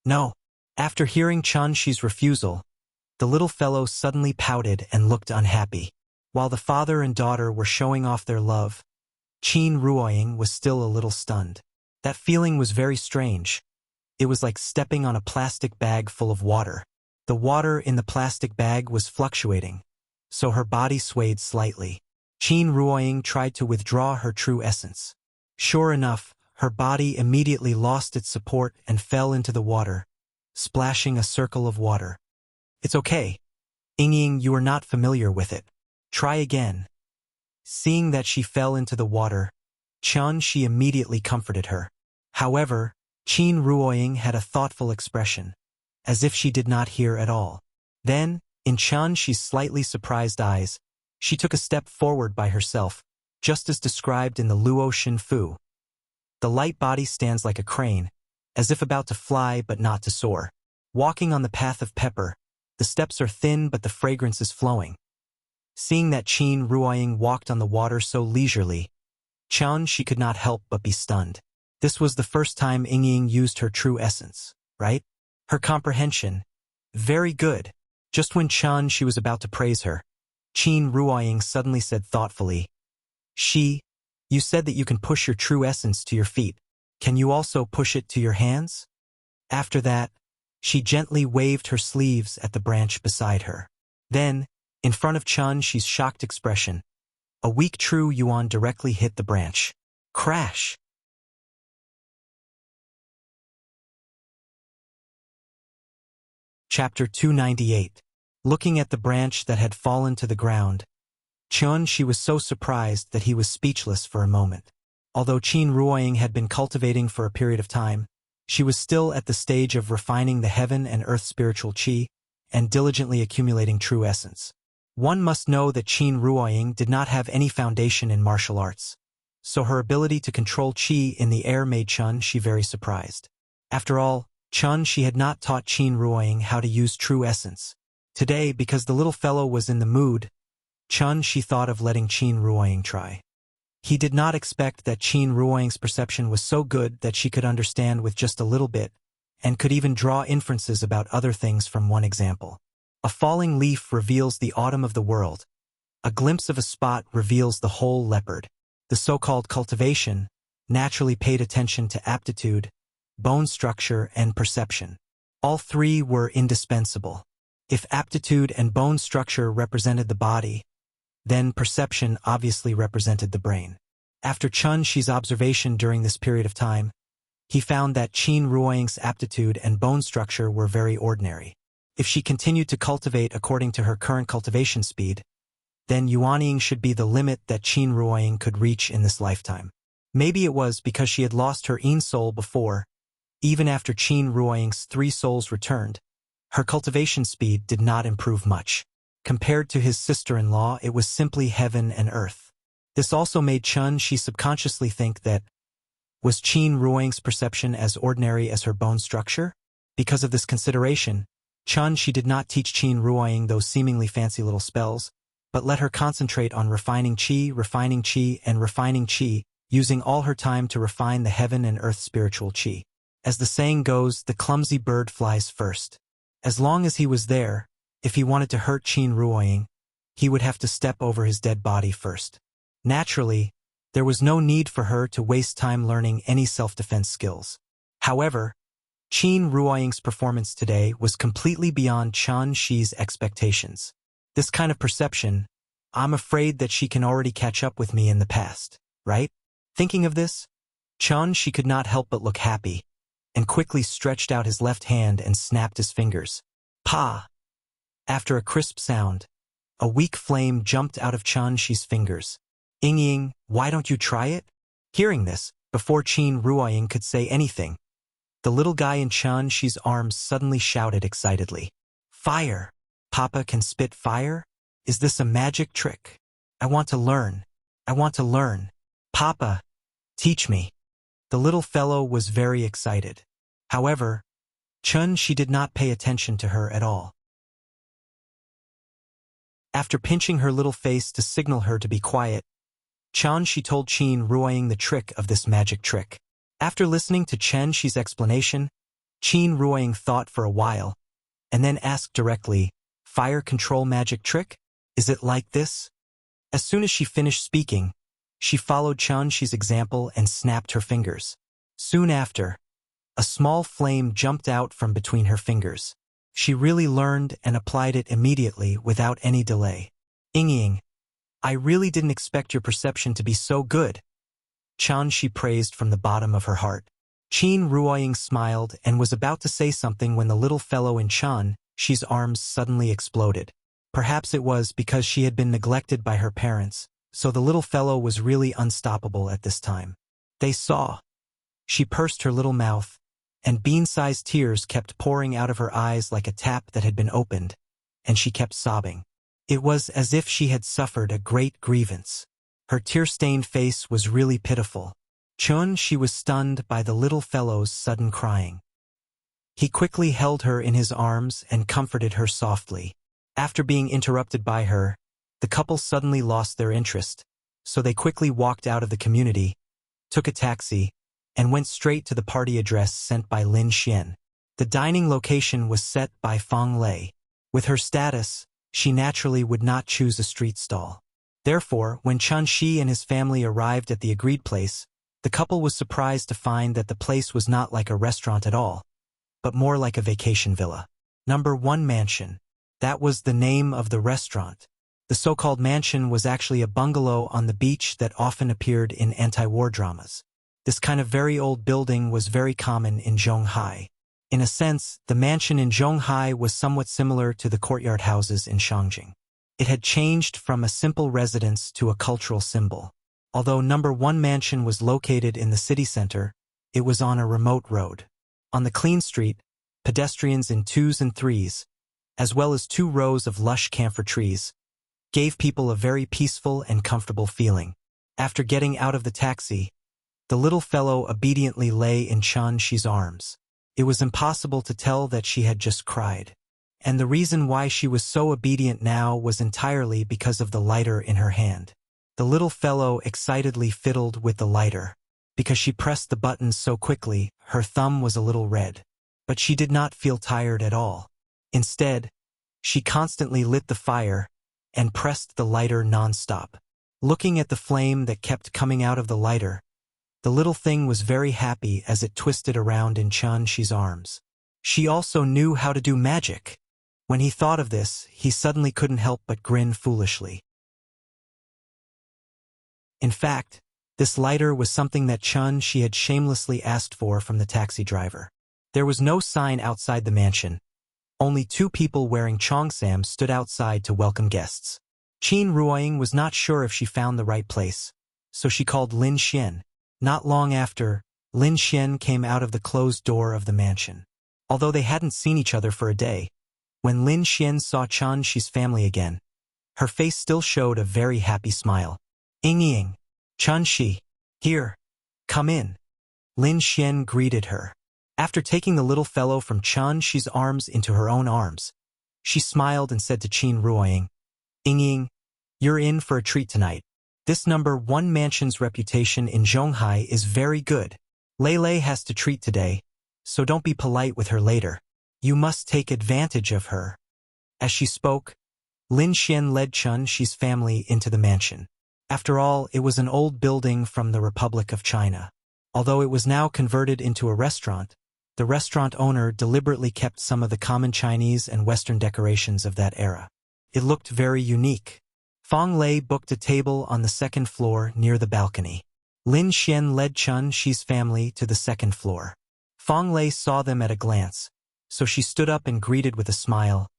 "No." After hearing Chen Shi's refusal, the little fellow suddenly pouted and looked unhappy. While the father and daughter were showing off their love, Qin Ruoying was still a little stunned. That feeling was very strange. It was like stepping on a plastic bag full of water. The water in the plastic bag was fluctuating, so her body swayed slightly. Qin Ruoying tried to withdraw her true essence. Sure enough, her body immediately lost its support and fell into the water, splashing a circle of water. "It's okay. Yingying, you are not familiar with it. Try again." Seeing that she fell into the water, Chen Shi immediately comforted her. However, Qin Ruoying had a thoughtful expression, as if she did not hear at all. Then, in Chen Shi's slightly surprised eyes, she took a step forward by herself, just as described in the Luo Shinfu. The light body stands like a crane, as if about to fly but not to soar. Walking on the path of pepper, the steps are thin but the fragrance is flowing. Seeing that Qin Ruoying walked on the water so leisurely, Chen Shi could not help but be stunned. This was the first time Yingying used her true essence, right? Her comprehension. Very good. Just when Chen Shi was about to praise her, Qin Ruoying suddenly said thoughtfully, "Shi, you said that you can push your true essence to your feet. Can you also push it to your hands?" After that, she gently waved her sleeves at the branch beside her. Then, in front of Chen Shi's shocked expression, a weak true yuan directly hit the branch. Crash! Chapter 298. Looking at the branch that had fallen to the ground, Chen Shi was so surprised that he was speechless for a moment. Although Qin Ruoying had been cultivating for a period of time, she was still at the stage of refining the heaven and earth spiritual qi and diligently accumulating true essence. One must know that Qin Ruoying did not have any foundation in martial arts, so her ability to control qi in the air made Chen Shi very surprised. After all, Chen Shi had not taught Qin Ruoying how to use true essence. Today, because the little fellow was in the mood, Chen Shi thought of letting Qin Ruoying try. He did not expect that Qin Ruoying's perception was so good that she could understand with just a little bit, and could even draw inferences about other things from one example. A falling leaf reveals the autumn of the world. A glimpse of a spot reveals the whole leopard. The so-called cultivation naturally paid attention to aptitude, bone structure, and perception. All three were indispensable. If aptitude and bone structure represented the body, then perception obviously represented the brain. After Chen Shi's observation during this period of time, he found that Qin Ruoying's aptitude and bone structure were very ordinary. If she continued to cultivate according to her current cultivation speed, then Yuanying should be the limit that Qin Ruoying could reach in this lifetime. Maybe it was because she had lost her Yin soul before. Even after Qin Ruoying's 3 souls returned, her cultivation speed did not improve much. Compared to his sister-in-law, it was simply heaven and earth. This also made Chen Shi subconsciously think that, was Qin Ruoying's perception as ordinary as her bone structure? Because of this consideration, Chen Shi did not teach Qin Ruoying those seemingly fancy little spells, but let her concentrate on refining qi, and refining qi, using all her time to refine the heaven and earth spiritual qi. As the saying goes, the clumsy bird flies first. As long as he was there, if he wanted to hurt Qin Ruoying, he would have to step over his dead body first. Naturally, there was no need for her to waste time learning any self-defense skills. However, Qin Ruoying's performance today was completely beyond Chen Shi's expectations. This kind of perception, I'm afraid that she can already catch up with me in the past, right? Thinking of this, Chen Shi could not help but look happy, and quickly stretched out his left hand and snapped his fingers. Pa! After a crisp sound, a weak flame jumped out of Chen Shi's fingers. Ying, why don't you try it? Hearing this, before Qin Ruoying could say anything, the little guy in Chen Shi's arms suddenly shouted excitedly. Fire! Papa can spit fire? Is this a magic trick? I want to learn. I want to learn. Papa, teach me. The little fellow was very excited. However, Chen Shi did not pay attention to her at all. After pinching her little face to signal her to be quiet, Chen Shi told Qin Ruoying the trick of this magic trick. After listening to Chen Shi's explanation, Qin Ruoying thought for a while, and then asked directly, Fire control magic trick? Is it like this? As soon as she finished speaking, she followed Chen Shi's example and snapped her fingers. Soon after, a small flame jumped out from between her fingers. She really learned and applied it immediately without any delay. Ying, I really didn't expect your perception to be so good. Chen Shi praised from the bottom of her heart. Qin Ruoying smiled and was about to say something when the little fellow in Chen Shi's arms suddenly exploded. Perhaps it was because she had been neglected by her parents, so the little fellow was really unstoppable at this time. They saw. She pursed her little mouth, and bean-sized tears kept pouring out of her eyes like a tap that had been opened, and she kept sobbing. It was as if she had suffered a great grievance. Her tear-stained face was really pitiful. Chen Shi was stunned by the little fellow's sudden crying. He quickly held her in his arms and comforted her softly. After being interrupted by her, the couple suddenly lost their interest, so they quickly walked out of the community, took a taxi, and went straight to the party address sent by Lin Xian. The dining location was set by Feng Lei. With her status, she naturally would not choose a street stall. Therefore, when Chen Shi and his family arrived at the agreed place, the couple was surprised to find that the place was not like a restaurant at all, but more like a vacation villa. Number 1 Mansion. That was the name of the restaurant. The so-called mansion was actually a bungalow on the beach that often appeared in anti-war dramas. This kind of very old building was very common in Zhonghai. In a sense, the mansion in Zhonghai was somewhat similar to the courtyard houses in Shangjing. It had changed from a simple residence to a cultural symbol. Although number 1 mansion was located in the city center, it was on a remote road. On the clean street, pedestrians in 2s and 3s, as well as 2 rows of lush camphor trees, gave people a very peaceful and comfortable feeling. After getting out of the taxi, the little fellow obediently lay in Chen Shi's arms. It was impossible to tell that she had just cried. And the reason why she was so obedient now was entirely because of the lighter in her hand. The little fellow excitedly fiddled with the lighter. Because she pressed the buttons so quickly, her thumb was a little red. But she did not feel tired at all. Instead, she constantly lit the fire and pressed the lighter non-stop. Looking at the flame that kept coming out of the lighter, the little thing was very happy as it twisted around in Chen Shi's arms. She also knew how to do magic. When he thought of this, he suddenly couldn't help but grin foolishly. In fact, this lighter was something that Chen Shi had shamelessly asked for from the taxi driver. There was no sign outside the mansion. Only 2 people wearing cheongsam stood outside to welcome guests. Qin Ruoying was not sure if she found the right place, so she called Lin Xian. Not long after, Lin Xian came out of the closed door of the mansion. Although they hadn't seen each other for a day, when Lin Xian saw Chen Shi's family again, her face still showed a very happy smile. Ying, Chen Shi, here, come in. Lin Xian greeted her. After taking the little fellow from Chen Shi's arms into her own arms, she smiled and said to Qin Ruoying, Ying, You're in for a treat tonight. This #1 mansion's reputation in Zhonghai is very good. Lei has to treat today, so don't be polite with her later. You must take advantage of her." As she spoke, Lin Xian led Chun-Shi's family into the mansion. After all, it was an old building from the Republic of China. Although it was now converted into a restaurant, the restaurant owner deliberately kept some of the common Chinese and Western decorations of that era. It looked very unique. Fong Lei booked a table on the second floor near the balcony. Lin Xian led Chun-Shi's family to the second floor. Fong Lei saw them at a glance, so she stood up and greeted with a smile.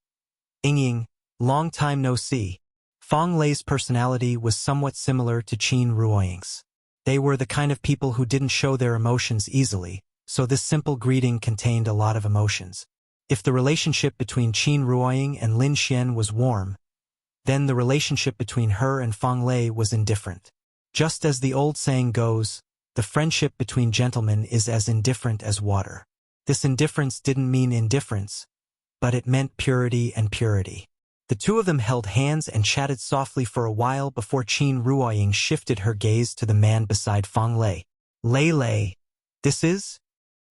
"Ying, long time no see." Fong Lei's personality was somewhat similar to Qin Ruoying's. They were the kind of people who didn't show their emotions easily, so this simple greeting contained a lot of emotions. If the relationship between Qin Ruoying and Lin Xian was warm, then the relationship between her and Fong Lei was indifferent. Just as the old saying goes, the friendship between gentlemen is as indifferent as water. This indifference didn't mean indifference, but it meant purity and purity. The two of them held hands and chatted softly for a while before Qin Ruoying shifted her gaze to the man beside Fong Lei. "Lei,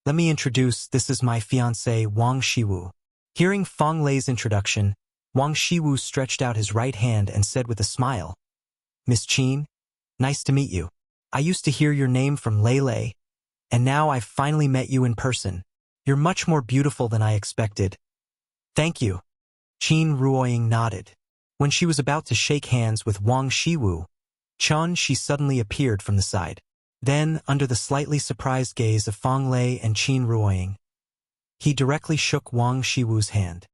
let me introduce, this is my fiancé Wang Shiwu." Hearing Fong Lei's introduction, Wang Shiwu stretched out his right hand and said with a smile, "Miss Qin, nice to meet you. I used to hear your name from Lei, and now I've finally met you in person. You're much more beautiful than I expected." "Thank you." Qin Ruoying nodded. When she was about to shake hands with Wang Shiwu, Chun-Shi suddenly appeared from the side. Then, under the slightly surprised gaze of Fong Lei and Qin Ruoying, he directly shook Wang Shiwu's hand.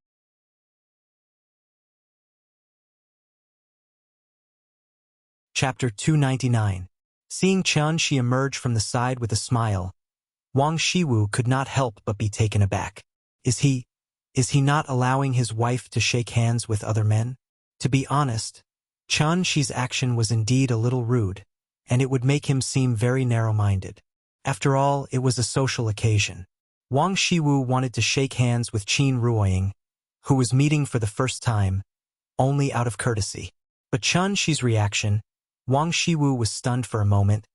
Chapter 299. Seeing Chun-Shi emerge from the side with a smile, Wang Shiwu could not help but be taken aback. Is he not allowing his wife to shake hands with other men? To be honest, Chun-Shi's action was indeed a little rude, and it would make him seem very narrow-minded. After all, it was a social occasion. Wang Shiwu wanted to shake hands with Qin Ruoying, who was meeting for the first time, only out of courtesy. But Chun-Shi's reaction, Wang Shiwu was stunned for a moment,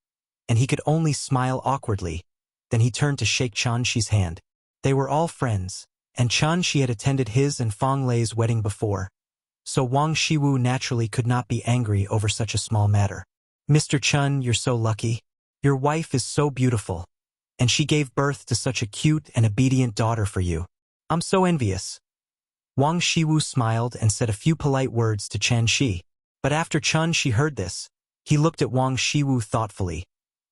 and he could only smile awkwardly. Then he turned to shake Chun-Shi's hand. They were all friends, and Chun-Shi had attended his and Fong Lei's wedding before, so Wang Shiwu naturally could not be angry over such a small matter. "Mr. Chun, you're so lucky. Your wife is so beautiful, and she gave birth to such a cute and obedient daughter for you. I'm so envious." Wang Shiwu smiled and said a few polite words to Chun-Shi. But after Chun-Shi heard this, he looked at Wang Shiwu thoughtfully,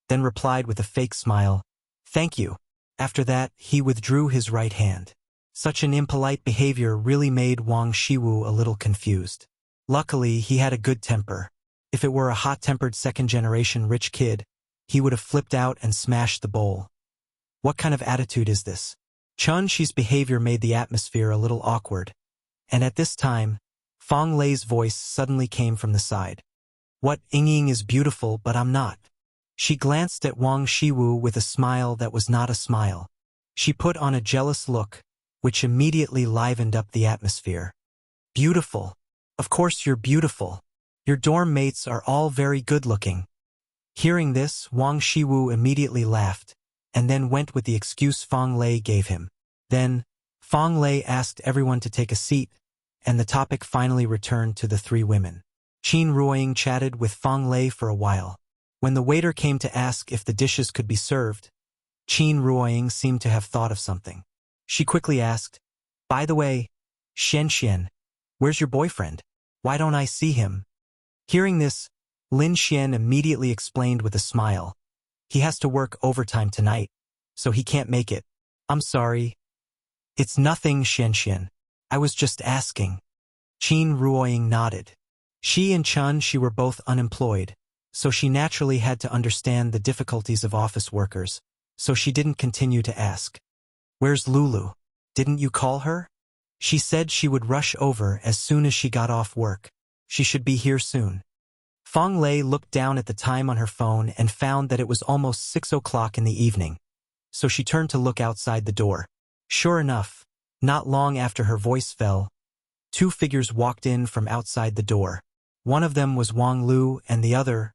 then replied with a fake smile, "Thank you." After that, he withdrew his right hand. Such an impolite behavior really made Wang Shiwu a little confused. Luckily, he had a good temper. If it were a hot-tempered second-generation rich kid, he would have flipped out and smashed the bowl. What kind of attitude is this? Chun-Shi's behavior made the atmosphere a little awkward, and at this time, Fong Lei's voice suddenly came from the side. "What, Ying is beautiful, but I'm not." She glanced at Wang Shiwu with a smile that was not a smile. She put on a jealous look, which immediately livened up the atmosphere. "Beautiful. Of course you're beautiful. Your dorm mates are all very good-looking." Hearing this, Wang Shiwu immediately laughed, and then went with the excuse Fong Lei gave him. Then, Fong Lei asked everyone to take a seat, and the topic finally returned to the three women. Qin Ruoying chatted with Fong Lei for a while. When the waiter came to ask if the dishes could be served, Qin Ruoying seemed to have thought of something. She quickly asked, "By the way, Xian, where's your boyfriend? Why don't I see him?" Hearing this, Lin Xian immediately explained with a smile, "He has to work overtime tonight, so he can't make it." "I'm sorry." "It's nothing, Xian. I was just asking." Qin Ruoying nodded. She and Chun-Shi were both unemployed, so she naturally had to understand the difficulties of office workers, so she didn't continue to ask. "Where's Lulu? Didn't you call her?" "She said she would rush over as soon as she got off work. She should be here soon." Fong Lei looked down at the time on her phone and found that it was almost 6 o'clock in the evening, so she turned to look outside the door. Sure enough, not long after her voice fell, two figures walked in from outside the door. One of them was Wang Lu and the other,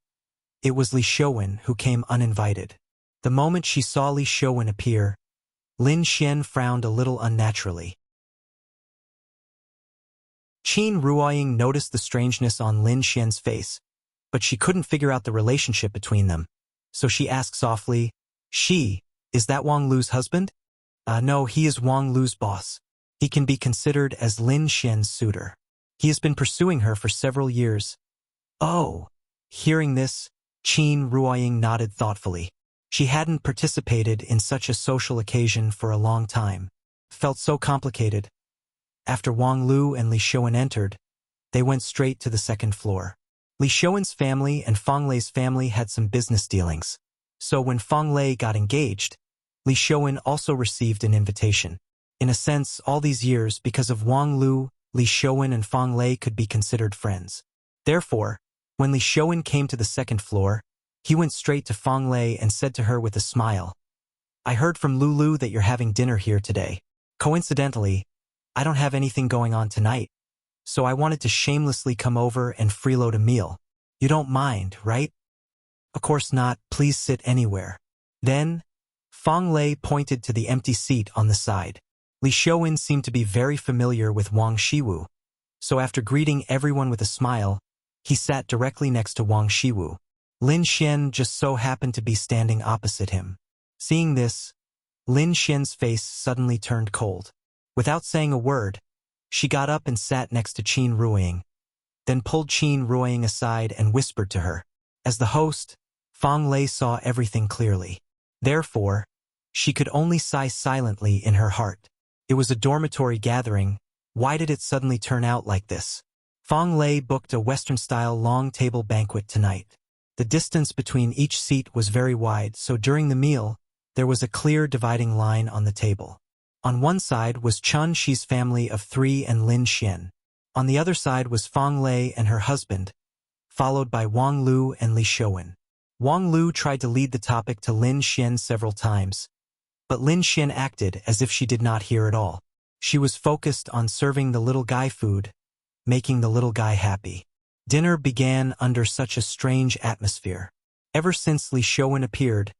it was Li Shouwen who came uninvited. The moment she saw Li Shouwen appear, Lin Xian frowned a little unnaturally. Qin Ruoying noticed the strangeness on Lin Xian's face, but she couldn't figure out the relationship between them. So she asked softly, is that Wang Lu's husband? No, he is Wang Lu's boss. He can be considered as Lin Xian's suitor. He has been pursuing her for several years. Oh. Hearing this, Qin Ruoying nodded thoughtfully. She hadn't participated in such a social occasion for a long time. Felt so complicated. After Wang Lu and Li Shouwen entered, they went straight to the second floor. Li Shouwen's family and Fang Lei's family had some business dealings. So when Fang Lei got engaged, Li Shouwen also received an invitation. In a sense, all these years, because of Wang Lu, Li Shouwen and Fang Lei could be considered friends. Therefore, when Li Shouwen came to the second floor, he went straight to Fang Lei and said to her with a smile, I heard from Lulu that you're having dinner here today. Coincidentally, I don't have anything going on tonight, so I wanted to shamelessly come over and freeload a meal. You don't mind, right? Of course not, please sit anywhere. Then, Fang Lei pointed to the empty seat on the side. Li Shouwen seemed to be very familiar with Wang Shiwu, so after greeting everyone with a smile, he sat directly next to Wang Shiwu. Lin Xian just so happened to be standing opposite him. Seeing this, Lin Xian's face suddenly turned cold. Without saying a word, she got up and sat next to Qin Ruoying, then pulled Qin Ruoying aside and whispered to her. As the host, Fang Lei saw everything clearly. Therefore, she could only sigh silently in her heart. It was a dormitory gathering. Why did it suddenly turn out like this? Fang Lei booked a Western-style long-table banquet tonight. The distance between each seat was very wide, so during the meal, there was a clear dividing line on the table. On one side was Chun Shi's family of 3 and Lin Xian. On the other side was Fang Lei and her husband, followed by Wang Lu and Li Shouwen. Wang Lu tried to lead the topic to Lin Xian several times, but Lin Xian acted as if she did not hear at all. She was focused on serving the little guy food, making the little guy happy. Dinner began under such a strange atmosphere. Ever since Li Shouwen appeared,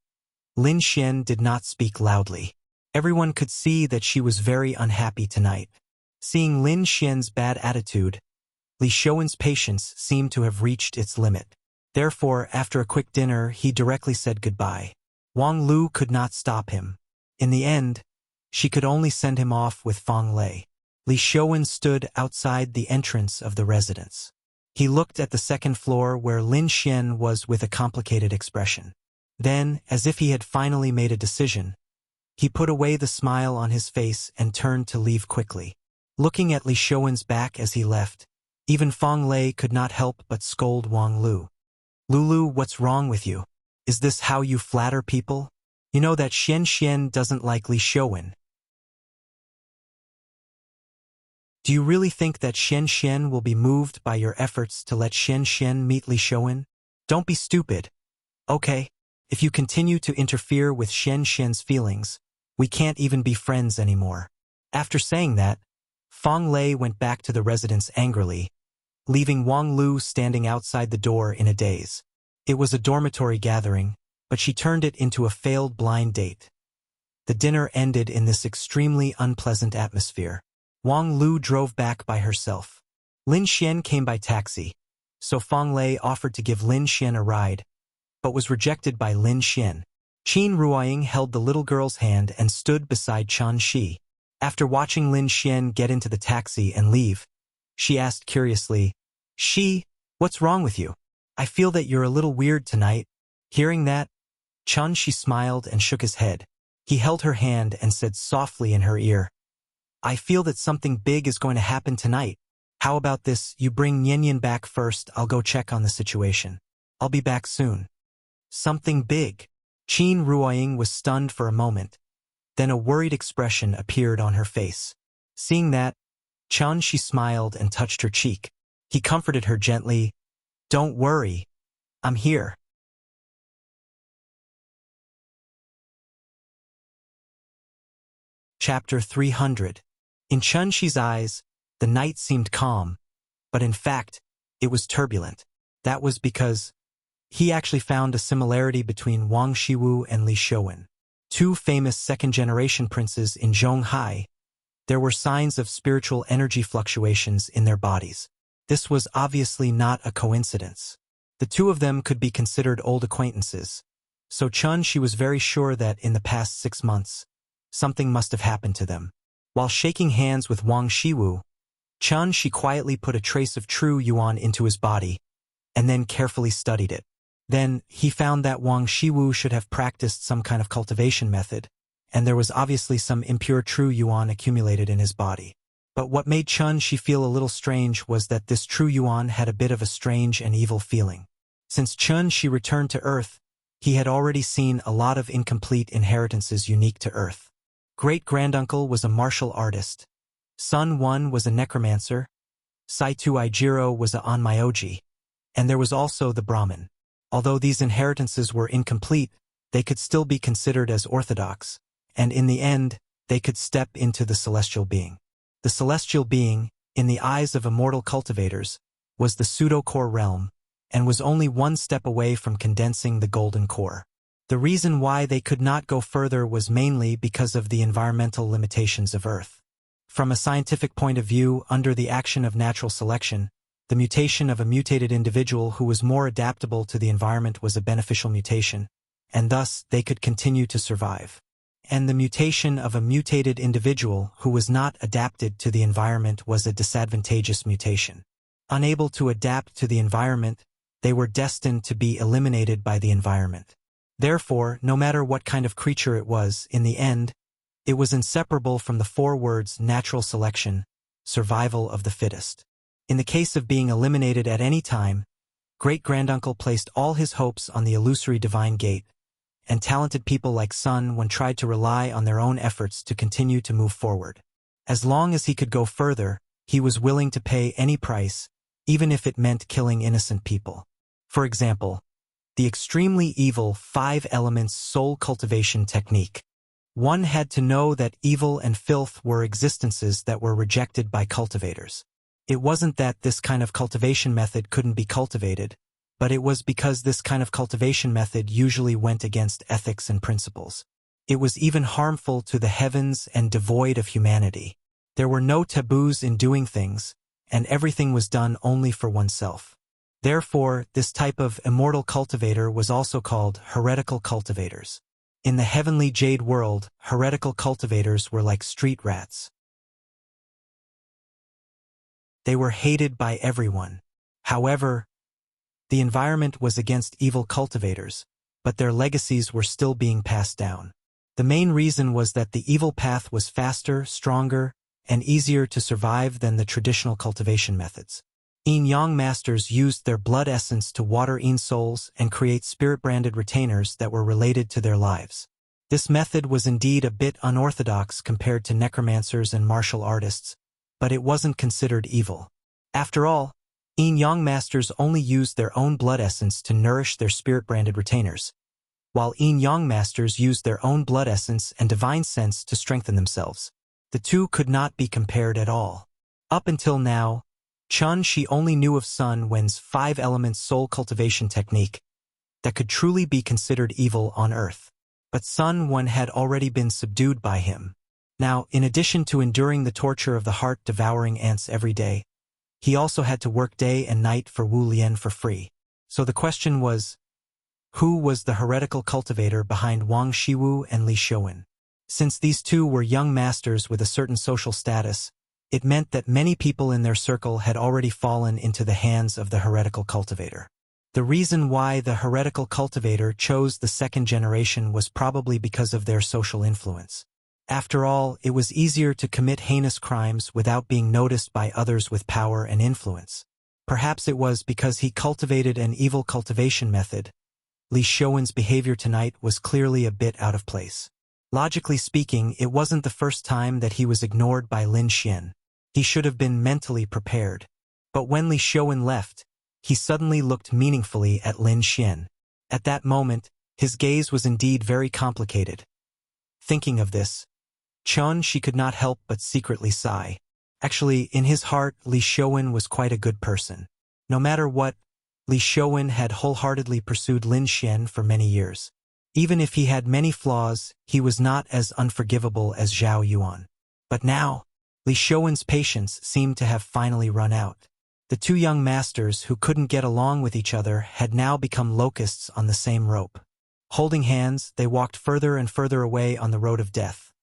Lin Xian did not speak loudly. Everyone could see that she was very unhappy tonight. Seeing Lin Xian's bad attitude, Li Shouwen's patience seemed to have reached its limit. Therefore, after a quick dinner, he directly said goodbye. Wang Lu could not stop him. In the end, she could only send him off with Fang Lei. Li Shouwen stood outside the entrance of the residence. He looked at the second floor where Lin Xian was with a complicated expression. Then, as if he had finally made a decision, he put away the smile on his face and turned to leave quickly. Looking at Li Shouwen's back as he left, even Fang Lei could not help but scold Wang Lu. Lulu, what's wrong with you? Is this how you flatter people? You know that Xian doesn't like Li Shouwen. Do you really think that Xian will be moved by your efforts to let Xian meet Li Shouwen? Don't be stupid. Okay, if you continue to interfere with Xian's feelings, we can't even be friends anymore. After saying that, Fang Lei went back to the residence angrily, leaving Wang Lu standing outside the door in a daze. It was a dormitory gathering, but she turned it into a failed blind date. The dinner ended in this extremely unpleasant atmosphere. Wang Lu drove back by herself. Lin Xian came by taxi, so Fang Lei offered to give Lin Xian a ride, but was rejected by Lin Xian. Qin Ruoying held the little girl's hand and stood beside Chun Shi. After watching Lin Xian get into the taxi and leave, she asked curiously, Shi, what's wrong with you? I feel that you're a little weird tonight. Hearing that, Chun Shi smiled and shook his head. He held her hand and said softly in her ear, I feel that something big is going to happen tonight. How about this, you bring Nian back first, I'll go check on the situation. I'll be back soon. Something big. Qin Ruoying was stunned for a moment. Then a worried expression appeared on her face. Seeing that, Chun Shi smiled and touched her cheek. He comforted her gently. Don't worry. I'm here. Chapter 300. In Chun Shi's eyes, the night seemed calm, but in fact, it was turbulent. That was because he actually found a similarity between Wang Shiwu and Li Shouwen, two famous second-generation princes in Zhonghai. There were signs of spiritual energy fluctuations in their bodies. This was obviously not a coincidence. The two of them could be considered old acquaintances. So She was very sure that in the past 6 months, something must have happened to them. While shaking hands with Wang Shiwu, She quietly put a trace of true yuan into his body, and then carefully studied it. Then, he found that Wang Shiwu should have practiced some kind of cultivation method, and there was obviously some impure true yuan accumulated in his body. But what made She feel a little strange was that this true yuan had a bit of a strange and evil feeling. Since She returned to Earth, he had already seen a lot of incomplete inheritances unique to Earth. Great-granduncle was a martial artist. Son 1 was a necromancer. Saitu Ijiro was a onmyoji. And there was also the Brahmin. Although these inheritances were incomplete, they could still be considered as orthodox, and in the end, they could step into the celestial being. The celestial being, in the eyes of immortal cultivators, was the pseudo-core realm, and was only one step away from condensing the golden core. The reason why they could not go further was mainly because of the environmental limitations of Earth. From a scientific point of view, under the action of natural selection, the mutation of a mutated individual who was more adaptable to the environment was a beneficial mutation, and thus they could continue to survive. And the mutation of a mutated individual who was not adapted to the environment was a disadvantageous mutation. Unable to adapt to the environment, they were destined to be eliminated by the environment. Therefore, no matter what kind of creature it was, in the end, it was inseparable from the 4 words natural selection, survival of the fittest. In the case of being eliminated at any time, great-granduncle placed all his hopes on the illusory divine gate, and talented people like Sun One tried to rely on their own efforts to continue to move forward. As long as he could go further, he was willing to pay any price, even if it meant killing innocent people. For example, the extremely evil 5 elements soul cultivation technique. One had to know that evil and filth were existences that were rejected by cultivators. It wasn't that this kind of cultivation method couldn't be cultivated, but it was because this kind of cultivation method usually went against ethics and principles. It was even harmful to the heavens and devoid of humanity. There were no taboos in doing things, and everything was done only for oneself. Therefore, this type of immortal cultivator was also called heretical cultivators. In the heavenly jade world, heretical cultivators were like street rats. They were hated by everyone. However, the environment was against evil cultivators, but their legacies were still being passed down. The main reason was that the evil path was faster, stronger, and easier to survive than the traditional cultivation methods. Yin-Yang masters used their blood essence to water Yin souls and create spirit-branded retainers that were related to their lives. This method was indeed a bit unorthodox compared to necromancers and martial artists, but it wasn't considered evil. After all, Yin-Yang masters only used their own blood essence to nourish their spirit-branded retainers, while Yin-Yang masters used their own blood essence and divine sense to strengthen themselves. The two could not be compared at all. Up until now, She only knew of Sun Wen's 5 elements soul cultivation technique that could truly be considered evil on Earth. But Sun Wen had already been subdued by him. Now, in addition to enduring the torture of the heart-devouring ants every day, he also had to work day and night for Wu Lian for free. So the question was, who was the heretical cultivator behind Wang Shiwu and Li Shouwen? Since these two were young masters with a certain social status, it meant that many people in their circle had already fallen into the hands of the heretical cultivator. The reason why the heretical cultivator chose the second generation was probably because of their social influence. After all, it was easier to commit heinous crimes without being noticed by others with power and influence. Perhaps it was because he cultivated an evil cultivation method. Li Shouwen's behavior tonight was clearly a bit out of place. Logically speaking, it wasn't the first time that he was ignored by Lin Xian. He should have been mentally prepared. But when Li Shouwen left, he suddenly looked meaningfully at Lin Xian. At that moment, his gaze was indeed very complicated. Thinking of this, she could not help but secretly sigh. Actually, in his heart, Li Shouwen was quite a good person. No matter what, Li Shouwen had wholeheartedly pursued Lin Xian for many years. Even if he had many flaws, he was not as unforgivable as Zhao Yuan. But now, Li Shouwen's patience seemed to have finally run out. The two young masters who couldn't get along with each other had now become locusts on the same rope. Holding hands, they walked further and further away on the road of death.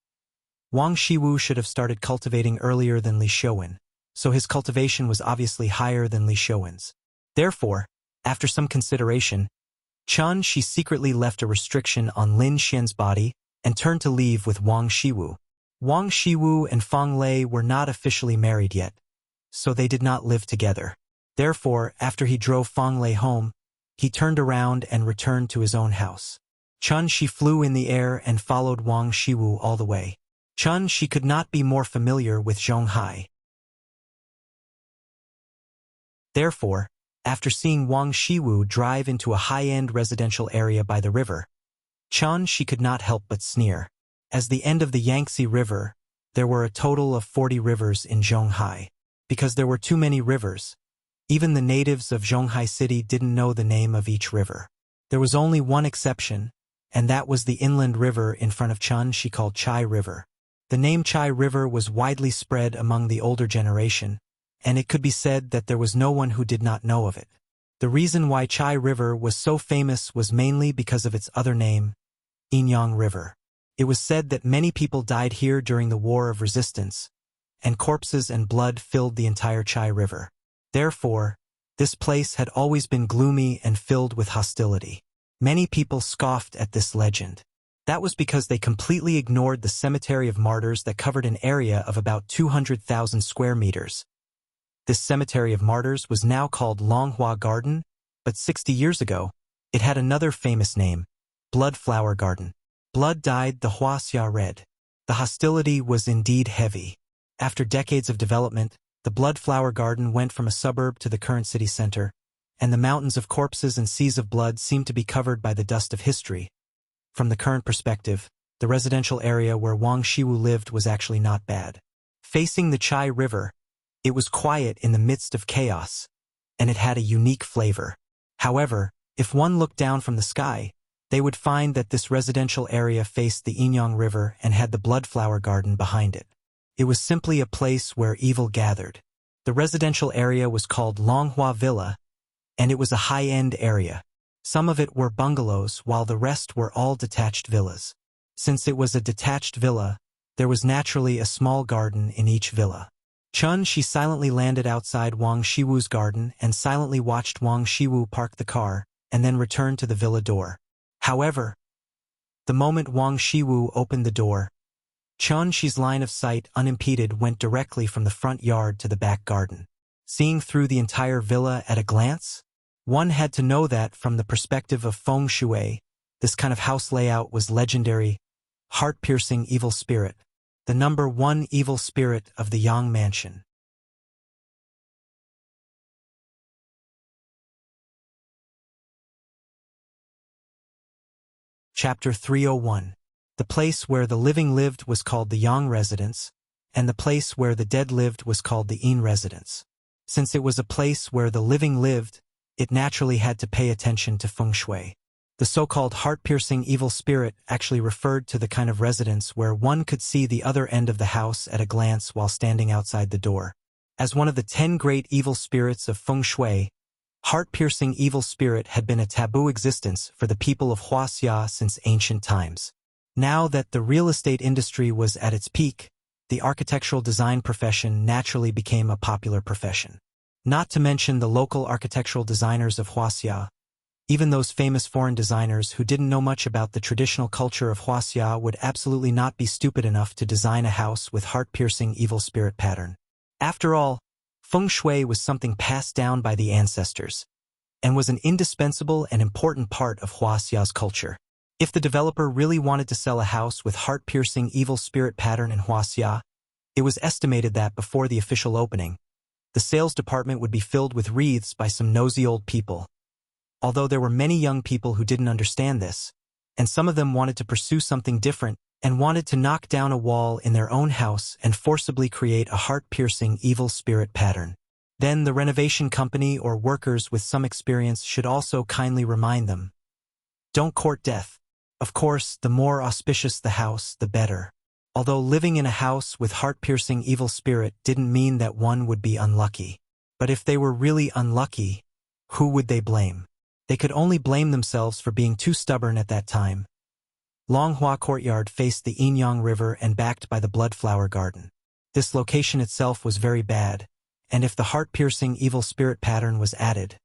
Wang Shiwu should have started cultivating earlier than Li Shouwen, so his cultivation was obviously higher than Li Shouwen's. Therefore, after some consideration, Chen Shi secretly left a restriction on Lin Xian's body and turned to leave with Wang Shiwu. Wang Shiwu and Feng Lei were not officially married yet, so they did not live together. Therefore, after he drove Feng Lei home, he turned around and returned to his own house. Chen Shi flew in the air and followed Wang Shiwu all the way. Chen Shi could not be more familiar with Zhonghai. Therefore, after seeing Wang Shiwu drive into a high-end residential area by the river, Chen Shi could not help but sneer. As the end of the Yangtze River, there were a total of 40 rivers in Zhonghai. Because there were too many rivers, even the natives of Zhonghai City didn't know the name of each river. There was only one exception, and that was the inland river in front of Chen Shi called Chai River. The name Chai River was widely spread among the older generation, and it could be said that there was no one who did not know of it. The reason why Chai River was so famous was mainly because of its other name, Inyang River. It was said that many people died here during the War of Resistance, and corpses and blood filled the entire Chai River. Therefore, this place had always been gloomy and filled with hostility. Many people scoffed at this legend. That was because they completely ignored the cemetery of martyrs that covered an area of about 200,000 square meters. This cemetery of martyrs was now called Longhua Garden, but 60 years ago, it had another famous name, Blood Flower Garden. Blood dyed the Wuxia red. The hostility was indeed heavy. After decades of development, the Blood Flower Garden went from a suburb to the current city center, and the mountains of corpses and seas of blood seemed to be covered by the dust of history. From the current perspective, the residential area where Wang Shiwu lived was actually not bad. Facing the Chai River, it was quiet in the midst of chaos, and it had a unique flavor. However, if one looked down from the sky, they would find that this residential area faced the Inyang River and had the Blood Flower Garden behind it. It was simply a place where evil gathered. The residential area was called Longhua Villa, and it was a high-end area. Some of it were bungalows, while the rest were all detached villas. Since it was a detached villa, there was naturally a small garden in each villa. Chen Shi silently landed outside Wang Shiwu's garden and silently watched Wang Shiwu park the car, and then return to the villa door. However, the moment Wang Shiwu opened the door, Chen Shi's line of sight unimpeded went directly from the front yard to the back garden. Seeing through the entire villa at a glance, one had to know that from the perspective of feng shui, this kind of house layout was legendary, heart-piercing evil spirit, the number one evil spirit of the Yang Mansion. Chapter 301. The place where the living lived was called the Yang Residence, and the place where the dead lived was called the Yin Residence. Since it was a place where the living lived, it naturally had to pay attention to feng shui. The so-called heart-piercing evil spirit actually referred to the kind of residence where one could see the other end of the house at a glance while standing outside the door. As one of the 10 great evil spirits of feng shui, heart-piercing evil spirit had been a taboo existence for the people of Wuxia since ancient times. Now that the real estate industry was at its peak, the architectural design profession naturally became a popular profession. Not to mention the local architectural designers of Wuxia. Even those famous foreign designers who didn't know much about the traditional culture of Wuxia would absolutely not be stupid enough to design a house with heart-piercing evil spirit pattern. After all, feng shui was something passed down by the ancestors, and was an indispensable and important part of Wuxia's culture. If the developer really wanted to sell a house with heart-piercing evil spirit pattern in Wuxia, it was estimated that before the official opening, the sales department would be filled with wreaths by some nosy old people. Although there were many young people who didn't understand this, and some of them wanted to pursue something different and wanted to knock down a wall in their own house and forcibly create a heart-piercing evil spirit pattern. Then the renovation company or workers with some experience should also kindly remind them. Don't court death. Of course, the more auspicious the house, the better. Although living in a house with heart-piercing evil spirit didn't mean that one would be unlucky. But if they were really unlucky, who would they blame? They could only blame themselves for being too stubborn at that time. Longhua Courtyard faced the Inyang River and backed by the Bloodflower Garden. This location itself was very bad, and if the heart-piercing evil spirit pattern was added,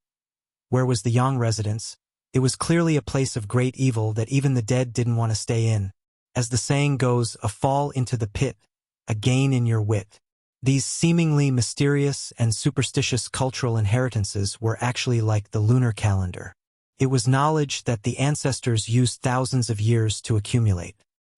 where was the Yang residence? It was clearly a place of great evil that even the dead didn't want to stay in. As the saying goes, a fall into the pit, a gain in your wit. These seemingly mysterious and superstitious cultural inheritances were actually like the lunar calendar. It was knowledge that the ancestors used thousands of years to accumulate.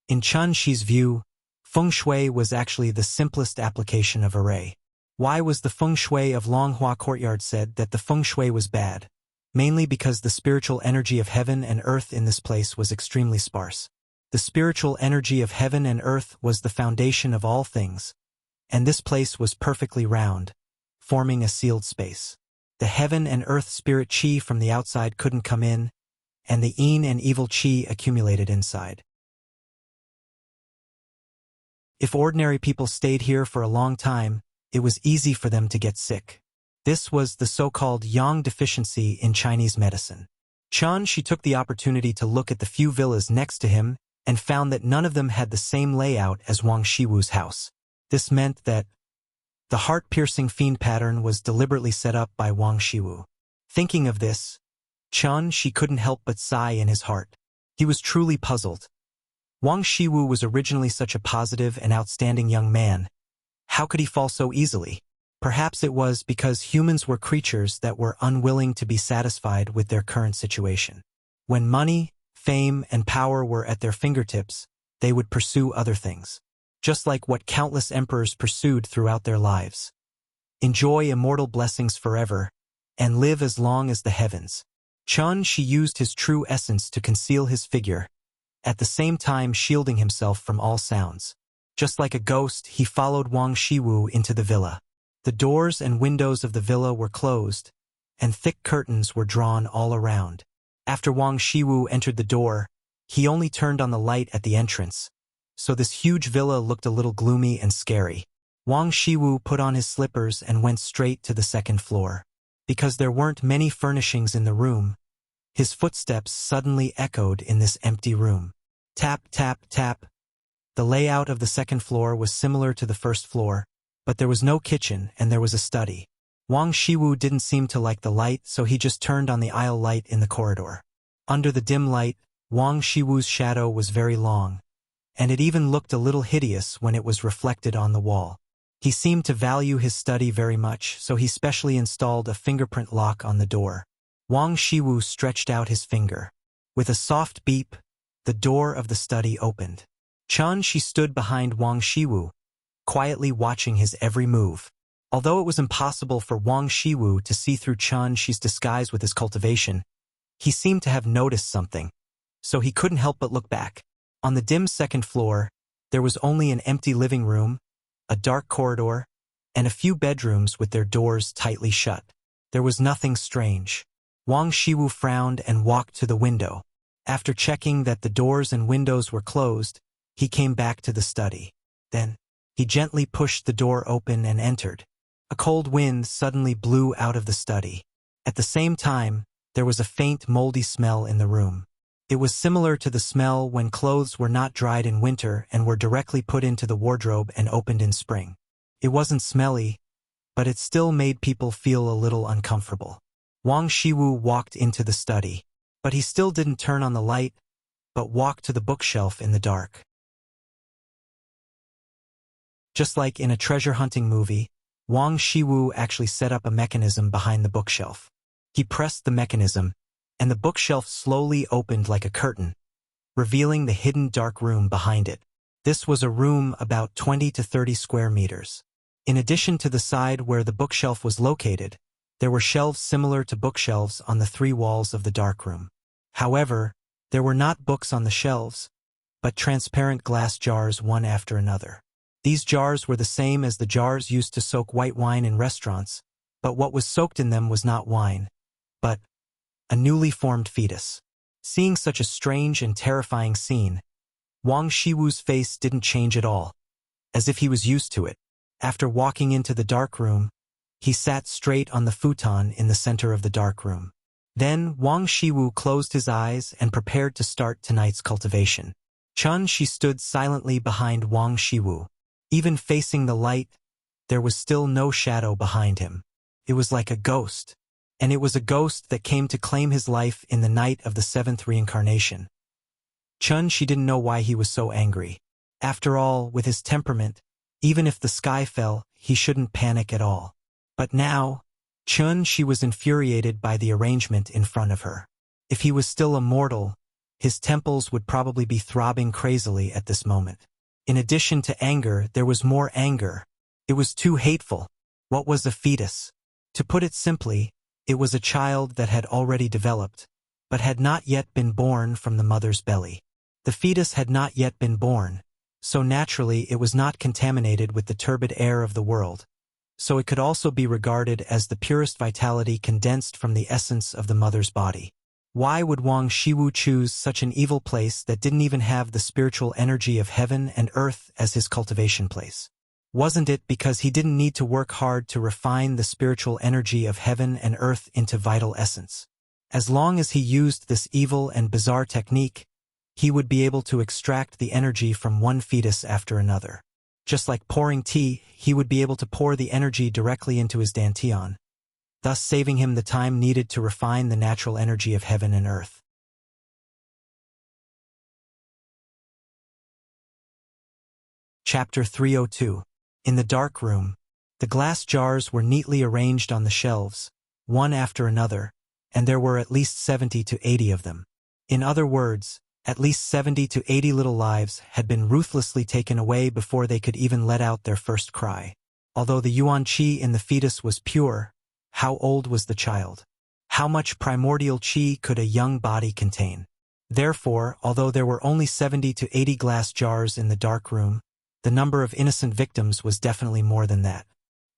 In Chen Shi's view, feng shui was actually the simplest application of array. Why was the feng shui of Longhua Courtyard said that the feng shui was bad? Mainly because the spiritual energy of heaven and earth in this place was extremely sparse. The spiritual energy of heaven and earth was the foundation of all things, and this place was perfectly round, forming a sealed space. The heaven and earth spirit chi from the outside couldn't come in, and the yin and evil chi accumulated inside. If ordinary people stayed here for a long time, it was easy for them to get sick. This was the so-called yang deficiency in Chinese medicine. Chen Shi took the opportunity to look at the few villas next to him and found that none of them had the same layout as Wang Shiwu's house. This meant that the heart-piercing fiend pattern was deliberately set up by Wang Shiwu. Thinking of this, Chen Shi couldn't help but sigh in his heart. He was truly puzzled. Wang Shiwu was originally such a positive and outstanding young man. How could he fall so easily? Perhaps it was because humans were creatures that were unwilling to be satisfied with their current situation. When money, fame, and power were at their fingertips, they would pursue other things, just like what countless emperors pursued throughout their lives. Enjoy immortal blessings forever, and live as long as the heavens. Chen Shi used his true essence to conceal his figure, at the same time shielding himself from all sounds. Just like a ghost, he followed Wang Shiwu into the villa. The doors and windows of the villa were closed, and thick curtains were drawn all around. After Wang Shiwu entered the door, he only turned on the light at the entrance, so this huge villa looked a little gloomy and scary. Wang Shiwu put on his slippers and went straight to the second floor. Because there weren't many furnishings in the room, his footsteps suddenly echoed in this empty room. Tap, tap, tap. The layout of the second floor was similar to the first floor, but there was no kitchen and there was a study. Wang Shiwu didn't seem to like the light, so he just turned on the aisle light in the corridor. Under the dim light, Wang Shiwu's shadow was very long, and it even looked a little hideous when it was reflected on the wall. He seemed to value his study very much, so he specially installed a fingerprint lock on the door. Wang Shiwu stretched out his finger. With a soft beep, the door of the study opened. Chen Shi stood behind Wang Shiwu, quietly watching his every move. Although it was impossible for Wang Shiwu to see through Chen Shi's disguise with his cultivation, he seemed to have noticed something, so he couldn't help but look back. On the dim second floor, there was only an empty living room, a dark corridor, and a few bedrooms with their doors tightly shut. There was nothing strange. Wang Shiwu frowned and walked to the window. After checking that the doors and windows were closed, he came back to the study. Then, he gently pushed the door open and entered. A cold wind suddenly blew out of the study. At the same time, there was a faint moldy smell in the room. It was similar to the smell when clothes were not dried in winter and were directly put into the wardrobe and opened in spring. It wasn't smelly, but it still made people feel a little uncomfortable. Wang Shiwu walked into the study, but he still didn't turn on the light, but walked to the bookshelf in the dark. Just like in a treasure hunting movie, Wang Shiwu actually set up a mechanism behind the bookshelf. He pressed the mechanism, and the bookshelf slowly opened like a curtain, revealing the hidden dark room behind it. This was a room about 20 to 30 square meters. In addition to the side where the bookshelf was located, there were shelves similar to bookshelves on the three walls of the dark room. However, there were not books on the shelves, but transparent glass jars one after another. These jars were the same as the jars used to soak white wine in restaurants, But what was soaked in them was not wine, but a newly formed fetus. Seeing such a strange and terrifying scene, Wang Shiwu's face didn't change at all, as if he was used to it. After walking into the dark room, he sat straight on the futon in the center of the dark room. Then Wang Shiwu closed his eyes and prepared to start tonight's cultivation. Chun Shi stood silently behind Wang Shiwu. Even facing the light, there was still no shadow behind him. It was like a ghost, and it was a ghost that came to claim his life in the night of the 7th reincarnation. Chun Shi didn't know why he was so angry. After all, with his temperament, even if the sky fell, he shouldn't panic at all. But now, Chun Shi was infuriated by the arrangement in front of her. If he was still immortal, his temples would probably be throbbing crazily at this moment. In addition to anger, there was more anger. It was too hateful. What was a fetus? To put it simply, it was a child that had already developed, but had not yet been born from the mother's belly. The fetus had not yet been born, so naturally it was not contaminated with the turbid air of the world, so it could also be regarded as the purest vitality condensed from the essence of the mother's body. Why would Wang Shiwu choose such an evil place that didn't even have the spiritual energy of heaven and earth as his cultivation place? Wasn't it because he didn't need to work hard to refine the spiritual energy of heaven and earth into vital essence? As long as he used this evil and bizarre technique, he would be able to extract the energy from one fetus after another. Just like pouring tea, he would be able to pour the energy directly into his dantian, thus saving him the time needed to refine the natural energy of heaven and earth. Chapter 302. In the dark room, the glass jars were neatly arranged on the shelves, one after another, and there were at least 70 to 80 of them. In other words, at least 70 to 80 little lives had been ruthlessly taken away before they could even let out their first cry. Although the yuan qi in the fetus was pure, how old was the child? How much primordial qi could a young body contain? Therefore, although there were only 70 to 80 glass jars in the dark room, the number of innocent victims was definitely more than that.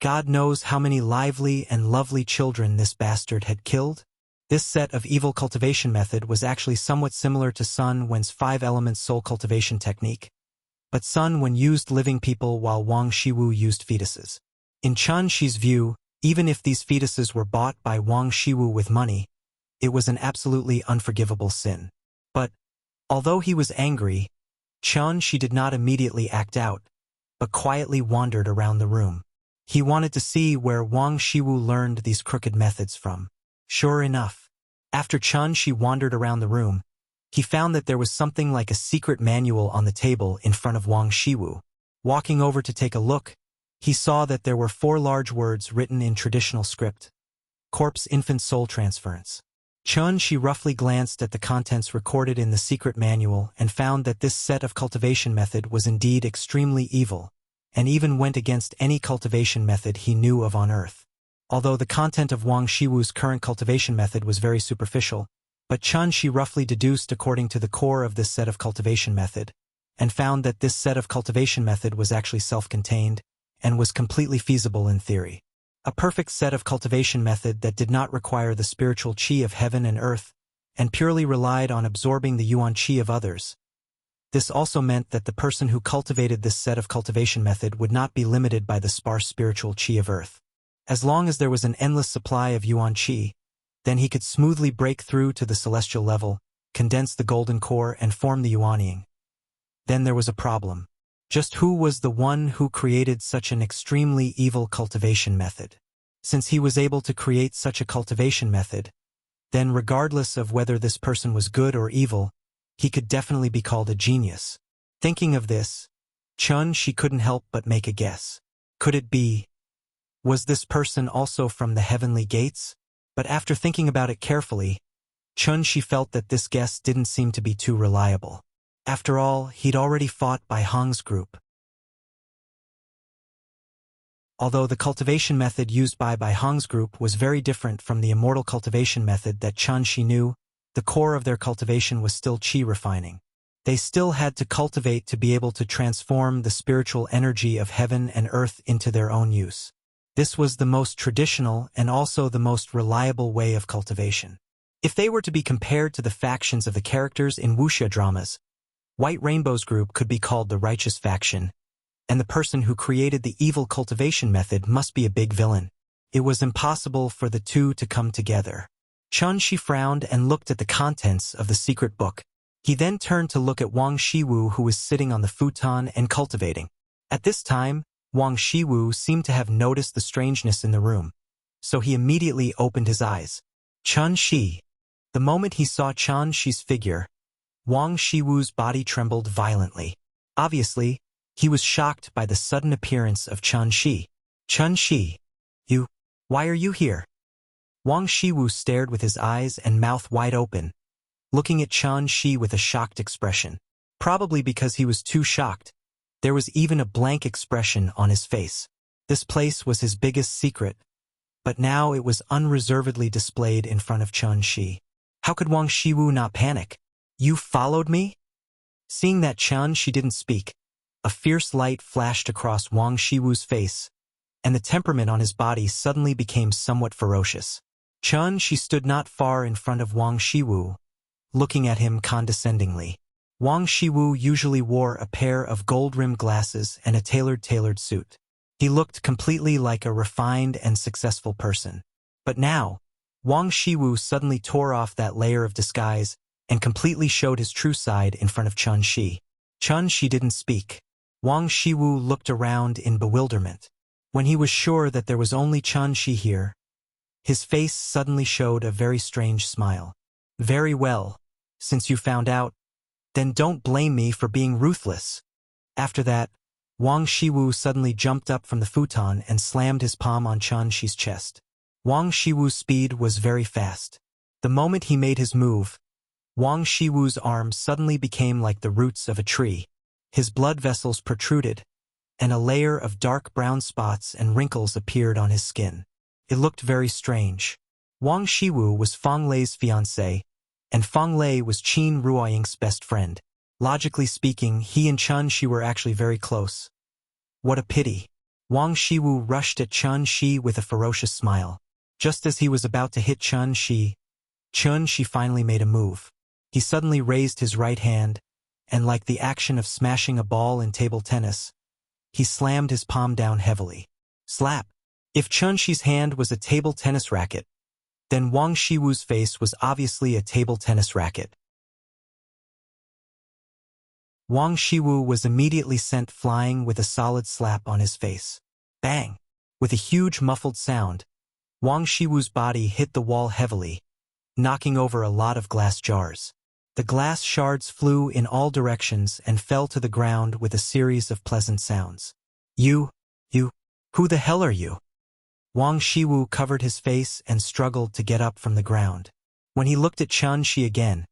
God knows how many lively and lovely children this bastard had killed. This set of evil cultivation method was actually somewhat similar to Sun Wen's 5-element soul cultivation technique, but Sun Wen used living people while Wang Shiwu used fetuses. In Chun Shi's view, even if these fetuses were bought by Wang Shiwu with money, it was an absolutely unforgivable sin. But, although he was angry, Chun Shi did not immediately act out, but quietly wandered around the room. He wanted to see where Wang Shiwu learned these crooked methods from. Sure enough, after Chun Shi wandered around the room, he found that there was something like a secret manual on the table in front of Wang Shiwu. Walking over to take a look, he saw that there were 4 large words written in traditional script: Corpse Infant Soul Transference. Chun Shi roughly glanced at the contents recorded in the secret manual and found that this set of cultivation method was indeed extremely evil, and even went against any cultivation method he knew of on Earth. Although the content of Wang Shiwu's current cultivation method was very superficial, but Chun Shi roughly deduced according to the core of this set of cultivation method, and found that this set of cultivation method was actually self-contained, and was completely feasible in theory. A perfect set of cultivation method that did not require the spiritual qi of heaven and earth, and purely relied on absorbing the yuan qi of others. This also meant that the person who cultivated this set of cultivation method would not be limited by the sparse spiritual qi of earth. As long as there was an endless supply of yuan qi, then he could smoothly break through to the celestial level, condense the golden core and form the yuanying. Then there was a problem. Just who was the one who created such an extremely evil cultivation method? Since he was able to create such a cultivation method, then regardless of whether this person was good or evil, he could definitely be called a genius. Thinking of this, Chun Shi couldn't help but make a guess. Could it be? Was this person also from the heavenly gates? But after thinking about it carefully, Chun Shi felt that this guess didn't seem to be too reliable. After all, he'd already fought Bai Hong's group. Although the cultivation method used by Bai Hong's group was very different from the immortal cultivation method that Chun Shi knew, the core of their cultivation was still qi refining. They still had to cultivate to be able to transform the spiritual energy of heaven and earth into their own use. This was the most traditional and also the most reliable way of cultivation. If they were to be compared to the factions of the characters in Wuxia dramas, White Rainbow's group could be called the righteous faction, and the person who created the evil cultivation method must be a big villain. It was impossible for the two to come together. Chun-Shi frowned and looked at the contents of the secret book. He then turned to look at Wang Shiwu, who was sitting on the futon and cultivating. At this time, Wang Shiwu seemed to have noticed the strangeness in the room, so he immediately opened his eyes. Chun-Shi. The moment he saw Chun-Shi's figure, Wang Shiwu's body trembled violently. Obviously, he was shocked by the sudden appearance of Chun-Shi. Chun-Shi, why are you here? Wang Shiwu stared with his eyes and mouth wide open, looking at Chun-Shi with a shocked expression. Probably because he was too shocked, there was even a blank expression on his face. This place was his biggest secret, but now it was unreservedly displayed in front of Chun-Shi. How could Wang Shiwu not panic? You followed me? Seeing that Chun-Shi didn't speak, a fierce light flashed across Wang Shiwu's face, and the temperament on his body suddenly became somewhat ferocious. Chun-Shi stood not far in front of Wang Shiwu, looking at him condescendingly. Wang Shiwu usually wore a pair of gold-rimmed glasses and a tailored suit. He looked completely like a refined and successful person. But now, Wang Shiwu suddenly tore off that layer of disguise and completely showed his true side in front of Chun-Shi. Chun-Shi didn't speak. Wang Shiwu looked around in bewilderment. When he was sure that there was only Chun-Shi here, his face suddenly showed a very strange smile. Very well, since you found out, then don't blame me for being ruthless. After that, Wang Shiwu suddenly jumped up from the futon and slammed his palm on Chun-Shi's chest. Wang Shiwu's speed was very fast. The moment he made his move, Wang Shiwu's arm suddenly became like the roots of a tree. His blood vessels protruded, and a layer of dark brown spots and wrinkles appeared on his skin. It looked very strange. Wang Shiwu was Feng Lei's fiancé, and Feng Lei was Qin Ruoying's best friend. Logically speaking, he and Chun-Shi were actually very close. What a pity. Wang Shiwu rushed at Chun-Shi with a ferocious smile. Just as he was about to hit Chun-Shi finally made a move. He suddenly raised his right hand, and like the action of smashing a ball in table tennis, he slammed his palm down heavily. Slap! If Chun-Shi's hand was a table tennis racket, then Wang Shiwu's face was obviously a table tennis racket. Wang Shiwu was immediately sent flying with a solid slap on his face. Bang! With a huge muffled sound, Wang Shiwu's body hit the wall heavily, knocking over a lot of glass jars. The glass shards flew in all directions and fell to the ground with a series of pleasant sounds. You, who the hell are you? Wang Shiwu covered his face and struggled to get up from the ground. When he looked at Chun-Shi again,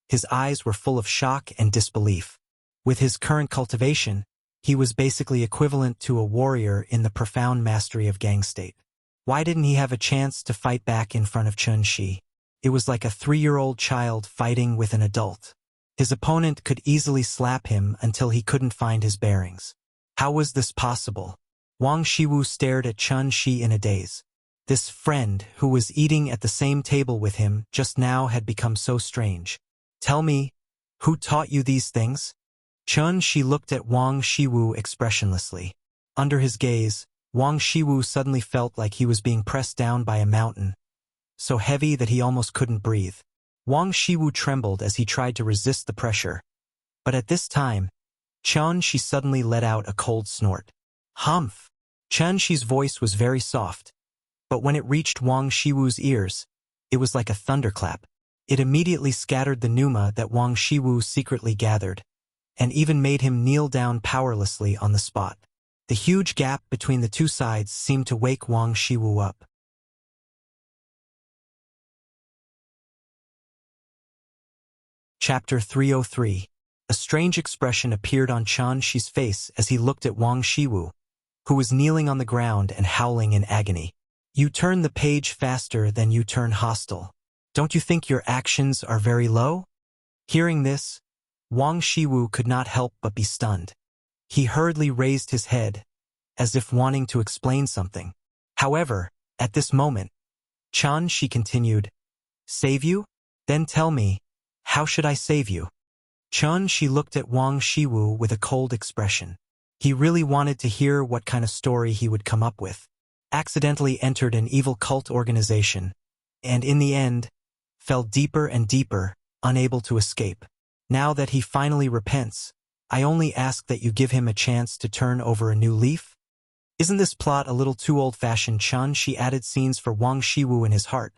his eyes were full of shock and disbelief. With his current cultivation, he was basically equivalent to a warrior in the profound mastery of gang state. Why didn't he have a chance to fight back in front of Chun-Shi? It was like a 3-year-old child fighting with an adult. His opponent could easily slap him until he couldn't find his bearings. How was this possible? Wang Shiwu stared at Chun-Shi in a daze. This friend, who was eating at the same table with him just now, had become so strange. Tell me, who taught you these things? Chun-Shi looked at Wang Shiwu expressionlessly. Under his gaze, Wang Shiwu suddenly felt like he was being pressed down by a mountain, so heavy that he almost couldn't breathe. Wang Shiwu trembled as he tried to resist the pressure. But at this time, Chun-Shi suddenly let out a cold snort. Humph! Chun-Shi's voice was very soft, but when it reached Wang Shiwu's ears, it was like a thunderclap. It immediately scattered the pneuma that Wang Shiwu secretly gathered, and even made him kneel down powerlessly on the spot. The huge gap between the two sides seemed to wake Wang Shiwu up. Chapter 303. A strange expression appeared on Chun-Shi's face as he looked at Wang Shiwu, who was kneeling on the ground and howling in agony. You turn the page faster than you turn hostile. Don't you think your actions are very low? Hearing this, Wang Shiwu could not help but be stunned. He hurriedly raised his head, as if wanting to explain something. However, at this moment, Chan Shi continued, "Save you? Then tell me, how should I save you?" Chan Shi looked at Wang Shiwu with a cold expression. He really wanted to hear what kind of story he would come up with. Accidentally entered an evil cult organization, and in the end, fell deeper and deeper, unable to escape. Now that he finally repents, I only ask that you give him a chance to turn over a new leaf? Isn't this plot a little too old-fashioned? Chan Shi added scenes for Wang Shiwu in his heart.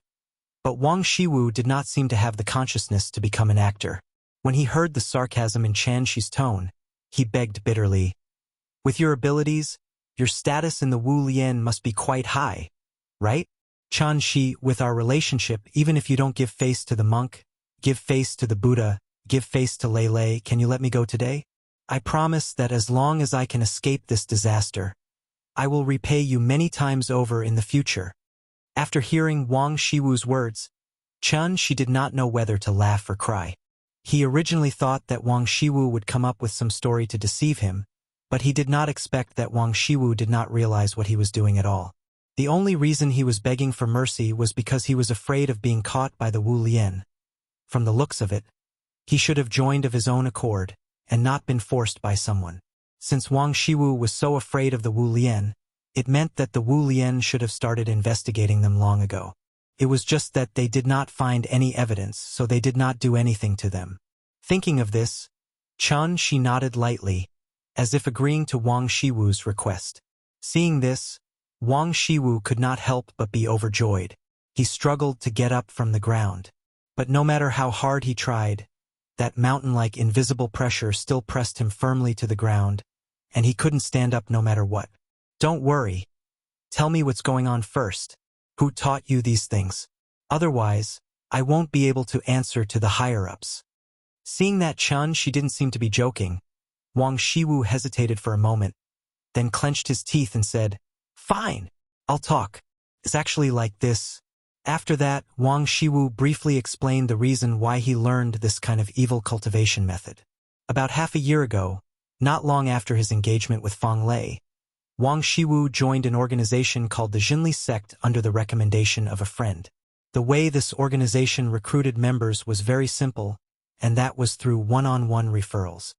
But Wang Shiwu did not seem to have the consciousness to become an actor. When he heard the sarcasm in Chan Shi's tone, he begged bitterly, "With your abilities, your status in the Wu Lian must be quite high, right? Chan Shi, with our relationship, even if you don't give face to the monk, give face to the Buddha, give face to Lei Lei, can you let me go today? I promise that as long as I can escape this disaster, I will repay you many times over in the future." After hearing Wang Shiwu's words, Chan Shi did not know whether to laugh or cry. He originally thought that Wang Shiwu would come up with some story to deceive him, but he did not expect that Wang Shiwu did not realize what he was doing at all. The only reason he was begging for mercy was because he was afraid of being caught by the Wu Lian. From the looks of it, he should have joined of his own accord, and not been forced by someone. Since Wang Shiwu was so afraid of the Wu Lian, it meant that the Wu Lian should have started investigating them long ago. It was just that they did not find any evidence, so they did not do anything to them. Thinking of this, Chan Shi nodded lightly, as if agreeing to Wang Shiwu's request. Seeing this, Wang Shiwu could not help but be overjoyed. He struggled to get up from the ground. But no matter how hard he tried, that mountain-like invisible pressure still pressed him firmly to the ground, and he couldn't stand up no matter what. "Don't worry. Tell me what's going on first. Who taught you these things? Otherwise, I won't be able to answer to the higher-ups." Seeing that Chan Shi didn't seem to be joking, Wang Shiwu hesitated for a moment, then clenched his teeth and said, "Fine, I'll talk. It's actually like this." After that, Wang Shiwu briefly explained the reason why he learned this kind of evil cultivation method. About half a year ago, not long after his engagement with Feng Lei, Wang Shiwu joined an organization called the Jinli sect under the recommendation of a friend. The way this organization recruited members was very simple, and that was through one-on-one referrals.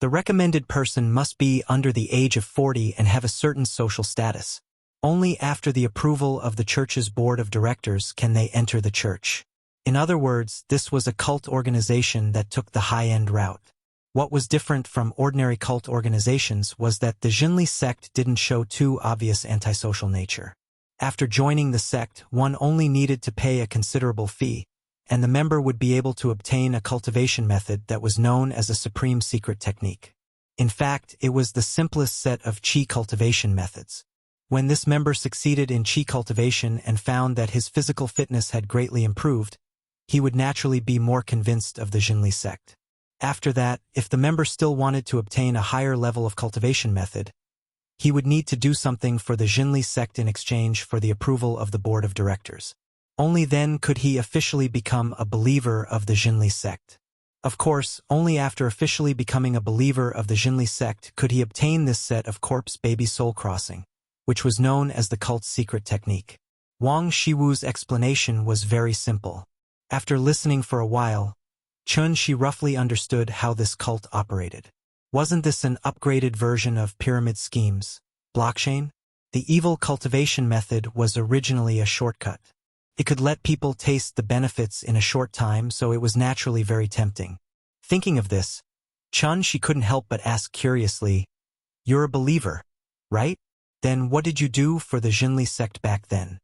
The recommended person must be under the age of 40 and have a certain social status. Only after the approval of the church's board of directors can they enter the church. In other words, this was a cult organization that took the high-end route. What was different from ordinary cult organizations was that the Jinli sect didn't show too obvious antisocial nature. After joining the sect, one only needed to pay a considerable fee, and the member would be able to obtain a cultivation method that was known as a supreme secret technique. In fact, it was the simplest set of qi cultivation methods. When this member succeeded in qi cultivation and found that his physical fitness had greatly improved, he would naturally be more convinced of the Jinli sect. After that, if the member still wanted to obtain a higher level of cultivation method, he would need to do something for the Jinli sect in exchange for the approval of the board of directors. Only then could he officially become a believer of the Jinli sect. Of course, only after officially becoming a believer of the Jinli sect could he obtain this set of corpse baby soul crossing, which was known as the cult's secret technique. Wang Shiwu's explanation was very simple. After listening for a while, Chan Shi roughly understood how this cult operated. Wasn't this an upgraded version of pyramid schemes, blockchain? The evil cultivation method was originally a shortcut. It could let people taste the benefits in a short time, so it was naturally very tempting. Thinking of this, Chan Shi couldn't help but ask curiously, "You're a believer, right? Then what did you do for the Jinli sect back then?"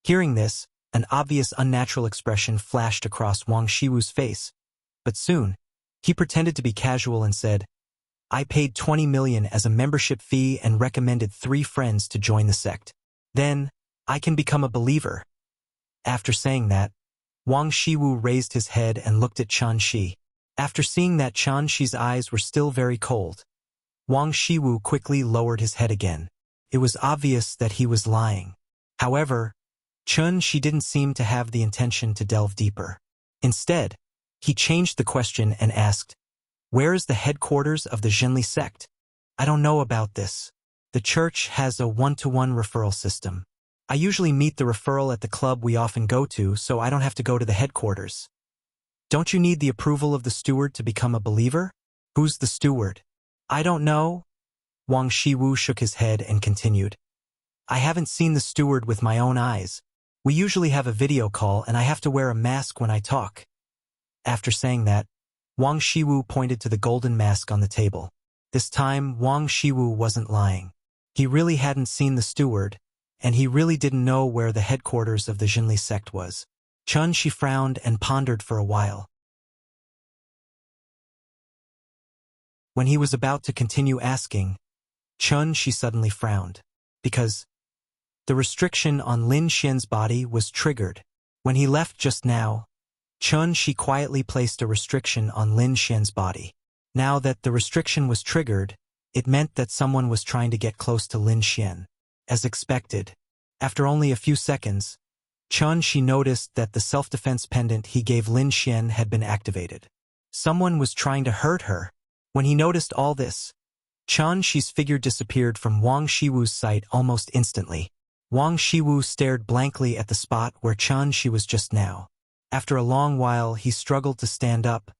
Hearing this, an obvious unnatural expression flashed across Wang Shiwu's face, but soon, he pretended to be casual and said, "I paid 20 million as a membership fee and recommended 3 friends to join the sect. Then, I can become a believer." After saying that, Wang Shiwu raised his head and looked at Chan Shi. After seeing that Chan Shi's eyes were still very cold, Wang Shiwu quickly lowered his head again. It was obvious that he was lying. However, Chan Shi didn't seem to have the intention to delve deeper. Instead, he changed the question and asked, "Where is the headquarters of the Jinli sect? I don't know about this." The church has a one-to-one referral system. I usually meet the referral at the club we often go to, so I don't have to go to the headquarters. Don't you need the approval of the steward to become a believer? Who's the steward? I don't know. Wang Shiwu shook his head and continued. I haven't seen the steward with my own eyes. We usually have a video call and I have to wear a mask when I talk. After saying that, Wang Shiwu pointed to the golden mask on the table. This time, Wang Shiwu wasn't lying. He really hadn't seen the steward, and he really didn't know where the headquarters of the Jinli sect was. Chun Shi frowned and pondered for a while. When he was about to continue asking, Chun Shi suddenly frowned, because the restriction on Lin Xian's body was triggered. When he left just now, Chun Shi quietly placed a restriction on Lin Xian's body. Now that the restriction was triggered, it meant that someone was trying to get close to Lin Xian. As expected, after only a few seconds, Chun Shi noticed that the self-defense pendant he gave Lin Xian had been activated. Someone was trying to hurt her. When he noticed all this, Chun Shi's figure disappeared from Wang Shiwu's sight almost instantly. Wang Shiwu stared blankly at the spot where Chun Shi was just now. After a long while, he struggled to stand up,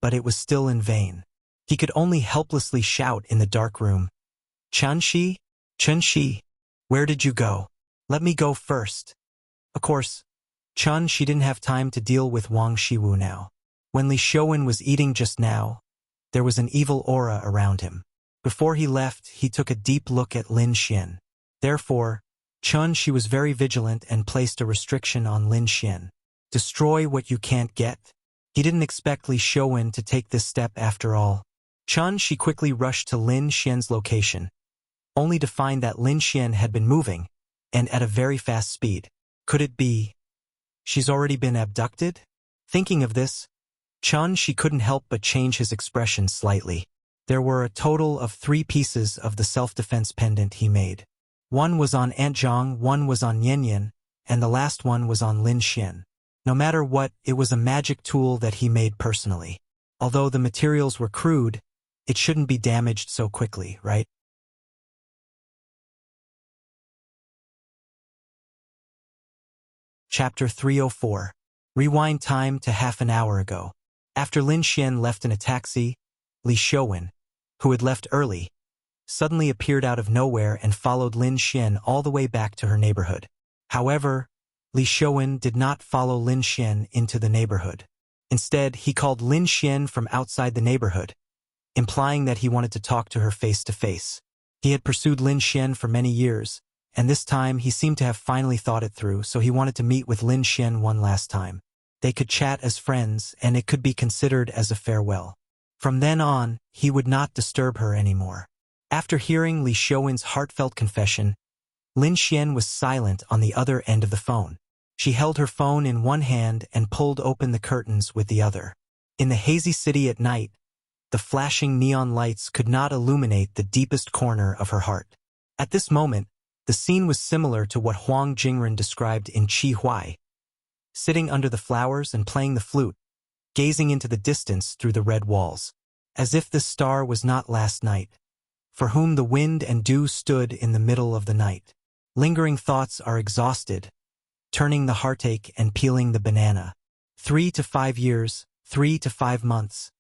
but it was still in vain. He could only helplessly shout in the dark room, Chun Shi? Chun Shi? Where did you go? Let me go first. Of course, Chun Shi didn't have time to deal with Wang Shiwu now. When Li Shouwen was eating just now, there was an evil aura around him. Before he left, he took a deep look at Lin Xian. Therefore, Chun Shi was very vigilant and placed a restriction on Lin Xian. Destroy what you can't get? He didn't expect Li Shouwen to take this step after all. Chun Shi quickly rushed to Lin Xian's location, only to find that Lin Xian had been moving, and at a very fast speed. Could it be she's already been abducted? Thinking of this, Chun Shi couldn't help but change his expression slightly. There were a total of 3 pieces of the self-defense pendant he made. One was on Aunt Zhang, one was on Yanyan, and the last one was on Lin Xian. No matter what, it was a magic tool that he made personally. Although the materials were crude, it shouldn't be damaged so quickly, right? Chapter 304. Rewind time to half an hour ago. After Lin Xian left in a taxi, Li Shouwen, who had left early, suddenly appeared out of nowhere and followed Lin Xian all the way back to her neighborhood. However, Li Shouwen did not follow Lin Xian into the neighborhood. Instead, he called Lin Xian from outside the neighborhood, implying that he wanted to talk to her face to face. He had pursued Lin Xian for many years, and this time he seemed to have finally thought it through, so he wanted to meet with Lin Xian one last time. They could chat as friends, and it could be considered as a farewell. From then on, he would not disturb her anymore. After hearing Li Shouwen's heartfelt confession, Lin Xian was silent on the other end of the phone. She held her phone in one hand and pulled open the curtains with the other. In the hazy city at night, the flashing neon lights could not illuminate the deepest corner of her heart. At this moment, the scene was similar to what Huang Jingren described in Qi Huai, sitting under the flowers and playing the flute, gazing into the distance through the red walls, as if this star was not last night, for whom the wind and dew stood in the middle of the night. Lingering thoughts are exhausted, turning the heartache and peeling the banana. 3 to 5 years, 3 to 5 months.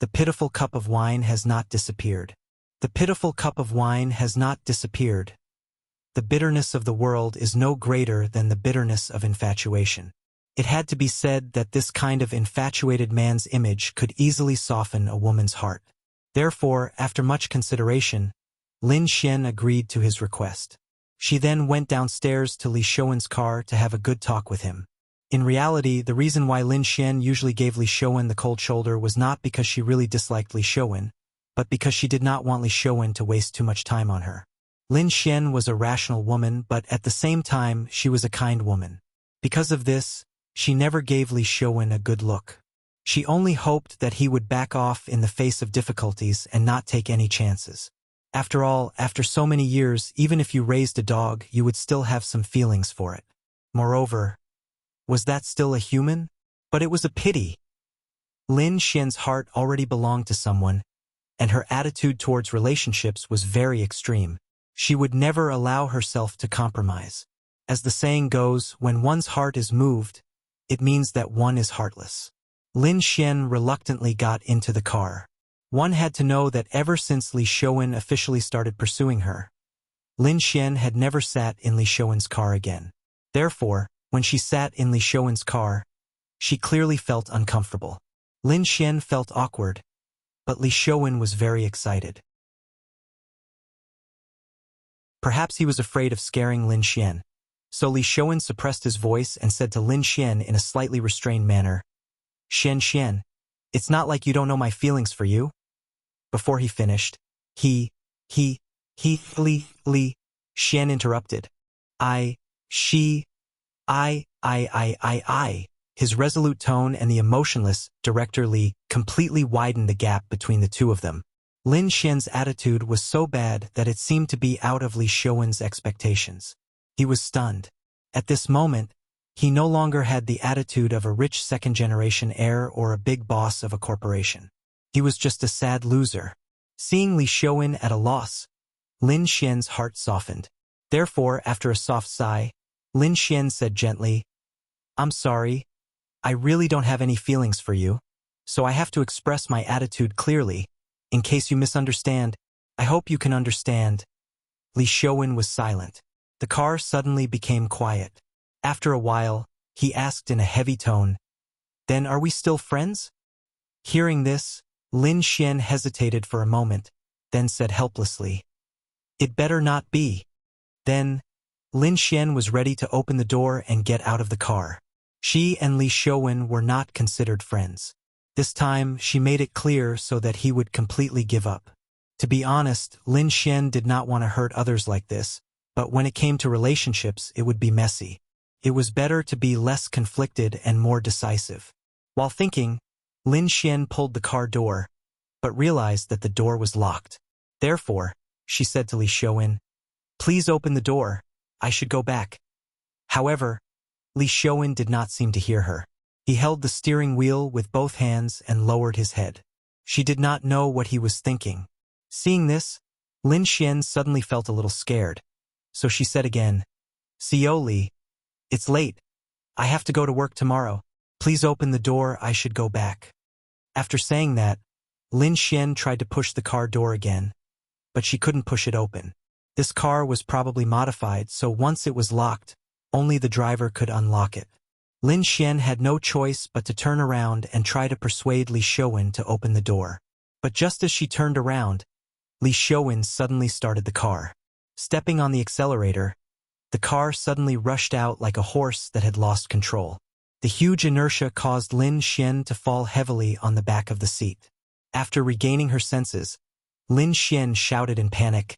The pitiful cup of wine has not disappeared. The pitiful cup of wine has not disappeared. The bitterness of the world is no greater than the bitterness of infatuation. It had to be said that this kind of infatuated man's image could easily soften a woman's heart. Therefore, after much consideration, Lin Xian agreed to his request. She then went downstairs to Li Shouwen's car to have a good talk with him. In reality, the reason why Lin Xian usually gave Li Shouwen the cold shoulder was not because she really disliked Li Shouwen, but because she did not want Li Shouwen to waste too much time on her. Lin Xian was a rational woman, but at the same time, she was a kind woman. Because of this, she never gave Li Shouwen a good look. She only hoped that he would back off in the face of difficulties and not take any chances. After all, after so many years, even if you raised a dog, you would still have some feelings for it. Moreover, was that still a human? But it was a pity. Lin Xian's heart already belonged to someone, and her attitude towards relationships was very extreme. She would never allow herself to compromise. As the saying goes, when one's heart is moved, it means that one is heartless. Lin Xian reluctantly got into the car. One had to know that ever since Li Shouwen officially started pursuing her, Lin Xian had never sat in Li Shouwen's car again. Therefore, when she sat in Li Shouwen's car, she clearly felt uncomfortable. Lin Xian felt awkward, but Li Shouwen was very excited. Perhaps he was afraid of scaring Lin Xian, so Li Shouwen suppressed his voice and said to Lin Xian in a slightly restrained manner, Xian, it's not like you don't know my feelings for you. Before he finished, Li Xian interrupted. I. His resolute tone and the emotionless Director Li completely widened the gap between the two of them. Lin Xian's attitude was so bad that it seemed to be out of Li Shouwen's expectations. He was stunned. At this moment, he no longer had the attitude of a rich second-generation heir or a big boss of a corporation. He was just a sad loser. Seeing Li Shouwen at a loss, Lin Xian's heart softened. Therefore, after a soft sigh, Lin Xian said gently, I'm sorry, I really don't have any feelings for you, so I have to express my attitude clearly. In case you misunderstand, I hope you can understand. Li Shouwen was silent. The car suddenly became quiet. After a while, he asked in a heavy tone, Then are we still friends? Hearing this, Lin Xian hesitated for a moment, then said helplessly, It better not be. Then, Lin Xian was ready to open the door and get out of the car. She and Li Shouwen were not considered friends. This time, she made it clear so that he would completely give up. To be honest, Lin Xian did not want to hurt others like this, but when it came to relationships, it would be messy. It was better to be less conflicted and more decisive. While thinking, Lin Xian pulled the car door, but realized that the door was locked. Therefore, she said to Li Shouwen, Please open the door, I should go back. However, Li Shouwen did not seem to hear her. He held the steering wheel with both hands and lowered his head. She did not know what he was thinking. Seeing this, Lin Xian suddenly felt a little scared. So she said again, "Xiao Li, it's late. I have to go to work tomorrow. Please open the door, I should go back." After saying that, Lin Xian tried to push the car door again, but she couldn't push it open. This car was probably modified, so once it was locked, only the driver could unlock it. Lin Xian had no choice but to turn around and try to persuade Li Shouwen to open the door. But just as she turned around, Li Shouwen suddenly started the car. Stepping on the accelerator, the car suddenly rushed out like a horse that had lost control. The huge inertia caused Lin Xian to fall heavily on the back of the seat. After regaining her senses, Lin Xian shouted in panic,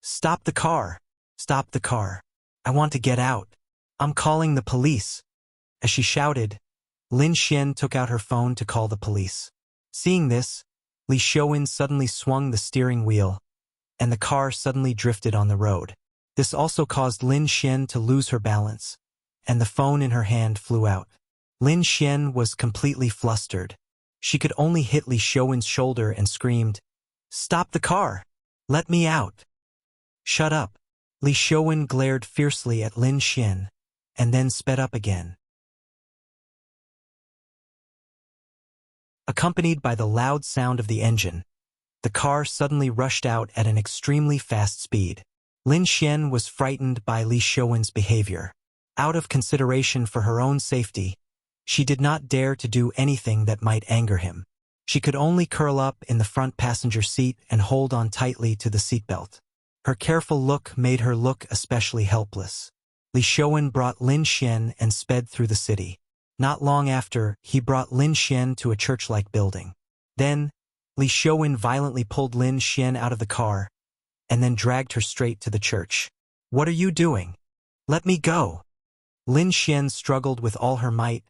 "Stop the car! Stop the car! I want to get out! I'm calling the police!" As she shouted, Lin Xian took out her phone to call the police. Seeing this, Li Shouwen suddenly swung the steering wheel, and the car suddenly drifted on the road. This also caused Lin Xian to lose her balance, and the phone in her hand flew out. Lin Xian was completely flustered. She could only hit Li Shouwen's shoulder and screamed, "Stop the car! Let me out!" "Shut up!" Li Shouwen glared fiercely at Lin Xian, and then sped up again. Accompanied by the loud sound of the engine, the car suddenly rushed out at an extremely fast speed. Lin Xian was frightened by Li Shouwen's behavior. Out of consideration for her own safety, she did not dare to do anything that might anger him. She could only curl up in the front passenger seat and hold on tightly to the seatbelt. Her careful look made her look especially helpless. Li Shouwen brought Lin Xian and sped through the city. Not long after, he brought Lin Xian to a church-like building. Then, Li Shouwen violently pulled Lin Xian out of the car, and then dragged her straight to the church. "What are you doing? Let me go!" Lin Xian struggled with all her might,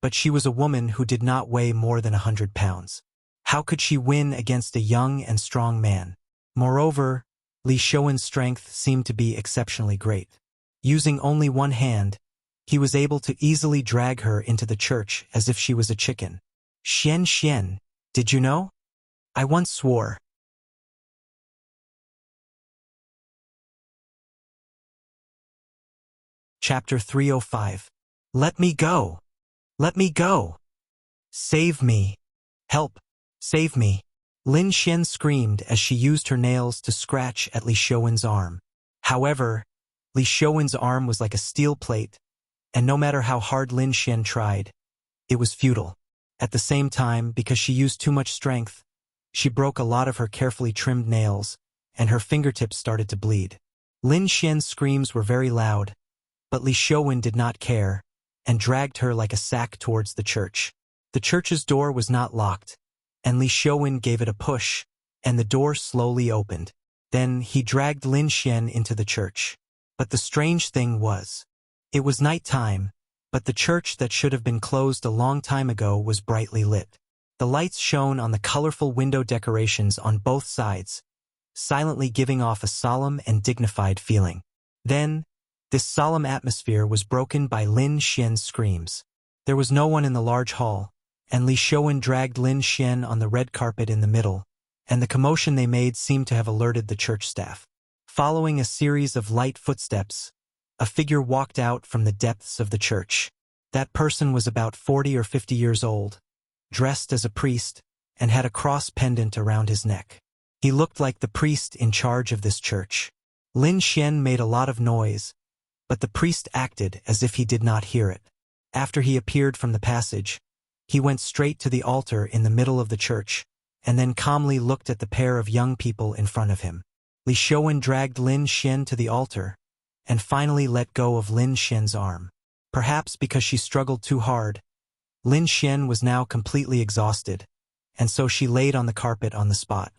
but she was a woman who did not weigh more than 100 pounds. How could she win against a young and strong man? Moreover, Li Shouwen's strength seemed to be exceptionally great. Using only one hand, he was able to easily drag her into the church as if she was a chicken. "Xian, did you know? I once swore Chapter 305. Let me go! Let me go! Save me! Help! Save me! Lin Xian screamed as she used her nails to scratch at Li Shouwen's arm. However, Li Shouwen's arm was like a steel plate, and no matter how hard Lin Xian tried, it was futile. At the same time, because she used too much strength, she broke a lot of her carefully trimmed nails, and her fingertips started to bleed. Lin Xian's screams were very loud, but Li Shouwen did not care, and dragged her like a sack towards the church. The church's door was not locked, and Li Shouwen gave it a push, and the door slowly opened. Then he dragged Lin Xian into the church. But the strange thing was, it was night time, but the church that should have been closed a long time ago was brightly lit. The lights shone on the colorful window decorations on both sides, silently giving off a solemn and dignified feeling. Then, this solemn atmosphere was broken by Lin Xian's screams. There was no one in the large hall, and Li Shouwen dragged Lin Xian on the red carpet in the middle, and the commotion they made seemed to have alerted the church staff. Following a series of light footsteps, a figure walked out from the depths of the church. That person was about 40 or 50 years old, dressed as a priest, and had a cross pendant around his neck. He looked like the priest in charge of this church. Lin Xian made a lot of noise, but the priest acted as if he did not hear it. After he appeared from the passage, he went straight to the altar in the middle of the church, and then calmly looked at the pair of young people in front of him. Li Shouwen dragged Lin Xian to the altar, and finally let go of Lin Xian's arm. Perhaps because she struggled too hard, Lin Xian was now completely exhausted, and so she laid on the carpet on the spot.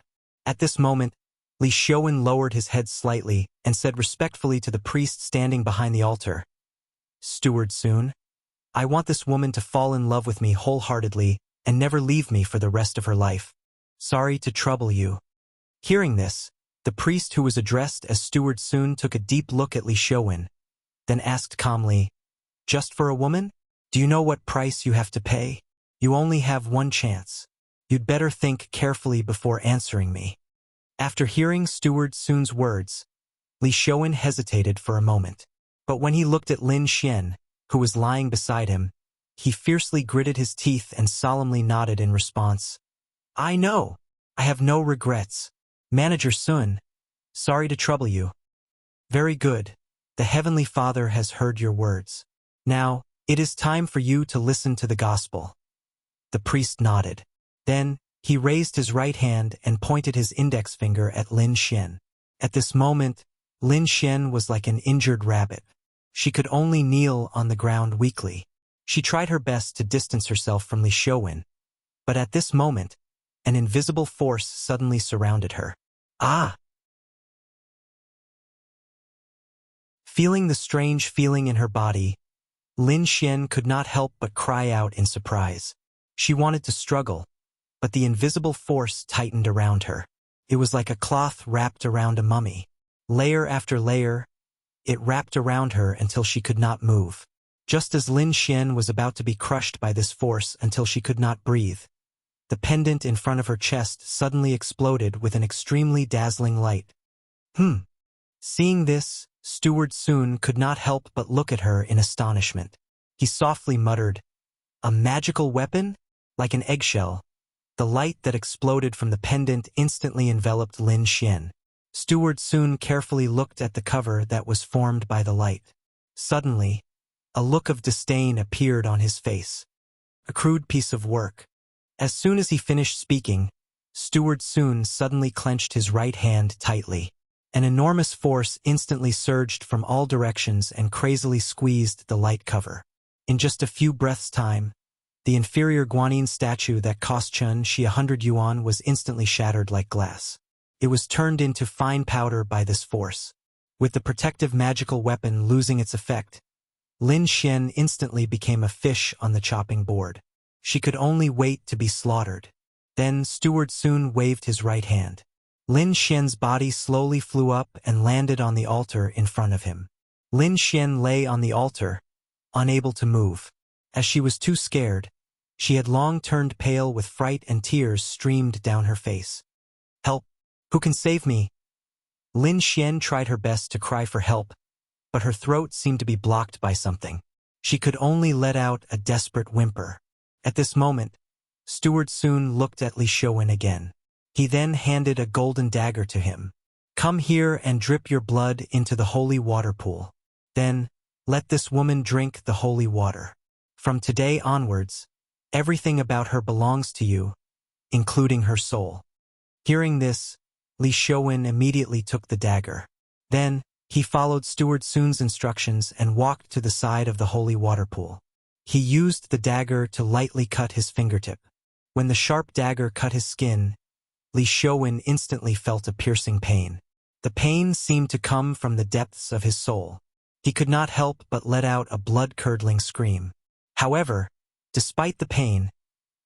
At this moment, Li Shouwen lowered his head slightly and said respectfully to the priest standing behind the altar, "Steward Sun, I want this woman to fall in love with me wholeheartedly and never leave me for the rest of her life. Sorry to trouble you." Hearing this, the priest who was addressed as Steward Sun took a deep look at Li Shouwen, then asked calmly, "Just for a woman? Do you know what price you have to pay? You only have one chance. You'd better think carefully before answering me." After hearing Steward Sun's words, Li Shouwen hesitated for a moment. But when he looked at Lin Xian, who was lying beside him, he fiercely gritted his teeth and solemnly nodded in response. "I know. I have no regrets. Manager Sun, sorry to trouble you." "Very good. The Heavenly Father has heard your words. Now, it is time for you to listen to the gospel." The priest nodded. Then, he raised his right hand and pointed his index finger at Lin Xian. At this moment, Lin Xian was like an injured rabbit. She could only kneel on the ground weakly. She tried her best to distance herself from Li Shouwen, but at this moment, an invisible force suddenly surrounded her. "Ah!" Feeling the strange feeling in her body, Lin Xian could not help but cry out in surprise. She wanted to struggle, but the invisible force tightened around her. It was like a cloth wrapped around a mummy. Layer after layer, it wrapped around her until she could not move. Just as Lin Xian was about to be crushed by this force until she could not breathe, the pendant in front of her chest suddenly exploded with an extremely dazzling light. Seeing this, Steward Sun could not help but look at her in astonishment. He softly muttered, "A magical weapon? Like an eggshell." The light that exploded from the pendant instantly enveloped Lin Xian. Steward Sun carefully looked at the cover that was formed by the light. Suddenly, a look of disdain appeared on his face. A crude piece of work. As soon as he finished speaking, Steward Sun suddenly clenched his right hand tightly. An enormous force instantly surged from all directions and crazily squeezed the light cover. In just a few breaths' time, the inferior guanyin statue that cost Chun Shi 100 yuan was instantly shattered like glass. It was turned into fine powder by this force. With the protective magical weapon losing its effect, Lin Xian instantly became a fish on the chopping board. She could only wait to be slaughtered. Then Steward Sun waved his right hand. Lin Xian's body slowly flew up and landed on the altar in front of him. Lin Xian lay on the altar, unable to move. As she was too scared, she had long turned pale with fright and tears streamed down her face. "Help! Who can save me?" Lin Xian tried her best to cry for help, but her throat seemed to be blocked by something. She could only let out a desperate whimper. At this moment, Steward Sun looked at Li Shouwen again. He then handed a golden dagger to him. "Come here and drip your blood into the holy water pool. Then, let this woman drink the holy water. From today onwards, everything about her belongs to you, including her soul." Hearing this, Li Shouwen immediately took the dagger. Then, he followed Steward Sun's instructions and walked to the side of the holy water pool. He used the dagger to lightly cut his fingertip. When the sharp dagger cut his skin, Li Shouwen instantly felt a piercing pain. The pain seemed to come from the depths of his soul. He could not help but let out a blood-curdling scream. However, despite the pain,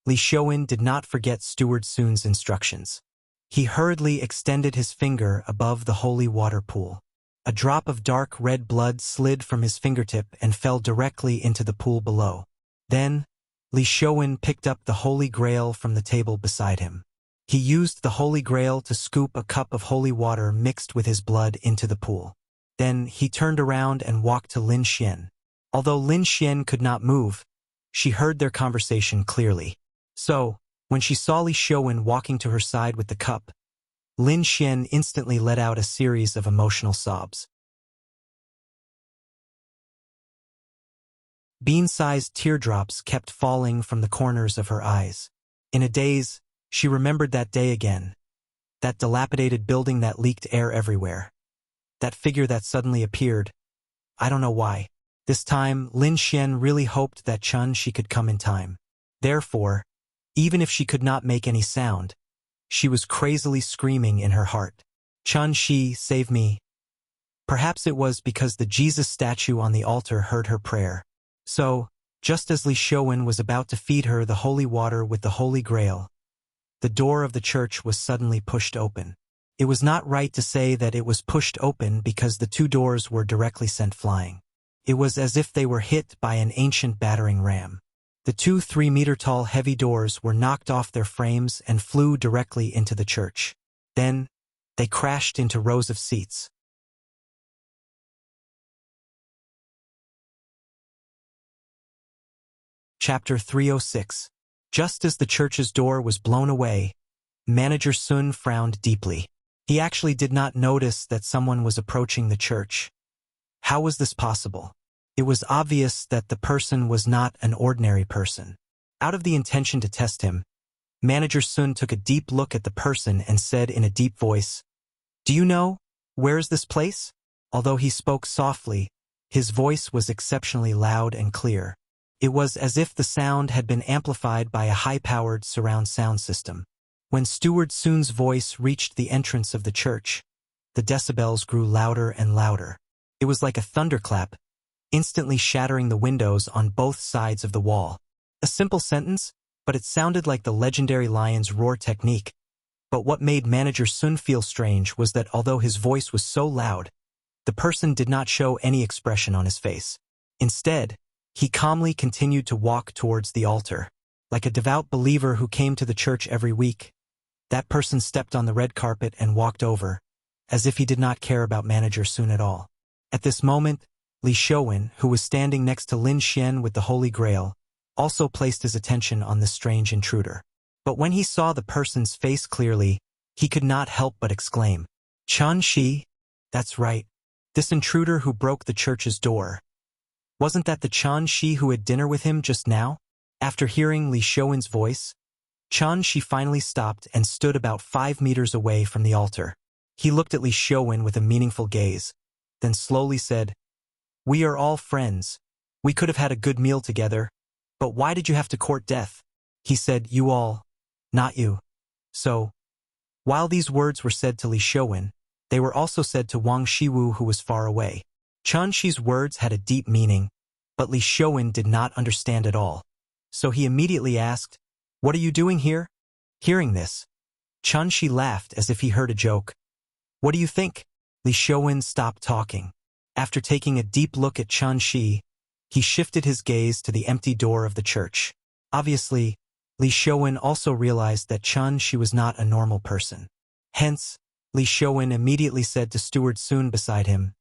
Li Shouwen did not forget Steward Sun's instructions. He hurriedly extended his finger above the holy water pool. A drop of dark red blood slid from his fingertip and fell directly into the pool below. Then, Li Shouwen picked up the Holy Grail from the table beside him. He used the Holy Grail to scoop a cup of holy water mixed with his blood into the pool. Then he turned around and walked to Lin Xian. Although Lin Xian could not move, she heard their conversation clearly. So, when she saw Li Shouwen walking to her side with the cup, Lin Xian instantly let out a series of emotional sobs. Bean-sized teardrops kept falling from the corners of her eyes. In a daze, she remembered that day again. That dilapidated building that leaked air everywhere. That figure that suddenly appeared. I don't know why. This time, Lin Xian really hoped that Chun-Shi could come in time. Therefore, even if she could not make any sound, she was crazily screaming in her heart. "Chun-Shi, save me." Perhaps it was because the Jesus statue on the altar heard her prayer. So, just as Li Shouwen was about to feed her the holy water with the Holy Grail, the door of the church was suddenly pushed open. It was not right to say that it was pushed open because the two doors were directly sent flying. It was as if they were hit by an ancient battering ram. The two 3-meter-tall heavy doors were knocked off their frames and flew directly into the church. Then, they crashed into rows of seats. Chapter 306. Just as the church's door was blown away, Manager Sun frowned deeply. He actually did not notice that someone was approaching the church. How was this possible? It was obvious that the person was not an ordinary person. Out of the intention to test him, Manager Sun took a deep look at the person and said in a deep voice, "Do you know, where is this place?" Although he spoke softly, his voice was exceptionally loud and clear. It was as if the sound had been amplified by a high-powered surround sound system. When Steward Sun's voice reached the entrance of the church, the decibels grew louder and louder. It was like a thunderclap, instantly shattering the windows on both sides of the wall. A simple sentence, but it sounded like the legendary lion's roar technique. But what made Manager Sun feel strange was that although his voice was so loud, the person did not show any expression on his face. Instead, he calmly continued to walk towards the altar. Like a devout believer who came to the church every week, that person stepped on the red carpet and walked over, as if he did not care about Manager Sun at all. At this moment, Li Shouwen, who was standing next to Lin Xian with the Holy Grail, also placed his attention on the strange intruder. But when he saw the person's face clearly, he could not help but exclaim, "Chun-Shi? That's right. This intruder who broke the church's door. Wasn't that the Chun-Shi who had dinner with him just now?" After hearing Li Shouwen's voice, Chun-Shi finally stopped and stood about 5 meters away from the altar. He looked at Li Shouwen with a meaningful gaze, then slowly said, "We are all friends. We could have had a good meal together, but why did you have to court death?" He said, "You all, not you." So, while these words were said to Li Shouwen, they were also said to Wang Shiwu, who was far away. Chun-Shi's words had a deep meaning, but Li Shouwen did not understand at all. So he immediately asked, "What are you doing here?" Hearing this, Chun-Shi laughed as if he heard a joke. "What do you think?" Li Shouwen stopped talking. After taking a deep look at Chun-Shi, he shifted his gaze to the empty door of the church. Obviously, Li Shouwen also realized that Chun-Shi was not a normal person. Hence, Li Shouwen immediately said to Steward Sun beside him,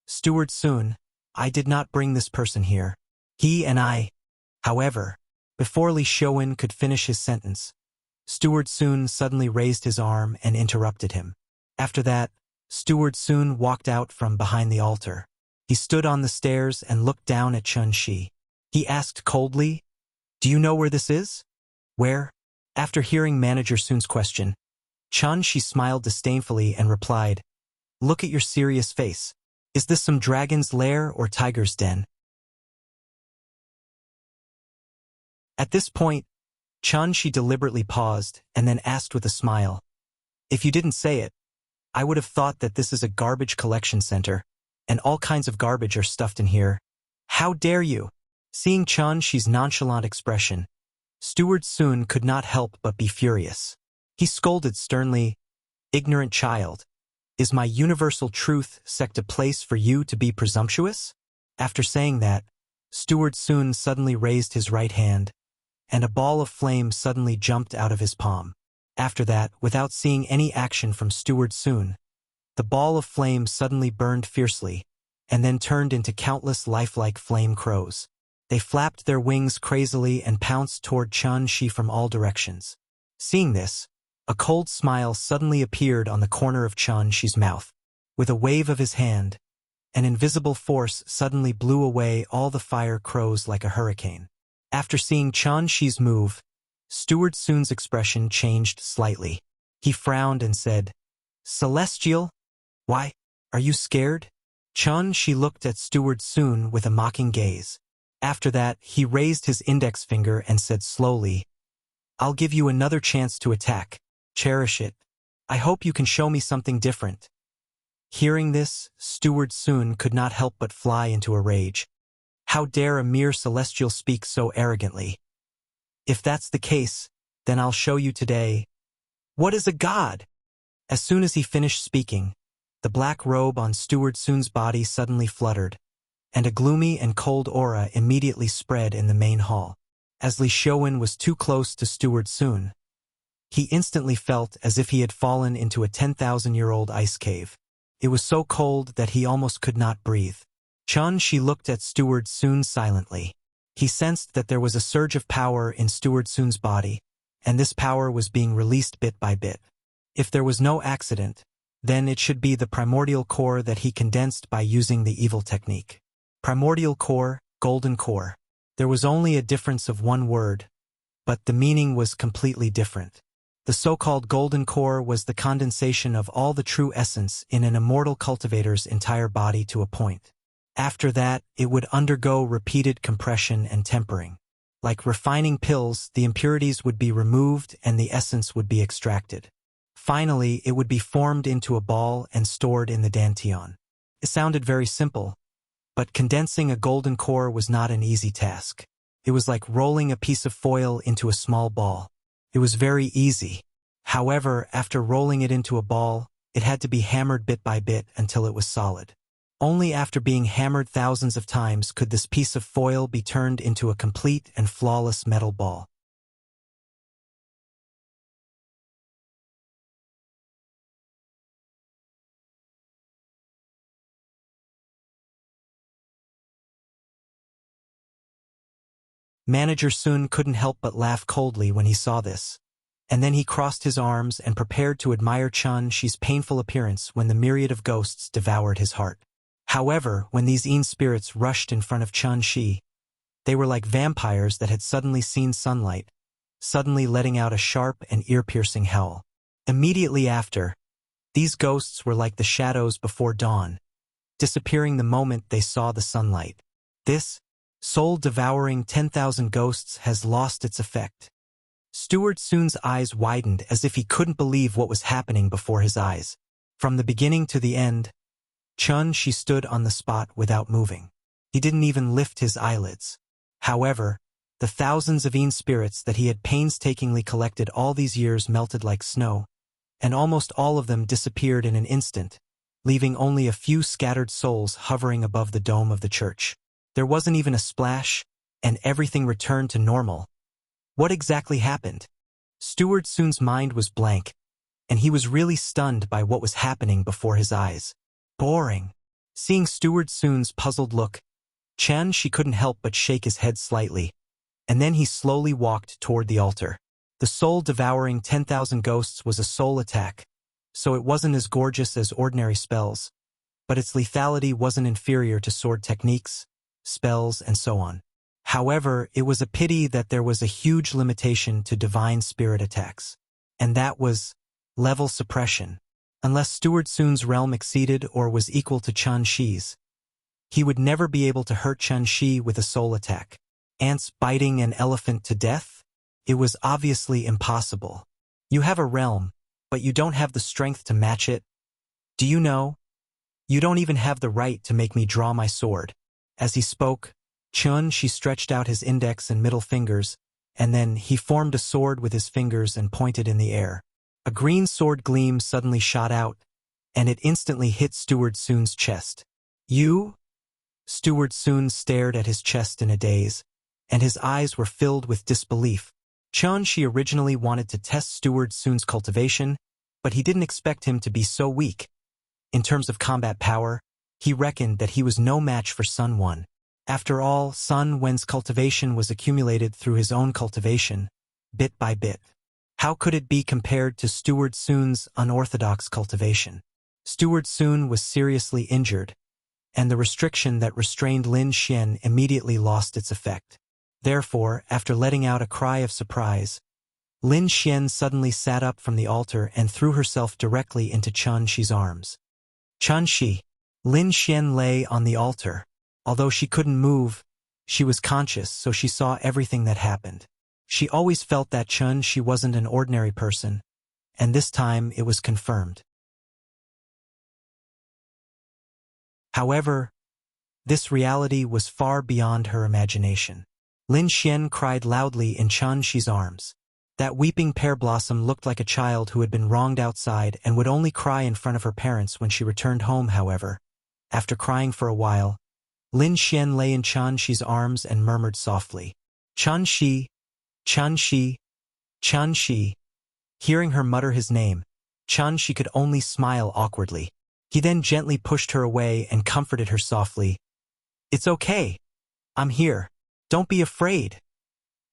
Steward Sun, I did not bring this person here. He and I. However, before Li Xiaowen could finish his sentence, Steward Sun suddenly raised his arm and interrupted him. After that, Steward Sun walked out from behind the altar. He stood on the stairs and looked down at Chun Shi. He asked coldly, "Do you know where this is?" "Where?" After hearing Manager Sun's question, Chun Shi smiled disdainfully and replied, "Look at your serious face. Is this some dragon's lair or tiger's den?" At this point, Chun Shi deliberately paused and then asked with a smile, "If you didn't say it, I would have thought that this is a garbage collection center, and all kinds of garbage are stuffed in here. How dare you?" Seeing Chun Shi's nonchalant expression, Steward Sun could not help but be furious. He scolded sternly, "Ignorant child, is my universal truth sect a place for you to be presumptuous?" After saying that, Steward Sun suddenly raised his right hand, and a ball of flame suddenly jumped out of his palm. After that, without seeing any action from Steward Sun, the ball of flame suddenly burned fiercely, and then turned into countless lifelike flame crows. They flapped their wings crazily and pounced toward Chun Shi from all directions. Seeing this, a cold smile suddenly appeared on the corner of Chun Shi's mouth. With a wave of his hand, an invisible force suddenly blew away all the fire crows like a hurricane. After seeing Chun Shi's move, Steward Sun's expression changed slightly. He frowned and said, "Celestial? Why, are you scared?" Chun Shi looked at Steward Sun with a mocking gaze. After that, he raised his index finger and said slowly, "I'll give you another chance to attack. Cherish it. I hope you can show me something different." Hearing this, Steward Sun could not help but fly into a rage. How dare a mere celestial speak so arrogantly? If that's the case, then I'll show you today. What is a god? As soon as he finished speaking, the black robe on Steward Sun's body suddenly fluttered, and a gloomy and cold aura immediately spread in the main hall. As Li Xiaowen was too close to Steward Sun, he instantly felt as if he had fallen into a 10,000-year-old ice cave. It was so cold that he almost could not breathe. Chun Shi looked at Steward Sun silently. He sensed that there was a surge of power in Steward Sun's body, and this power was being released bit by bit. If there was no accident, then it should be the primordial core that he condensed by using the evil technique. Primordial core, golden core. There was only a difference of one word, but the meaning was completely different. The so-called golden core was the condensation of all the true essence in an immortal cultivator's entire body to a point. After that, it would undergo repeated compression and tempering. Like refining pills, the impurities would be removed and the essence would be extracted. Finally, it would be formed into a ball and stored in the dantian. It sounded very simple, but condensing a golden core was not an easy task. It was like rolling a piece of foil into a small ball. It was very easy. However, after rolling it into a ball, it had to be hammered bit by bit until it was solid. Only after being hammered thousands of times could this piece of foil be turned into a complete and flawless metal ball. Manager Sun couldn't help but laugh coldly when he saw this. And then he crossed his arms and prepared to admire Chun Shi's painful appearance when the myriad of ghosts devoured his heart. However, when these Yin spirits rushed in front of Chun Shi, they were like vampires that had suddenly seen sunlight, suddenly letting out a sharp and ear-piercing howl. Immediately after, these ghosts were like the shadows before dawn, disappearing the moment they saw the sunlight. This, soul-devouring 10,000 ghosts has lost its effect. Steward Sun's eyes widened as if he couldn't believe what was happening before his eyes. From the beginning to the end, Chun Shi stood on the spot without moving. He didn't even lift his eyelids. However, the thousands of Yin spirits that he had painstakingly collected all these years melted like snow, and almost all of them disappeared in an instant, leaving only a few scattered souls hovering above the dome of the church. There wasn't even a splash, and everything returned to normal. What exactly happened? Steward Sun's mind was blank, and he was really stunned by what was happening before his eyes. Boring. Seeing Steward Soon's puzzled look, Chen Shi couldn't help but shake his head slightly, and then he slowly walked toward the altar. The soul devouring 10,000 ghosts was a soul attack, so it wasn't as gorgeous as ordinary spells, but its lethality wasn't inferior to sword techniques, spells, and so on. However, it was a pity that there was a huge limitation to divine spirit attacks, and that was level suppression. Unless Steward Soon's realm exceeded or was equal to Chen Shi's, he would never be able to hurt Chen Shi with a soul attack. Ants biting an elephant to death? It was obviously impossible. You have a realm, but you don't have the strength to match it. Do you know? You don't even have the right to make me draw my sword. As he spoke, Chen Shi stretched out his index and middle fingers, and then he formed a sword with his fingers and pointed in the air. A green sword gleam suddenly shot out, and it instantly hit Steward Soon's chest. You? Steward Soon stared at his chest in a daze, and his eyes were filled with disbelief. Chen Shi originally wanted to test Steward Soon's cultivation, but he didn't expect him to be so weak. In terms of combat power, he reckoned that he was no match for Sun Wen. After all, Sun Wen's cultivation was accumulated through his own cultivation, bit by bit. How could it be compared to Steward Soon's unorthodox cultivation? Steward Soon was seriously injured, and the restriction that restrained Lin Xian immediately lost its effect. Therefore, after letting out a cry of surprise, Lin Xian suddenly sat up from the altar and threw herself directly into Chen Shi's arms. Chen Shi. Lin Xian lay on the altar. Although she couldn't move, she was conscious, so she saw everything that happened. She always felt that Chen Shi wasn't an ordinary person, and this time it was confirmed. However, this reality was far beyond her imagination. Lin Xian cried loudly in Chen Shi's arms. That weeping pear blossom looked like a child who had been wronged outside and would only cry in front of her parents when she returned home. However, after crying for a while, Lin Xian lay in Chen Shi's arms and murmured softly, "Chen Shi, Chen Shi, Chen Shi." Hearing her mutter his name, Chen Shi could only smile awkwardly. He then gently pushed her away and comforted her softly. "It's okay. I'm here. Don't be afraid."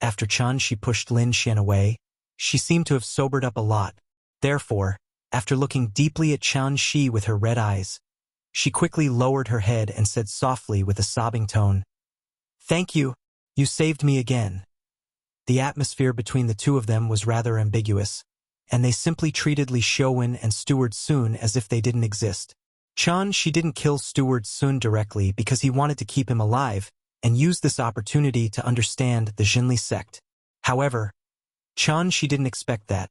After Chen Shi pushed Lin Xian away, she seemed to have sobered up a lot. Therefore, after looking deeply at Chen Shi with her red eyes, she quickly lowered her head and said softly with a sobbing tone, "Thank you. You saved me again." The atmosphere between the two of them was rather ambiguous, and they simply treated Li Xiaowen and Steward Soon as if they didn't exist. Chen Shi didn't kill Steward Soon directly because he wanted to keep him alive and used this opportunity to understand the Jinli sect. However, Chen Shi didn't expect that.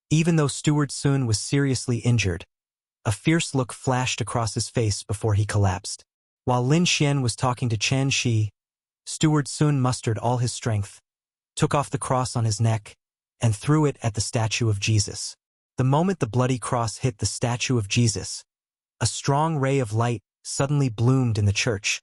Even though Steward Soon was seriously injured, a fierce look flashed across his face before he collapsed. While Lin Xian was talking to Chen Shi, Steward Soon mustered all his strength, took off the cross on his neck, and threw it at the statue of Jesus. The moment the bloody cross hit the statue of Jesus, a strong ray of light suddenly bloomed in the church.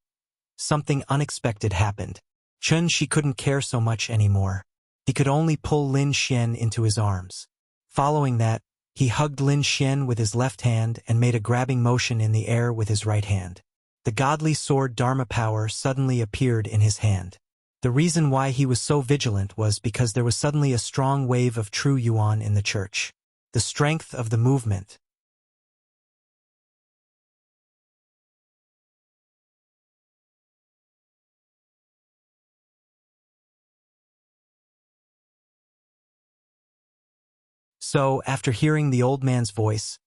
Something unexpected happened. Chen Shi couldn't care so much anymore. He could only pull Lin Xian into his arms. Following that, he hugged Lin Xian with his left hand and made a grabbing motion in the air with his right hand. The godly sword Dharma power suddenly appeared in his hand. The reason why he was so vigilant was because there was suddenly a strong wave of true Yuan in the church. The strength of the movement. So, after hearing the old man's voice,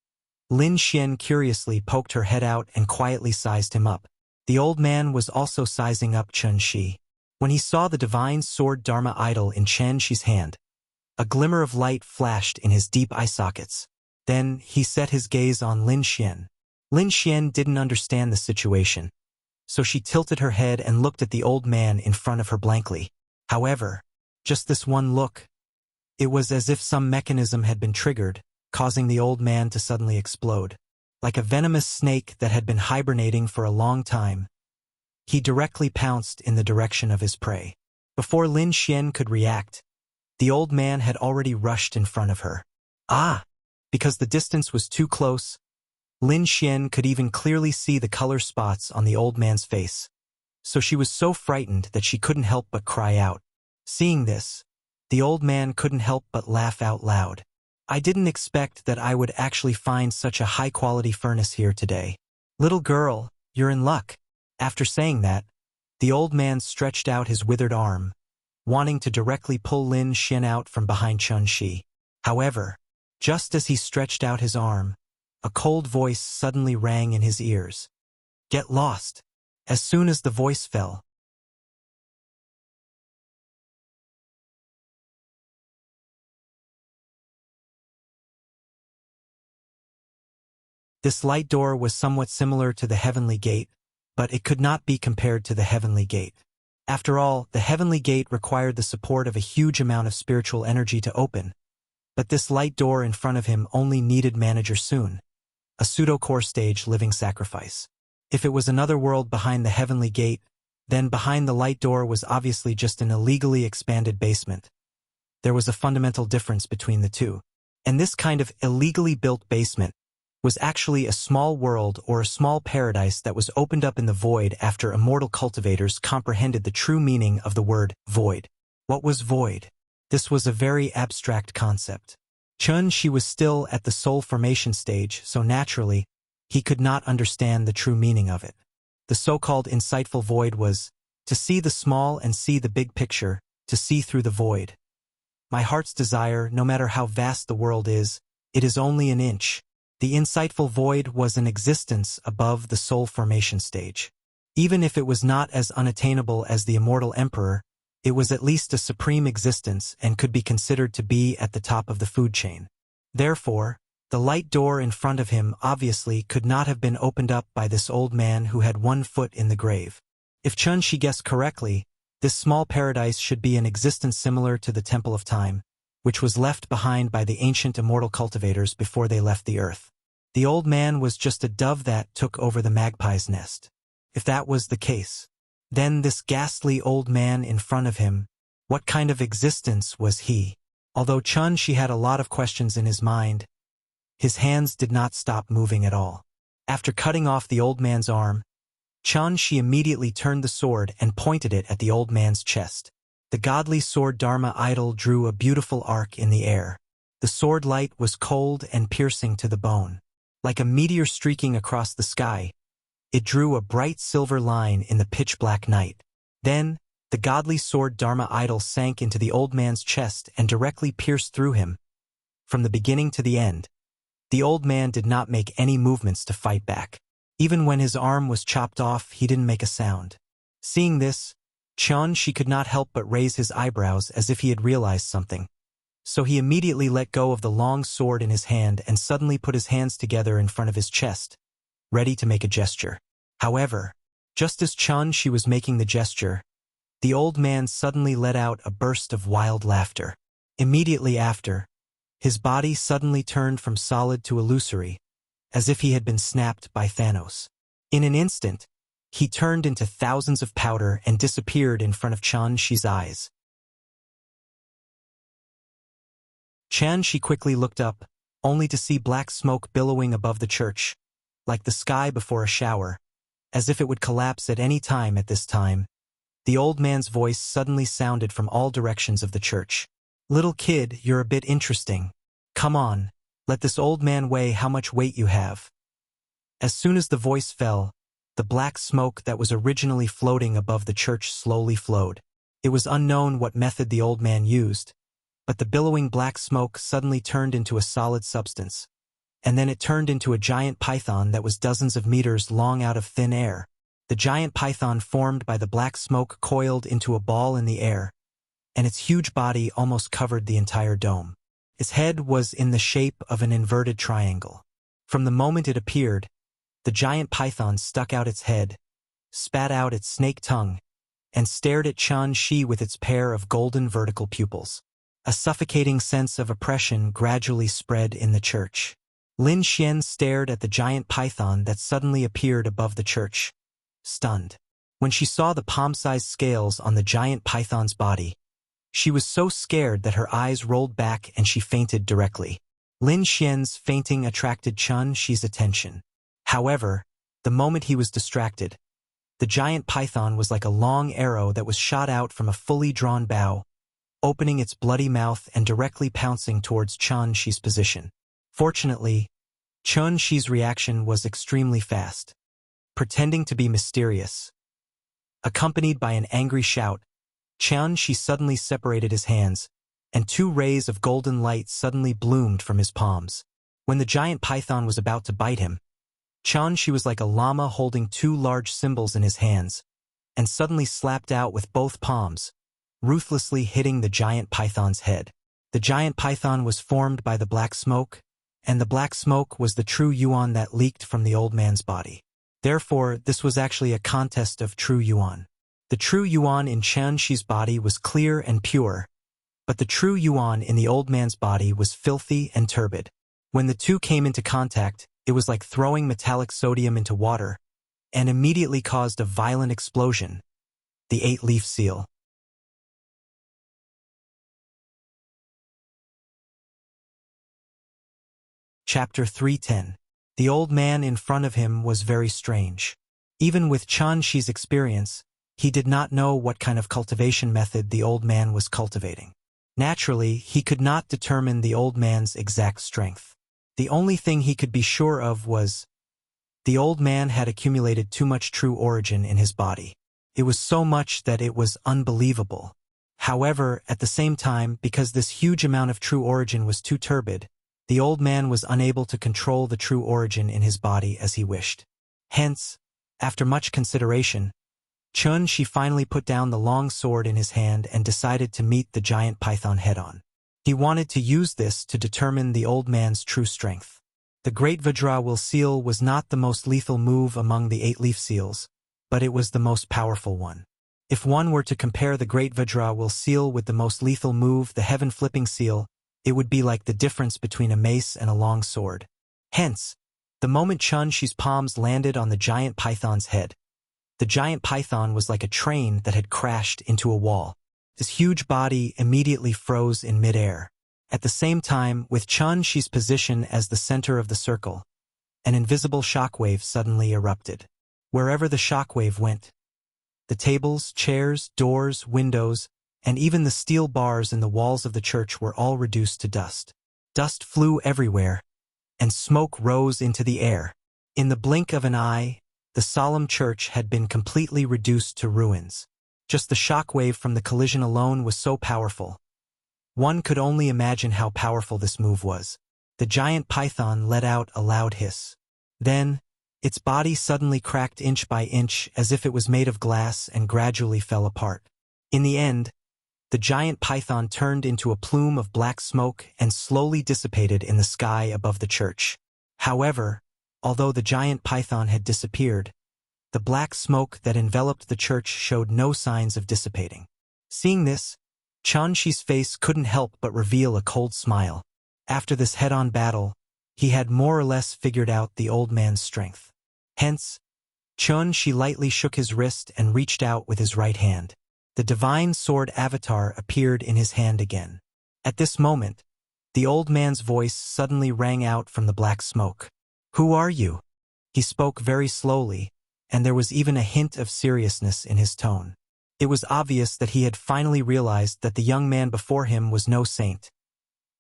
Lin Xian curiously poked her head out and quietly sized him up. The old man was also sizing up Chen Shi. When he saw the divine sword Dharma idol in Chen Shi's hand, a glimmer of light flashed in his deep eye sockets. Then he set his gaze on Lin Xian. Lin Xian didn't understand the situation, so she tilted her head and looked at the old man in front of her blankly. However, just this one look, it was as if some mechanism had been triggered, causing the old man to suddenly explode. Like a venomous snake that had been hibernating for a long time, he directly pounced in the direction of his prey. Before Lin Xian could react, the old man had already rushed in front of her. Because the distance was too close, Lin Xian could even clearly see the color spots on the old man's face, so she was so frightened that she couldn't help but cry out. Seeing this, the old man couldn't help but laugh out loud. I didn't expect that I would actually find such a high-quality furnace here today. Little girl, you're in luck. After saying that, the old man stretched out his withered arm, wanting to directly pull Lin Xian out from behind Chun Shi. However, just as he stretched out his arm, a cold voice suddenly rang in his ears. Get lost. As soon as the voice fell, this light door was somewhat similar to the heavenly gate, but it could not be compared to the heavenly gate. After all, the heavenly gate required the support of a huge amount of spiritual energy to open, but this light door in front of him only needed manager soon, a pseudo-core stage living sacrifice. If it was another world behind the heavenly gate, then behind the light door was obviously just an illegally expanded basement. There was a fundamental difference between the two. And this kind of illegally built basement was actually a small world or a small paradise that was opened up in the void after immortal cultivators comprehended the true meaning of the word void. What was void? This was a very abstract concept. Chun Shi was still at the soul formation stage, so naturally, he could not understand the true meaning of it. The so-called insightful void was to see the small and see the big picture, to see through the void. My heart's desire, no matter how vast the world is, it is only an inch. The insightful void was an existence above the soul formation stage. Even if it was not as unattainable as the immortal emperor, it was at least a supreme existence and could be considered to be at the top of the food chain. Therefore, the light door in front of him obviously could not have been opened up by this old man who had one foot in the grave. If Chun Shi guessed correctly, this small paradise should be an existence similar to the Temple of Time, which was left behind by the ancient immortal cultivators before they left the earth. The old man was just a dove that took over the magpie's nest. If that was the case, then this ghastly old man in front of him, what kind of existence was he? Although Chun Shi had a lot of questions in his mind, his hands did not stop moving at all. After cutting off the old man's arm, Chun Shi immediately turned the sword and pointed it at the old man's chest. The godly sword Dharma idol drew a beautiful arc in the air. The sword light was cold and piercing to the bone. Like a meteor streaking across the sky, it drew a bright silver line in the pitch-black night. Then, the godly sword Dharma idol sank into the old man's chest and directly pierced through him. From the beginning to the end, the old man did not make any movements to fight back. Even when his arm was chopped off, he didn't make a sound. Seeing this, Chun Shi could not help but raise his eyebrows as if he had realized something. So he immediately let go of the long sword in his hand and suddenly put his hands together in front of his chest, ready to make a gesture. However, just as Chun Shi was making the gesture, the old man suddenly let out a burst of wild laughter. Immediately after, his body suddenly turned from solid to illusory, as if he had been snapped by Thanos. In an instant, he turned into thousands of powder and disappeared in front of Chun Shi's eyes. Chun Shi quickly looked up, only to see black smoke billowing above the church, like the sky before a shower, as if it would collapse at any time. At this time, the old man's voice suddenly sounded from all directions of the church. Little kid, you're a bit interesting. Come on, let this old man weigh how much weight you have. As soon as the voice fell, the black smoke that was originally floating above the church slowly flowed. It was unknown what method the old man used, but the billowing black smoke suddenly turned into a solid substance. And then it turned into a giant python that was dozens of meters long out of thin air. The giant python formed by the black smoke coiled into a ball in the air, and its huge body almost covered the entire dome. Its head was in the shape of an inverted triangle. From the moment it appeared, the giant python stuck out its head, spat out its snake tongue, and stared at Chun Shi with its pair of golden vertical pupils. A suffocating sense of oppression gradually spread in the church. Lin Xian stared at the giant python that suddenly appeared above the church, stunned. When she saw the palm-sized scales on the giant python's body, she was so scared that her eyes rolled back and she fainted directly. Lin Xian's fainting attracted Chun Shi's attention. However, the moment he was distracted, the giant python was like a long arrow that was shot out from a fully drawn bow, opening its bloody mouth and directly pouncing towards Chun Shi's position. Fortunately, Chun Shi's reaction was extremely fast. Pretending to be mysterious, accompanied by an angry shout, Chun Shi suddenly separated his hands, and 2 rays of golden light suddenly bloomed from his palms. When the giant python was about to bite him, Chun Shi was like a llama holding 2 large symbols in his hands, and suddenly slapped out with both palms, ruthlessly hitting the giant python's head. The giant python was formed by the black smoke, and the black smoke was the true yuan that leaked from the old man's body. Therefore, this was actually a contest of true yuan. The true yuan in Chun Shi's body was clear and pure, but the true yuan in the old man's body was filthy and turbid. When the two came into contact, it was like throwing metallic sodium into water, and immediately caused a violent explosion. The 8-leaf seal. Chapter 310. The old man in front of him was very strange. Even with Chun Shi's experience, he did not know what kind of cultivation method the old man was cultivating. Naturally, he could not determine the old man's exact strength. The only thing he could be sure of was the old man had accumulated too much true origin in his body. It was so much that it was unbelievable. However, at the same time, because this huge amount of true origin was too turbid, the old man was unable to control the true origin in his body as he wished. Hence, after much consideration, Chun Shi finally put down the long sword in his hand and decided to meet the giant python head-on. He wanted to use this to determine the old man's true strength. The Great Vajra seal was not the most lethal move among the 8-leaf seals, but it was the most powerful one. If one were to compare the Great Vajra seal with the most lethal move, the heaven-flipping seal, it would be like the difference between a mace and a long sword. Hence, the moment Chun Shi's palms landed on the giant python's head, the giant python was like a train that had crashed into a wall. His huge body immediately froze in midair. At the same time, with Chun Shi's position as the center of the circle, an invisible shockwave suddenly erupted. Wherever the shockwave went, the tables, chairs, doors, windows, and even the steel bars in the walls of the church were all reduced to dust. Dust flew everywhere, and smoke rose into the air. In the blink of an eye, the solemn church had been completely reduced to ruins. Just the shockwave from the collision alone was so powerful. One could only imagine how powerful this move was. The giant python let out a loud hiss. Then, its body suddenly cracked inch by inch as if it was made of glass and gradually fell apart. In the end, the giant python turned into a plume of black smoke and slowly dissipated in the sky above the church. However, although the giant python had disappeared, the black smoke that enveloped the church showed no signs of dissipating. Seeing this, Chun Shi's face couldn't help but reveal a cold smile. After this head-on battle, he had more or less figured out the old man's strength. Hence, Chun Shi lightly shook his wrist and reached out with his right hand. The divine sword avatar appeared in his hand again. At this moment, the old man's voice suddenly rang out from the black smoke. "Who are you?" He spoke very slowly, and there was even a hint of seriousness in his tone. It was obvious that he had finally realized that the young man before him was no saint.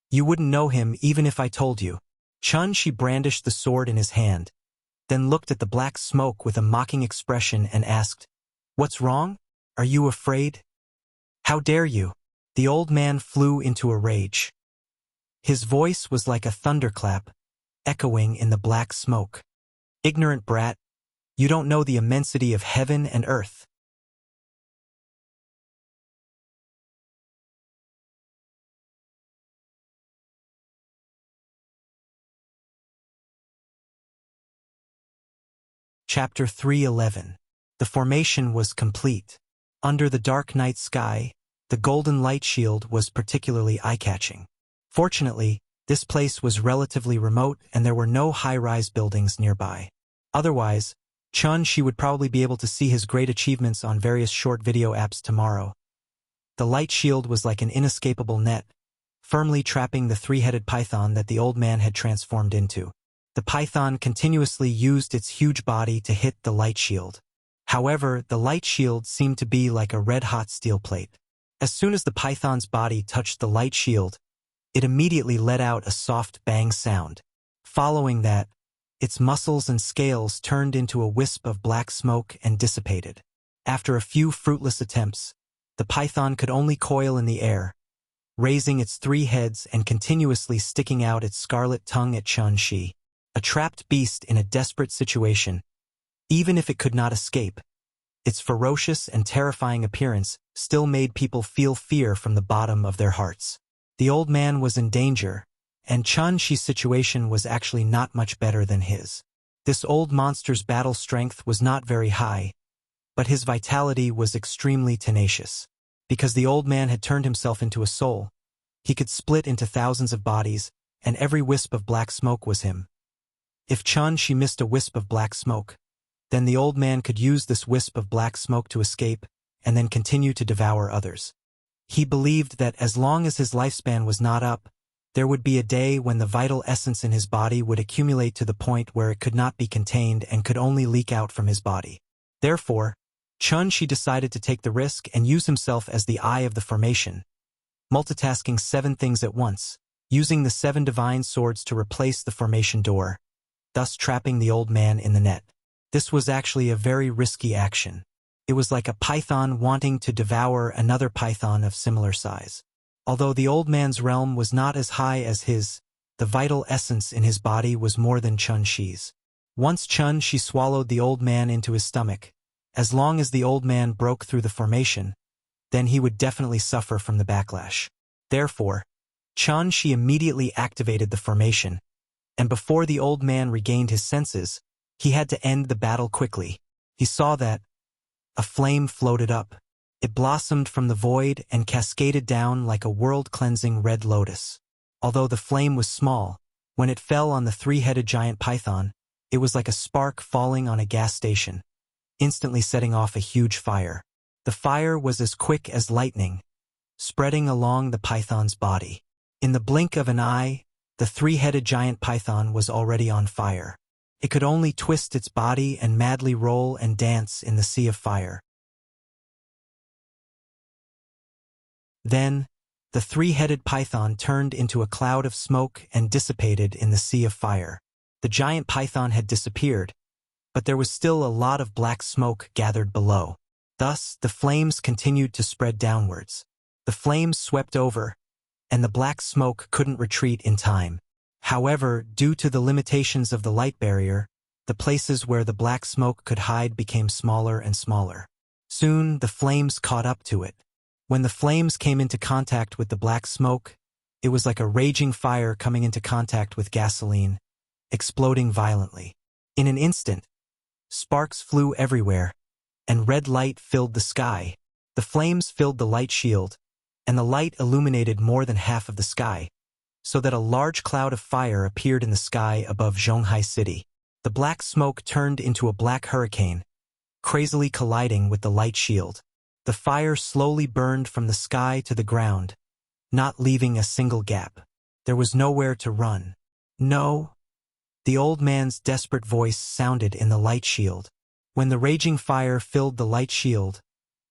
"You wouldn't know him even if I told you." Chun Shi brandished the sword in his hand, then looked at the black smoke with a mocking expression and asked, "What's wrong? Are you afraid? How dare you?" The old man flew into a rage. His voice was like a thunderclap, echoing in the black smoke. "Ignorant brat, you don't know the immensity of heaven and earth." Chapter 311. The formation was complete. Under the dark night sky, the golden light shield was particularly eye-catching. Fortunately, this place was relatively remote and there were no high-rise buildings nearby. Otherwise, Chun Shi would probably be able to see his great achievements on various short video apps tomorrow. The light shield was like an inescapable net, firmly trapping the three-headed python that the old man had transformed into. The python continuously used its huge body to hit the light shield. However, the light shield seemed to be like a red-hot steel plate. As soon as the python's body touched the light shield, it immediately let out a soft bang sound. Following that, its muscles and scales turned into a wisp of black smoke and dissipated. After a few fruitless attempts, the python could only coil in the air, raising its three heads and continuously sticking out its scarlet tongue at Chun-Shi. A trapped beast in a desperate situation, even if it could not escape. Its ferocious and terrifying appearance still made people feel fear from the bottom of their hearts. The old man was in danger, and Chun-Shi's situation was actually not much better than his. This old monster's battle strength was not very high, but his vitality was extremely tenacious. Because the old man had turned himself into a soul, he could split into thousands of bodies, and every wisp of black smoke was him. If Chun-Shi missed a wisp of black smoke, then the old man could use this wisp of black smoke to escape and then continue to devour others. He believed that as long as his lifespan was not up, there would be a day when the vital essence in his body would accumulate to the point where it could not be contained and could only leak out from his body. Therefore, Chun-Shi decided to take the risk and use himself as the eye of the formation, multitasking 7 things at once, using the 7 divine swords to replace the formation door, thus trapping the old man in the net. This was actually a very risky action. It was like a python wanting to devour another python of similar size. Although the old man's realm was not as high as his, the vital essence in his body was more than Chun-Shi's. Once Chun-Shi swallowed the old man into his stomach, as long as the old man broke through the formation, then he would definitely suffer from the backlash. Therefore, Chun-Shi immediately activated the formation, and before the old man regained his senses, he had to end the battle quickly. He saw that a flame floated up. It blossomed from the void and cascaded down like a world-cleansing red lotus. Although the flame was small, when it fell on the three-headed giant python, it was like a spark falling on a gas station, instantly setting off a huge fire. The fire was as quick as lightning, spreading along the python's body. In the blink of an eye, the three-headed giant python was already on fire. It could only twist its body and madly roll and dance in the sea of fire. Then, the three-headed python turned into a cloud of smoke and dissipated in the sea of fire. The giant python had disappeared, but there was still a lot of black smoke gathered below. Thus, the flames continued to spread downwards. The flames swept over, and the black smoke couldn't retreat in time. However, due to the limitations of the light barrier, the places where the black smoke could hide became smaller and smaller. Soon, the flames caught up to it. When the flames came into contact with the black smoke, it was like a raging fire coming into contact with gasoline, exploding violently. In an instant, sparks flew everywhere, and red light filled the sky. The flames filled the light shield, and the light illuminated more than half of the sky, so that a large cloud of fire appeared in the sky above Zhonghai City. The black smoke turned into a black hurricane, crazily colliding with the light shield. The fire slowly burned from the sky to the ground, not leaving a single gap. There was nowhere to run. No. The old man's desperate voice sounded in the light shield. When the raging fire filled the light shield,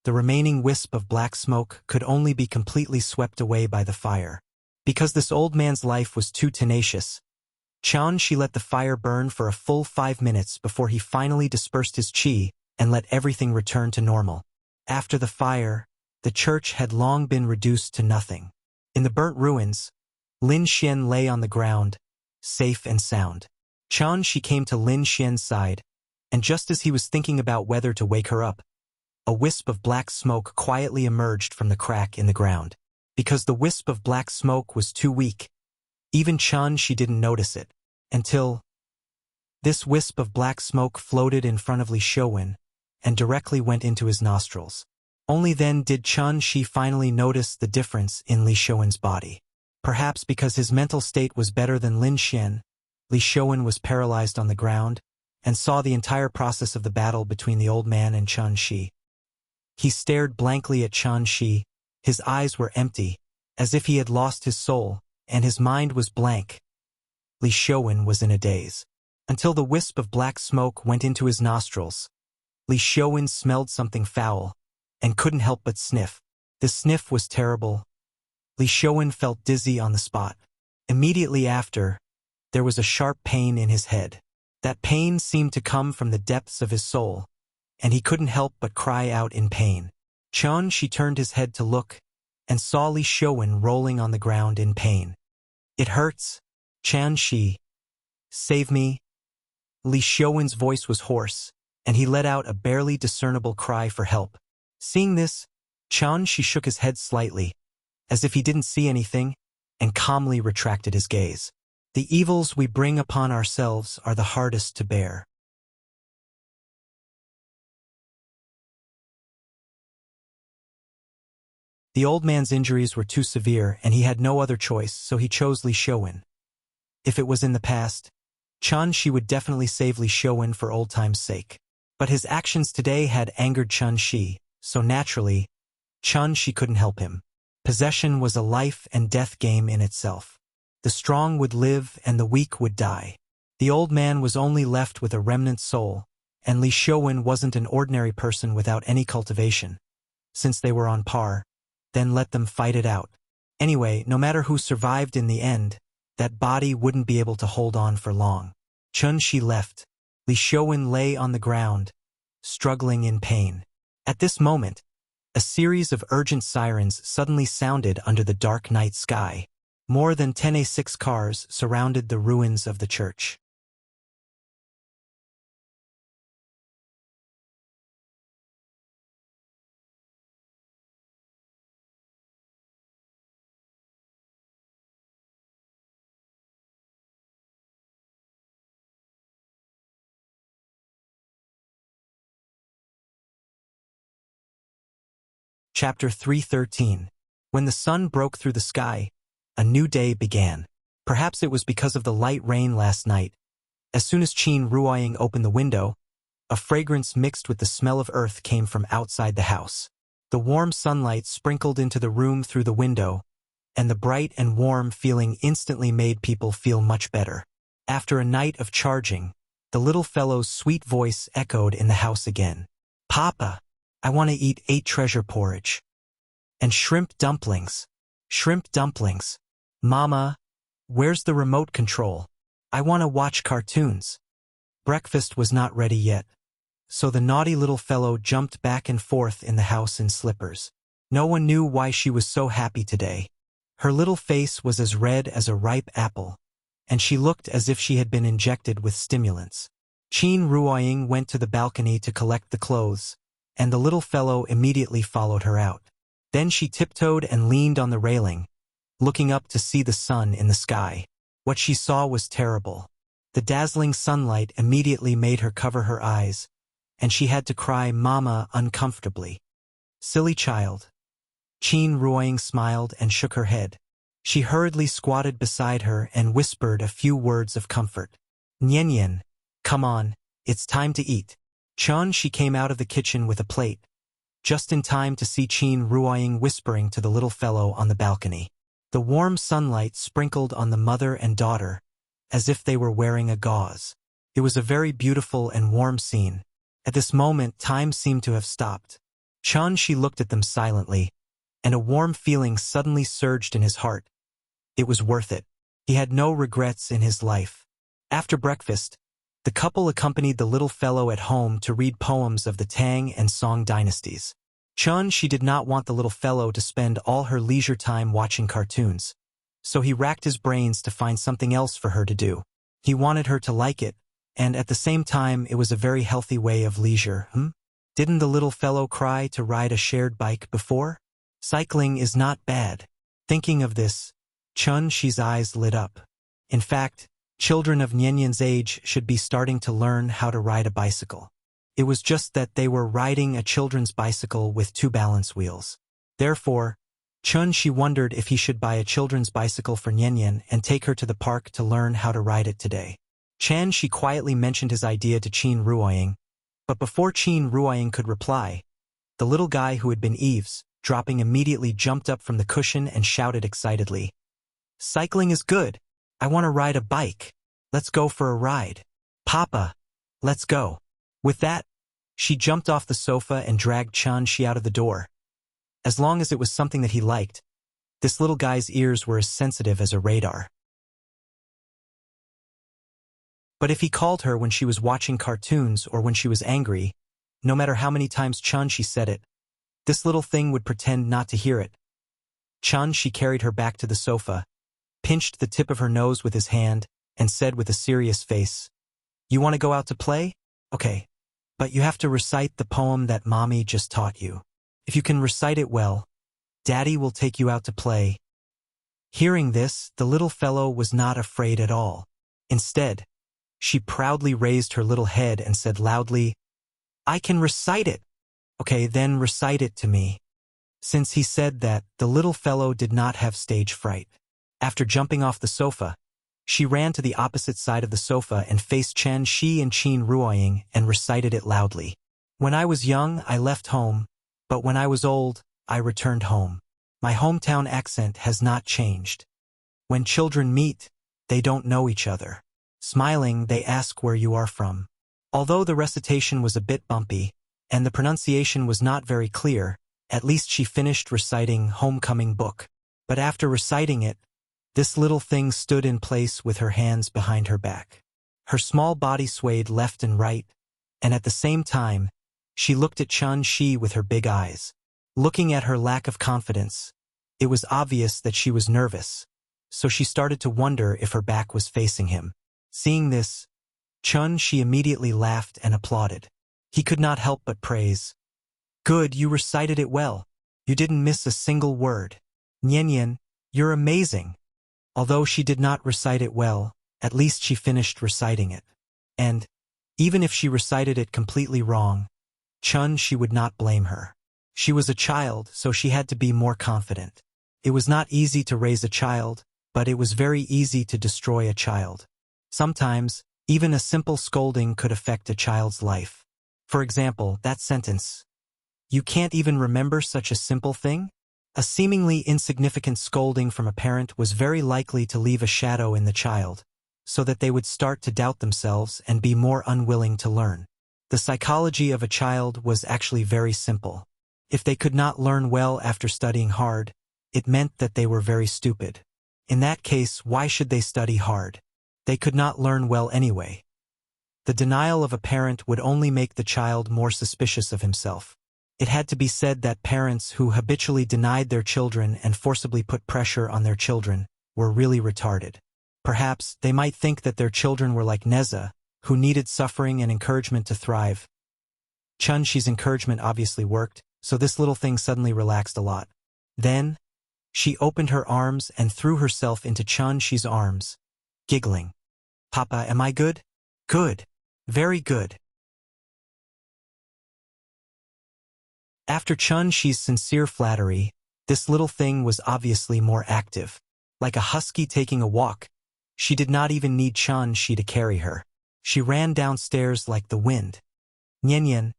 the remaining wisp of black smoke could only be completely swept away by the fire. Because this old man's life was too tenacious, Chun-Shi let the fire burn for a full 5 minutes before he finally dispersed his qi and let everything return to normal. After the fire, the church had long been reduced to nothing. In the burnt ruins, Lin Xian lay on the ground, safe and sound. Chun-Shi came to Lin Xian's side, and just as he was thinking about whether to wake her up, a wisp of black smoke quietly emerged from the crack in the ground. Because the wisp of black smoke was too weak, even Chun-Shi didn't notice it, until this wisp of black smoke floated in front of Li Shouwen and directly went into his nostrils. Only then did Chun-Shi finally notice the difference in Li Shouwen's body. Perhaps because his mental state was better than Lin Xian, Li Shouwen was paralyzed on the ground and saw the entire process of the battle between the old man and Chun-Shi. He stared blankly at Chun-Shi. His eyes were empty, as if he had lost his soul, and his mind was blank. Li Xiaowen was in a daze. Until the wisp of black smoke went into his nostrils. Li Xiaowen smelled something foul, and couldn't help but sniff. The sniff was terrible. Li Xiaowen felt dizzy on the spot. Immediately after, there was a sharp pain in his head. That pain seemed to come from the depths of his soul, and he couldn't help but cry out in pain. She turned his head to look, and saw Li Xiaowen rolling on the ground in pain. "It hurts, Shi. Save me." Li Xiaowen's voice was hoarse, and he let out a barely discernible cry for help. Seeing this, Shi shook his head slightly, as if he didn't see anything, and calmly retracted his gaze. "The evils we bring upon ourselves are the hardest to bear." The old man's injuries were too severe, and he had no other choice, so he chose Li Xiaowen. If it was in the past, Shi would definitely save Li Xiaowen for old time's sake. But his actions today had angered Shi, so naturally, Shi couldn't help him. Possession was a life and death game in itself. The strong would live and the weak would die. The old man was only left with a remnant soul, and Li Xiaowen wasn't an ordinary person without any cultivation. Since they were on par, then let them fight it out. Anyway, no matter who survived in the end, that body wouldn't be able to hold on for long. Shi left. Li Xiaowen lay on the ground, struggling in pain. At this moment, a series of urgent sirens suddenly sounded under the dark night sky. More than 10 A6 cars surrounded the ruins of the church. Chapter 313. When the sun broke through the sky, a new day began. Perhaps it was because of the light rain last night. As soon as Qin Ruoying opened the window, a fragrance mixed with the smell of earth came from outside the house. The warm sunlight sprinkled into the room through the window, and the bright and warm feeling instantly made people feel much better. After a night of charging, the little fellow's sweet voice echoed in the house again. "Papa, I want to eat 8 treasure porridge. And shrimp dumplings. Shrimp dumplings. Mama, where's the remote control? I want to watch cartoons." Breakfast was not ready yet, so the naughty little fellow jumped back and forth in the house in slippers. No one knew why she was so happy today. Her little face was as red as a ripe apple, and she looked as if she had been injected with stimulants. Qin Ruoying went to the balcony to collect the clothes, and the little fellow immediately followed her out. Then she tiptoed and leaned on the railing, looking up to see the sun in the sky. What she saw was terrible. The dazzling sunlight immediately made her cover her eyes, and she had to cry "Mama" uncomfortably. "Silly child." Qin Ruoying smiled and shook her head. She hurriedly squatted beside her and whispered a few words of comfort. "Nian, come on, it's time to eat." She came out of the kitchen with a plate, just in time to see Qin Ruoying whispering to the little fellow on the balcony. The warm sunlight sprinkled on the mother and daughter, as if they were wearing a gauze. It was a very beautiful and warm scene. At this moment, time seemed to have stopped. She looked at them silently, and a warm feeling suddenly surged in his heart. It was worth it. He had no regrets in his life. After breakfast, the couple accompanied the little fellow at home to read poems of the Tang and Song dynasties. She did not want the little fellow to spend all her leisure time watching cartoons, so he racked his brains to find something else for her to do. He wanted her to like it, and at the same time it was a very healthy way of leisure. Didn't the little fellow cry to ride a shared bike before? Cycling is not bad. Thinking of this, Shi's eyes lit up. In fact, children of Nianyan's age should be starting to learn how to ride a bicycle. It was just that they were riding a children's bicycle with 2 balance wheels. Therefore, Shi wondered if he should buy a children's bicycle for Nianyan and take her to the park to learn how to ride it today. Shi quietly mentioned his idea to Qin Ruoying, but before Qin Ruoying could reply, the little guy who had been Eve's dropping immediately jumped up from the cushion and shouted excitedly. Cycling is good. I want to ride a bike. Let's go for a ride. Papa, let's go. With that, she jumped off the sofa and dragged Chun-Shi out of the door. As long as it was something that he liked, this little guy's ears were as sensitive as a radar. But if he called her when she was watching cartoons or when she was angry, no matter how many times Chun-Shi said it, this little thing would pretend not to hear it. Chun-Shi carried her back to the sofa, pinched the tip of her nose with his hand, and said with a serious face, You want to go out to play? Okay. But you have to recite the poem that Mommy just taught you. If you can recite it well, Daddy will take you out to play. Hearing this, the little fellow was not afraid at all. Instead, she proudly raised her little head and said loudly, I can recite it. Okay, then recite it to me. Since he said that, the little fellow did not have stage fright. After jumping off the sofa, she ran to the opposite side of the sofa and faced Chun-Shi and Qin Ruoying and recited it loudly. When I was young, I left home, but when I was old, I returned home. My hometown accent has not changed. When children meet, they don't know each other. Smiling, they ask where you are from. Although the recitation was a bit bumpy, and the pronunciation was not very clear, at least she finished reciting Homecoming Book. But after reciting it, this little thing stood in place with her hands behind her back. Her small body swayed left and right, and at the same time, she looked at Chun-Shi with her big eyes. Looking at her lack of confidence, it was obvious that she was nervous, so she started to wonder if her back was facing him. Seeing this, Chun-Shi immediately laughed and applauded. He could not help but praise. Good, you recited it well. You didn't miss a single word. Nian, you're amazing. Although she did not recite it well, at least she finished reciting it. And, even if she recited it completely wrong, Chun-Shi would not blame her. She was a child, so she had to be more confident. It was not easy to raise a child, but it was very easy to destroy a child. Sometimes, even a simple scolding could affect a child's life. For example, that sentence, You can't even remember such a simple thing? A seemingly insignificant scolding from a parent was very likely to leave a shadow in the child, so that they would start to doubt themselves and be more unwilling to learn. The psychology of a child was actually very simple. If they could not learn well after studying hard, it meant that they were very stupid. In that case, why should they study hard? They could not learn well anyway. The denial of a parent would only make the child more suspicious of himself. It had to be said that parents who habitually denied their children and forcibly put pressure on their children were really retarded. Perhaps they might think that their children were like Neza, who needed suffering and encouragement to thrive. Chun-Shi's encouragement obviously worked, so this little thing suddenly relaxed a lot. Then, she opened her arms and threw herself into Chun-Shi's arms, giggling. Papa, am I good? Good. Very good. After Chun-Shi's sincere flattery, this little thing was obviously more active. Like a husky taking a walk, she did not even need Chun-Shi to carry her. She ran downstairs like the wind. Nian,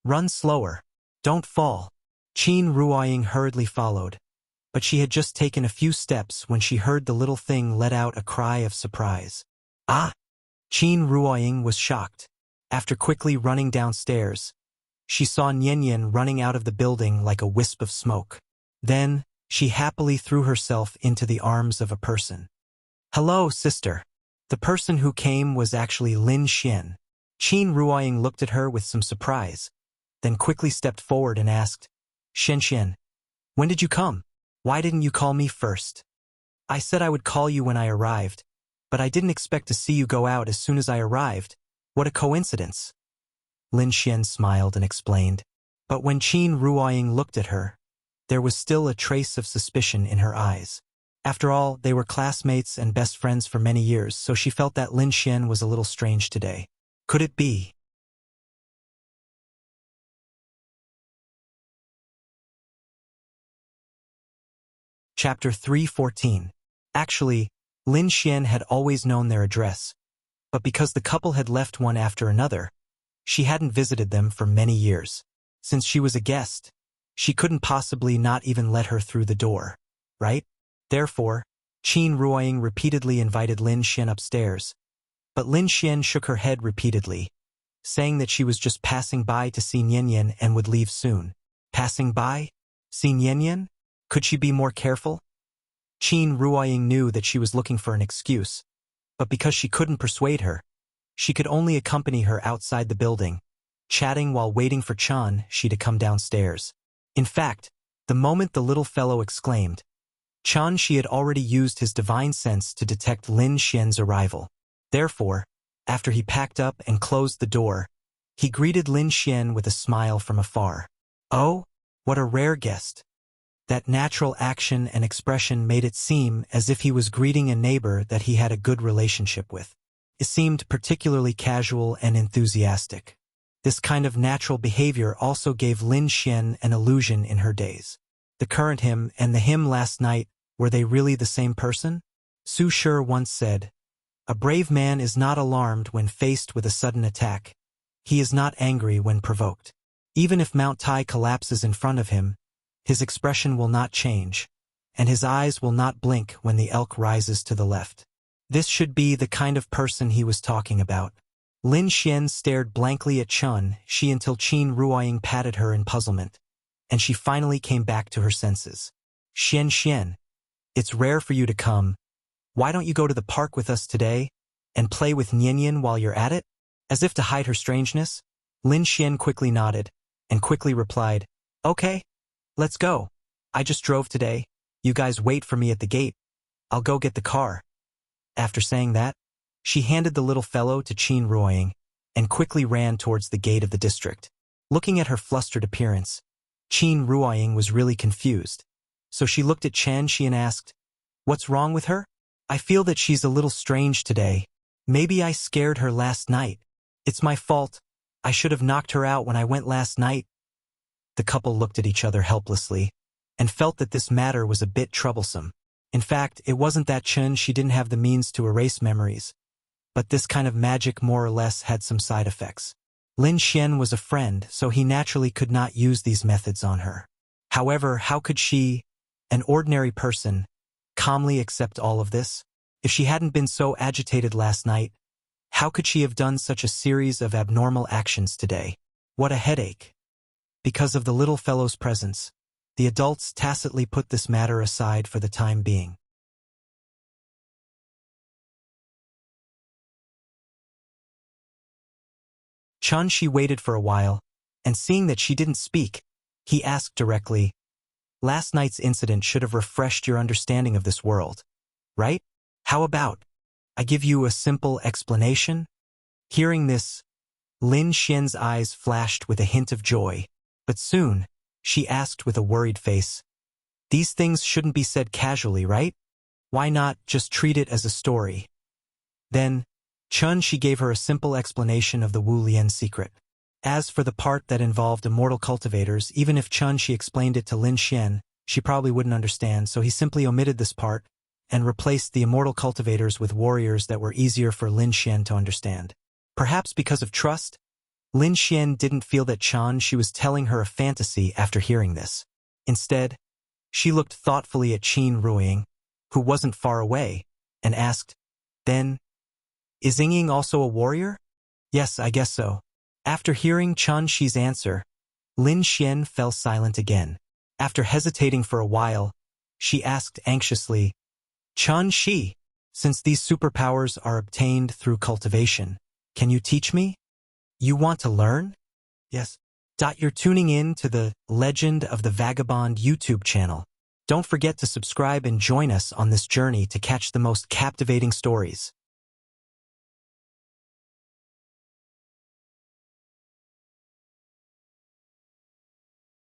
run slower. Don't fall. Qin Ruoying hurriedly followed, but she had just taken a few steps when she heard the little thing let out a cry of surprise. Ah! Qin Ruoying was shocked. After quickly running downstairs, she saw Nian running out of the building like a wisp of smoke. Then, she happily threw herself into the arms of a person. Hello, sister. The person who came was actually Lin Xian. Qin Ruoying looked at her with some surprise, then quickly stepped forward and asked, Xian, when did you come? Why didn't you call me first? I said I would call you when I arrived, but I didn't expect to see you go out as soon as I arrived. What a coincidence. Lin Xian smiled and explained, but when Qin Ruoying looked at her, there was still a trace of suspicion in her eyes. After all, they were classmates and best friends for many years, so she felt that Lin Xian was a little strange today. Could it be? Chapter 3:14. Actually, Lin Xian had always known their address, but because the couple had left one after another, she hadn't visited them for many years. Since she was a guest, She couldn't possibly not even let her through the door, right? Therefore, Qin Ruoying repeatedly invited Lin Xian upstairs, but Lin Xian shook her head repeatedly, saying that she was just passing by to see Nian and would leave soon. Passing by? See Nian? Could she be more careful? Qin Ruoying knew that she was looking for an excuse, but because she couldn't persuade her, she could only accompany her outside the building, chatting while waiting for Shi to come downstairs. In fact, the moment the little fellow exclaimed, Shi had already used his divine sense to detect Lin Xian's arrival. Therefore, after he packed up and closed the door, he greeted Lin Xian with a smile from afar. Oh, what a rare guest. That natural action and expression made it seem as if he was greeting a neighbor that he had a good relationship with. It seemed particularly casual and enthusiastic. This kind of natural behavior also gave Lin Xian an illusion in her days. The current him and the him last night, were they really the same person? Su Shi once said, "A brave man is not alarmed when faced with a sudden attack. He is not angry when provoked. Even if Mount Tai collapses in front of him, his expression will not change, and his eyes will not blink when the elk rises to the left." This should be the kind of person he was talking about. Lin Xian stared blankly at Shi until Qin Ruoying patted her in puzzlement, and she finally came back to her senses. Xian, it's rare for you to come. Why don't you go to the park with us today and play with Nian while you're at it? As if to hide her strangeness, Lin Xian quickly nodded and quickly replied, "Okay, let's go. I just drove today. You guys wait for me at the gate. I'll go get the car." After saying that, she handed the little fellow to Qin Ruoying and quickly ran towards the gate of the district. Looking at her flustered appearance, Qin Ruoying was really confused. So she looked at Shi and asked, "What's wrong with her? I feel that she's a little strange today. Maybe I scared her last night. It's my fault. I should have knocked her out when I went last night." The couple looked at each other helplessly and felt that this matter was a bit troublesome. In fact, it wasn't that she didn't have the means to erase memories, but this kind of magic more or less had some side effects. Lin Xian was a friend, so he naturally could not use these methods on her. However, how could she, an ordinary person, calmly accept all of this? If she hadn't been so agitated last night, how could she have done such a series of abnormal actions today? What a headache. Because of the little fellow's presence, the adults tacitly put this matter aside for the time being. Shi waited for a while, and seeing that she didn't speak, he asked directly, "Last night's incident should have refreshed your understanding of this world, right? How about I give you a simple explanation?" Hearing this, Lin Xian's eyes flashed with a hint of joy, but soon, she asked with a worried face, "These things shouldn't be said casually, right? Why not just treat it as a story?" Then, Shi gave her a simple explanation of the Wu Lian secret. As for the part that involved immortal cultivators, even if Shi explained it to Lin Xian, she probably wouldn't understand, so he simply omitted this part and replaced the immortal cultivators with warriors that were easier for Lin Xian to understand. Perhaps because of trust, Lin Xian didn't feel that she was telling her a fantasy after hearing this. Instead, she looked thoughtfully at Qin Ruoying, who wasn't far away, and asked, "Then, is Ying also a warrior?" "Yes, I guess so." After hearing Shi's answer, Lin Xian fell silent again. After hesitating for a while, she asked anxiously, "Shi, since these superpowers are obtained through cultivation, can you teach me? You want to learn?" "Yes." You're tuning in to the Legend of the Vagabond YouTube channel. Don't forget to subscribe and join us on this journey to catch the most captivating stories.